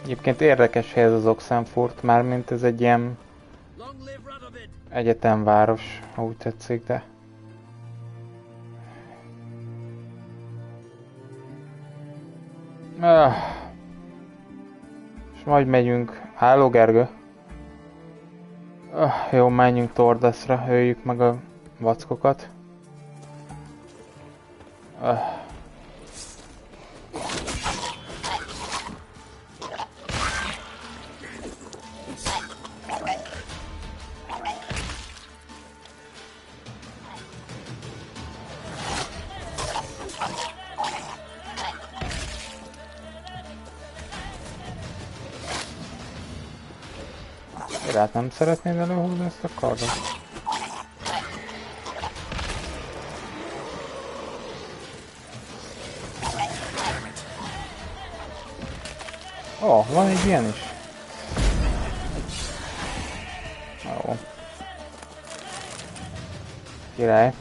Egyébként érdekes hely ez az Oxenfurt, mármint ez egy ilyen egyetemváros, ha úgy tetszik, de... És majd megyünk. Háló, Gergő? Jó, menjünk Tordaszra, öljük meg a vackokat. Tehát nem szeretnéd előhúzni ezt a kardot? Ó, van egy ilyen is. Ó. Király.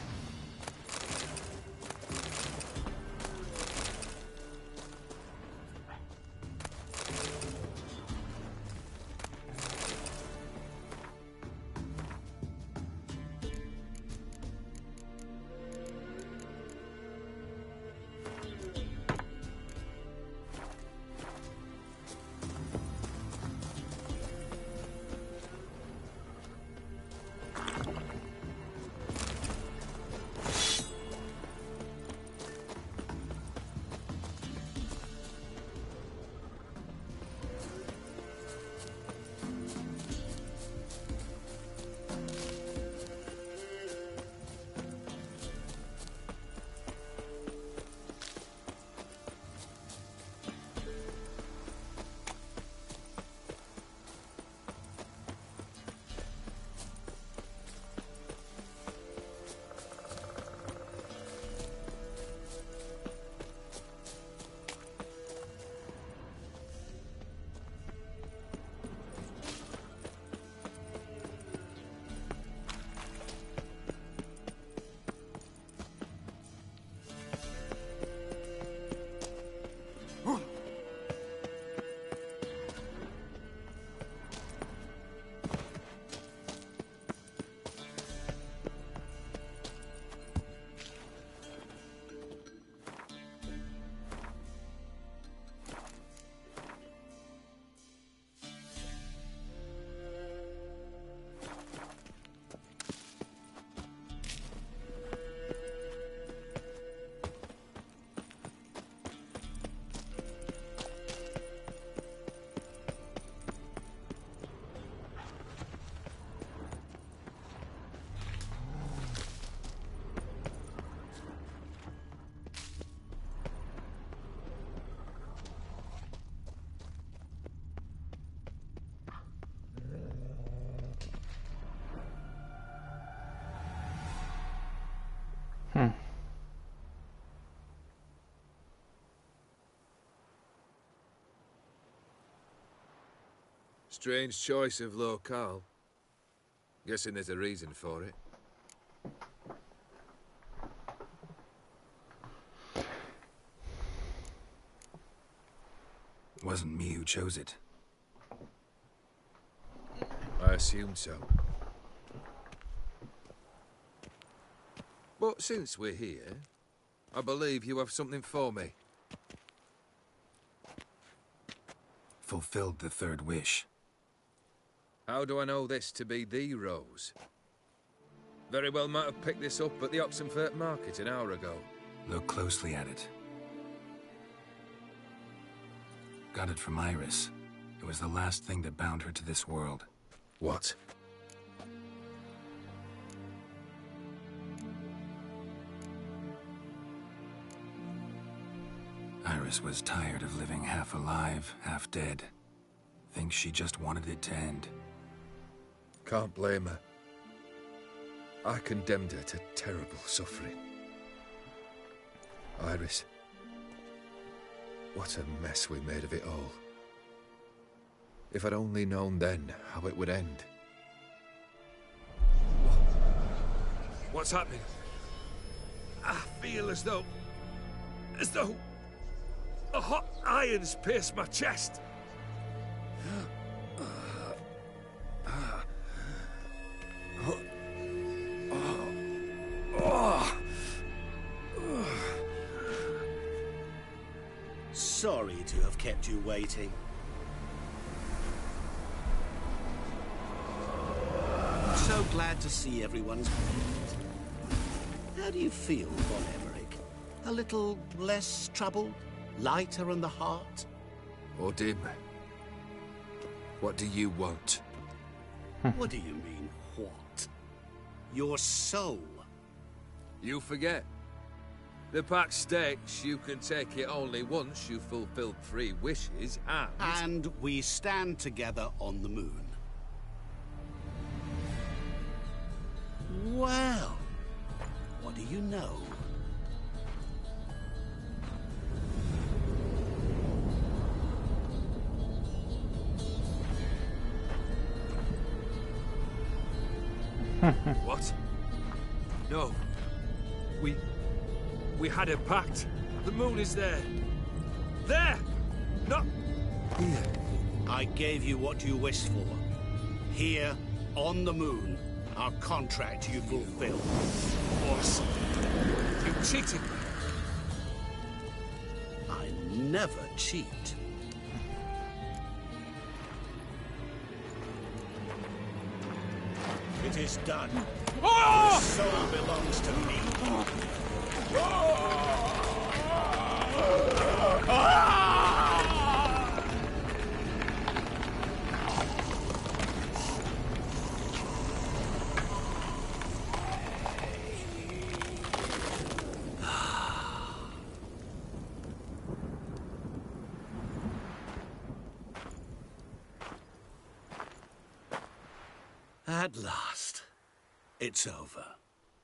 Strange choice of locale. Guessing there's a reason for it. It wasn't me who chose it. I assumed so. But since we're here, I believe you have something for me. Fulfilled the third wish. How do I know this to be the rose? Very well might have picked this up at the Oxenfurt market an hour ago. Look closely at it. Got it from Iris. It was the last thing that bound her to this world. What? Iris was tired of living half alive, half dead. Thinks she just wanted it to end. Can't blame her. I condemned her to terrible suffering. Iris, what a mess we made of it all. If I'd only known then how it would end. What's happening? I feel as though a hot iron's pierced my chest. Sorry to have kept you waiting. So glad to see everyone's pleased. How do you feel, Von Emmerich? A little less troubled? Lighter in the heart? Or dim? What do you want? What do you mean, what? Your soul. You forget. The pact states you can take it only once you've fulfilled 3 wishes, and... And we stand together on the moon. Well, what do you know? What? No. We had a pact. The moon is there. There! Not here. I gave you what you wished for. Here, on the moon, our contract you fulfill. Boss, you cheated me. I never cheat. It is done. Your soul belongs to me. At last, it's over.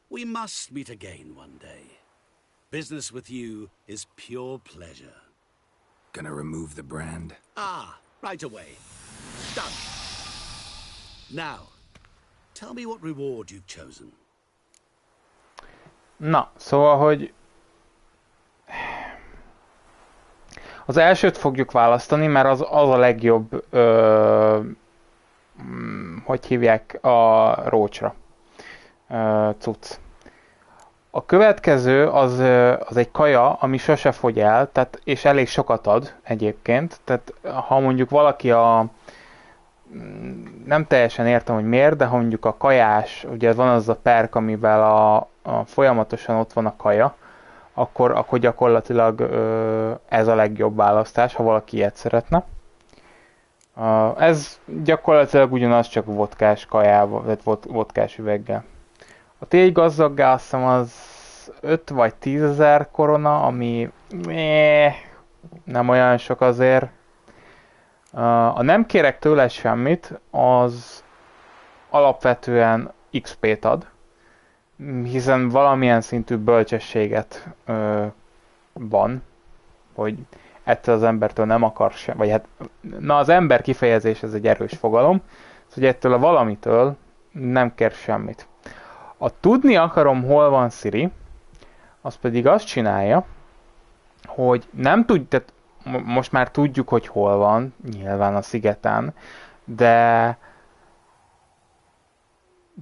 We must meet again one day. Business with you is pure pleasure. Gonna remove the brand? Ah, right away. Done. Now, tell me what reward you've chosen. Na, szóval, hogy az elsőt fogjuk választani, mert az a legjobb, hogy hívják, a rócsra cucc. A következő az egy kaja, ami sose fogy el, tehát, és elég sokat ad egyébként. Tehát ha mondjuk valaki nem teljesen értem, hogy miért, de ha mondjuk a kajás, ugye van az a perc, amivel a folyamatosan ott van a kaja, akkor gyakorlatilag ez a legjobb választás, ha valaki ilyet szeretne. Ez gyakorlatilag ugyanaz, csak vodkás kajával, vagy vodkás üveggel. A tégy gazdaggá azt hiszem az 5 vagy 10 000 korona, ami nem olyan sok azért. A nem kérek tőle semmit, az alapvetően XP-t ad, hiszen valamilyen szintű bölcsességet van, hogy ettől az embertől nem akar sem, vagy hát, na az ember kifejezés ez egy erős fogalom, hogy ettől a valamitől nem kér semmit. A tudni akarom, hol van Siri, az pedig azt csinálja, hogy nem tehát most már tudjuk, hogy hol van, nyilván a szigeten, de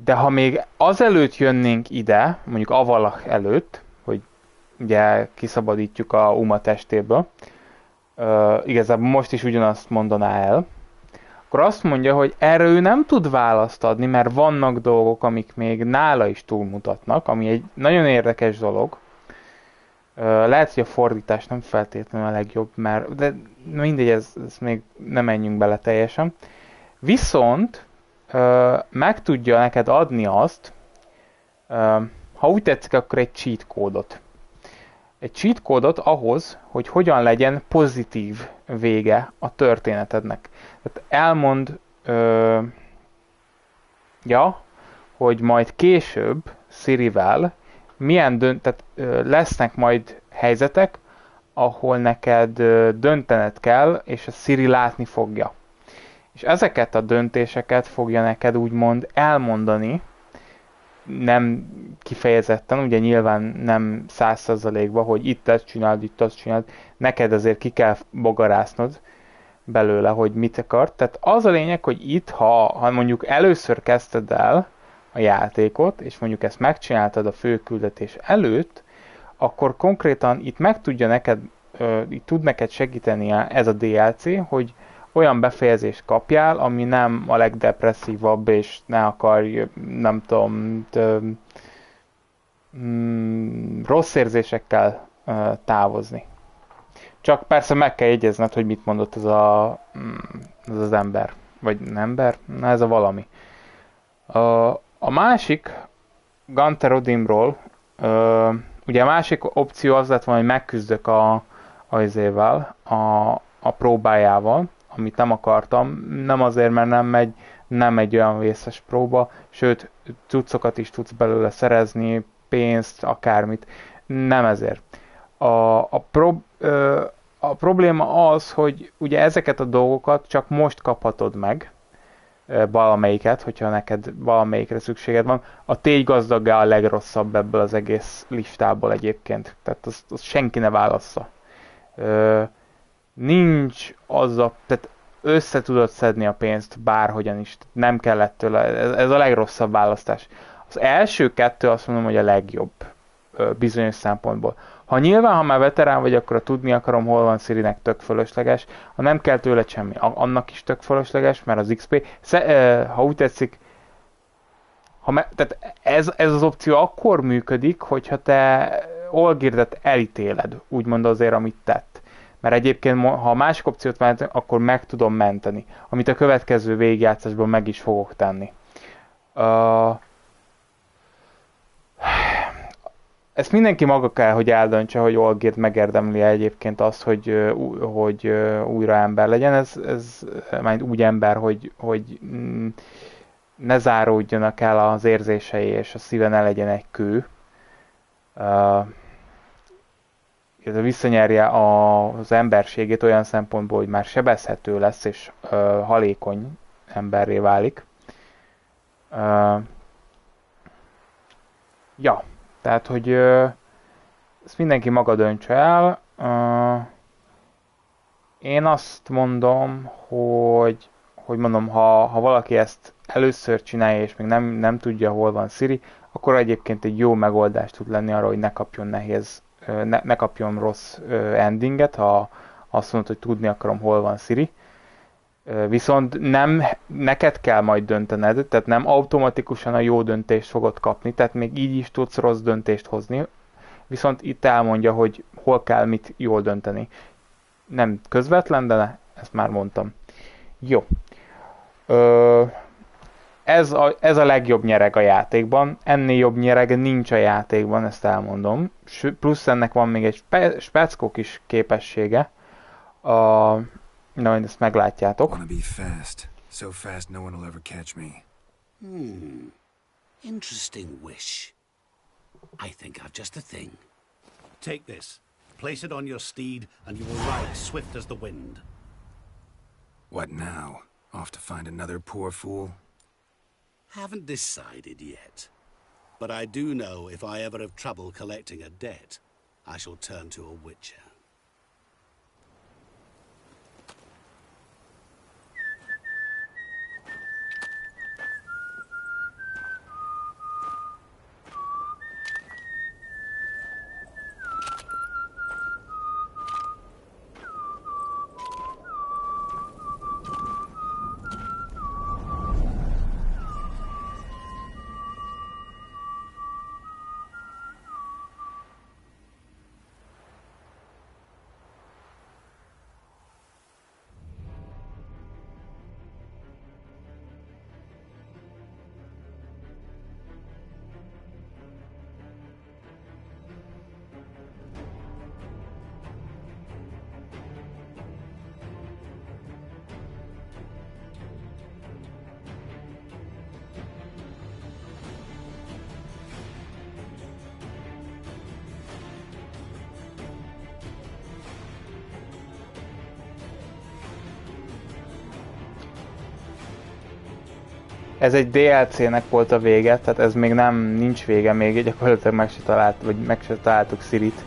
ha még azelőtt jönnénk ide, mondjuk Avalach előtt, hogy ugye kiszabadítjuk a Uma testéből, igazából most is ugyanazt mondaná el, akkor azt mondja, hogy erre ő nem tud választ adni, mert vannak dolgok, amik még nála is túlmutatnak, ami egy nagyon érdekes dolog. Lehet, hogy a fordítás nem feltétlenül a legjobb, de mindegy, ez még nem menjünk bele teljesen. Viszont meg tudja neked adni azt, ha úgy tetszik, akkor egy cheat kódot. Egy cheat kódot ahhoz, hogy hogyan legyen pozitív vége a történetednek. Tehát elmond, hogy majd később Sirivel milyen tehát lesznek majd helyzetek, ahol neked döntened kell, és a Siri látni fogja. És ezeket a döntéseket fogja neked úgymond elmondani, nem kifejezetten, ugye nyilván nem 100%-ban, hogy itt ezt csináld, itt azt csináld, neked azért ki kell bogarásznod belőle, hogy mit akart. Tehát az a lényeg, hogy itt, ha mondjuk először kezdted el a játékot, és mondjuk ezt megcsináltad a főküldetés előtt, akkor konkrétan itt meg tudja neked, itt tud neked segíteni ez a DLC, hogy olyan befejezést kapjál, ami nem a legdepresszívabb, és ne akarj, nem tudom, rossz érzésekkel távozni. Csak persze meg kell jegyezned, hogy mit mondott ez az ember. Vagy nem ember? Na ez a valami. A másik, Ganterodimról, ugye a másik opció az lett volna, hogy megküzdök a próbájával, amit nem akartam, nem azért, mert nem egy olyan vészes próba, sőt, cuccokat is tudsz belőle szerezni, pénzt, akármit. Nem ezért. A probléma az, hogy ugye ezeket a dolgokat csak most kaphatod meg, valamelyiket, hogyha neked valamelyikre szükséged van. A tégy gazdaggá a legrosszabb ebből az egész listából egyébként. Tehát azt senki ne válassza. Nincs tehát össze tudod szedni a pénzt bárhogyan is. Nem kellett tőle. Ez a legrosszabb választás. Az első kettő azt mondom, hogy a legjobb bizonyos szempontból. Ha már veterán vagy, akkor tudni akarom, hol van Cirinek, tök fölösleges. Ha nem kell tőle semmi, annak is tök fölösleges, mert az XP. Ha úgy tetszik, tehát ez az opció akkor működik, hogyha te Olgirdet elítéled, úgymond azért, amit tett. Mert egyébként, ha a másik opciót mentem, akkor meg tudom menteni. Amit a következő végigjátszásban meg is fogok tenni. Ezt mindenki maga kell, hogy eldöntse, hogy Olgierd megérdemli egyébként azt, hogy újra ember legyen. Ez majd úgy ember, hogy ne záródjanak el az érzései, és a szíve ne legyen egy kő. Visszanyerje az emberségét olyan szempontból, hogy már sebezhető lesz, és halékony emberré válik. Tehát, hogy ezt mindenki maga döntse el. Én azt mondom, hogy ha valaki ezt először csinálja, és még nem tudja, hol van Ciri, akkor egyébként egy jó megoldás tud lenni arra, hogy ne kapjon ne kapjon rossz endinget, ha azt mondod, hogy tudni akarom, hol van Ciri. Viszont nem neked kell majd döntened, tehát nem automatikusan a jó döntést fogod kapni, tehát még így is tudsz rossz döntést hozni, viszont itt elmondja, hogy hol kell mit jól dönteni. Nem közvetlen, de ezt már mondtam. Jó. Ez a legjobb nyereg a játékban, ennél jobb nyereg nincs a játékban, ezt elmondom. Plusz ennek van még egy speckó kis képessége. Na, ezt meglátjátok. Wanna be fast. So fast no one will ever catch me. Interesting wish. I think I've just a thing. Take this. Place it on your steed, and you will ride swift as the wind. What now? Off to find another poor fool? Haven't decided yet. But I do know if I ever have trouble collecting a debt, I shall turn to a witcher. Ez egy DLC-nek volt a vége, tehát ez még nincs vége, még gyakorlatilag meg se találtuk Cirit.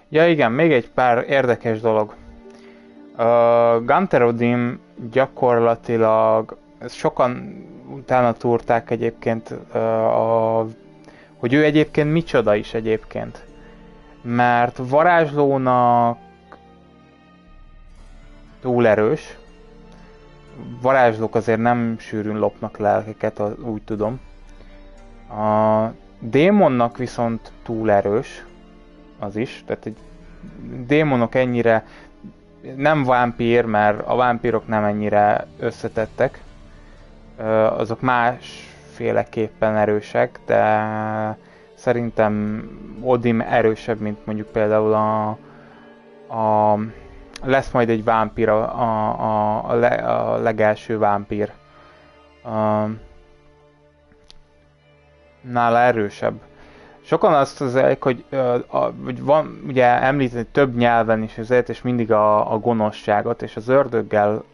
Ja igen, még egy pár érdekes dolog. Ganterodim gyakorlatilag, sokan utána túrták egyébként, hogy ő egyébként micsoda is egyébként. Mert varázslónak túl erős. Varázslók azért nem sűrűn lopnak lelkeket, úgy tudom. A démonnak viszont túl erős, az is. Tehát egy démonok ennyire nem vámpír, mert a vámpírok nem ennyire összetettek. Azok másféleképpen erősek, de szerintem Odim erősebb, mint mondjuk például lesz majd egy vámpír, a legelső vámpír. Nála erősebb. Sokan azt mondják, hogy van, ugye említeni több nyelven is azért, és mindig a gonoszságot, és az ördöggel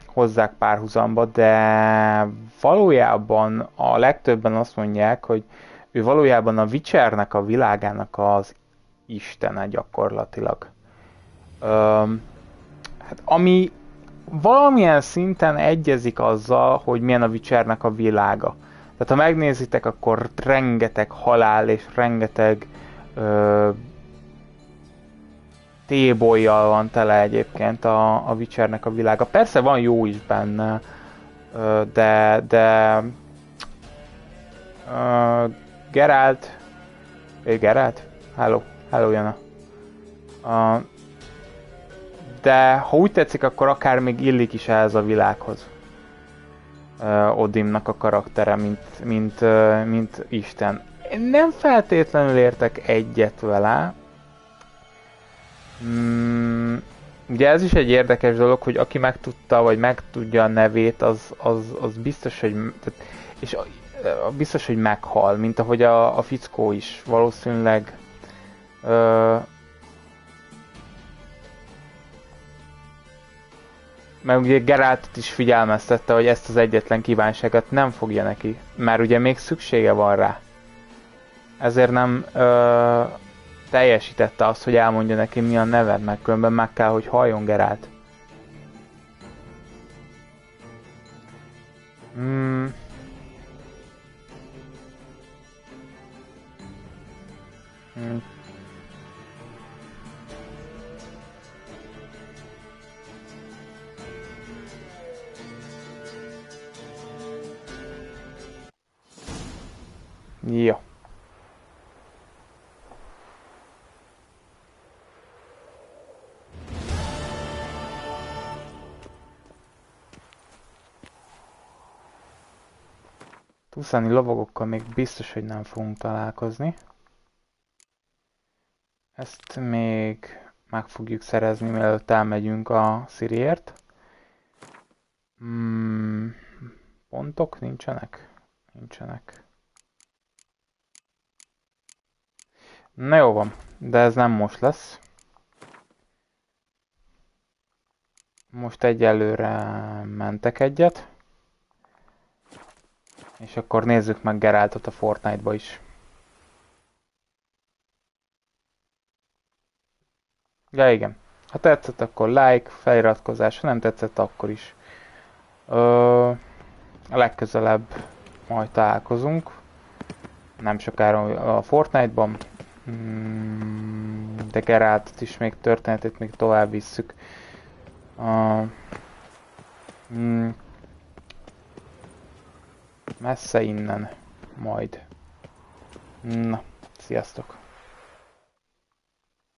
hozzák párhuzamba, de valójában a legtöbben azt mondják, hogy ő valójában a Witchernek, a világának az istene gyakorlatilag. Hát ami valamilyen szinten egyezik azzal, hogy milyen a Witchernek a világa. Tehát ha megnézitek, akkor rengeteg halál és rengeteg tébollyal van tele egyébként a Witchernek a világa. Persze van jó is benne, de Geralt, hello Jana. De ha úgy tetszik, akkor akár még illik is ehhez a világhoz. Odimnak a karaktere, mint Isten. Én nem feltétlenül értek egyet vele. Ugye ez is egy érdekes dolog, hogy aki megtudta, vagy megtudja a nevét, az biztos, hogy... És biztos, hogy meghal, mint ahogy a fickó is valószínűleg. Mert ugye Geraltot is figyelmeztette, hogy ezt az egyetlen kívánságot nem fogja neki, mert ugye még szüksége van rá. Ezért nem teljesítette azt, hogy elmondja neki mi a neved, meg különben meg kell, hogy halljon Geralt. Jó. Tuszáni lovagokkal még biztos, hogy nem fogunk találkozni. Ezt még meg fogjuk szerezni, mielőtt elmegyünk a Ciriért. Pontok nincsenek? Nincsenek. Na jó van, de ez nem most lesz. Most egyelőre mentek egyet. És akkor nézzük meg Geraltot a Fortnite-ba is. Ja igen, ha tetszett, akkor like, feliratkozás, ha nem tetszett, akkor is. A legközelebb majd találkozunk. Nem sokára a Fortnite-ban. De Geraltot is még történetét még tovább visszük. Messze innen majd. Na, sziasztok!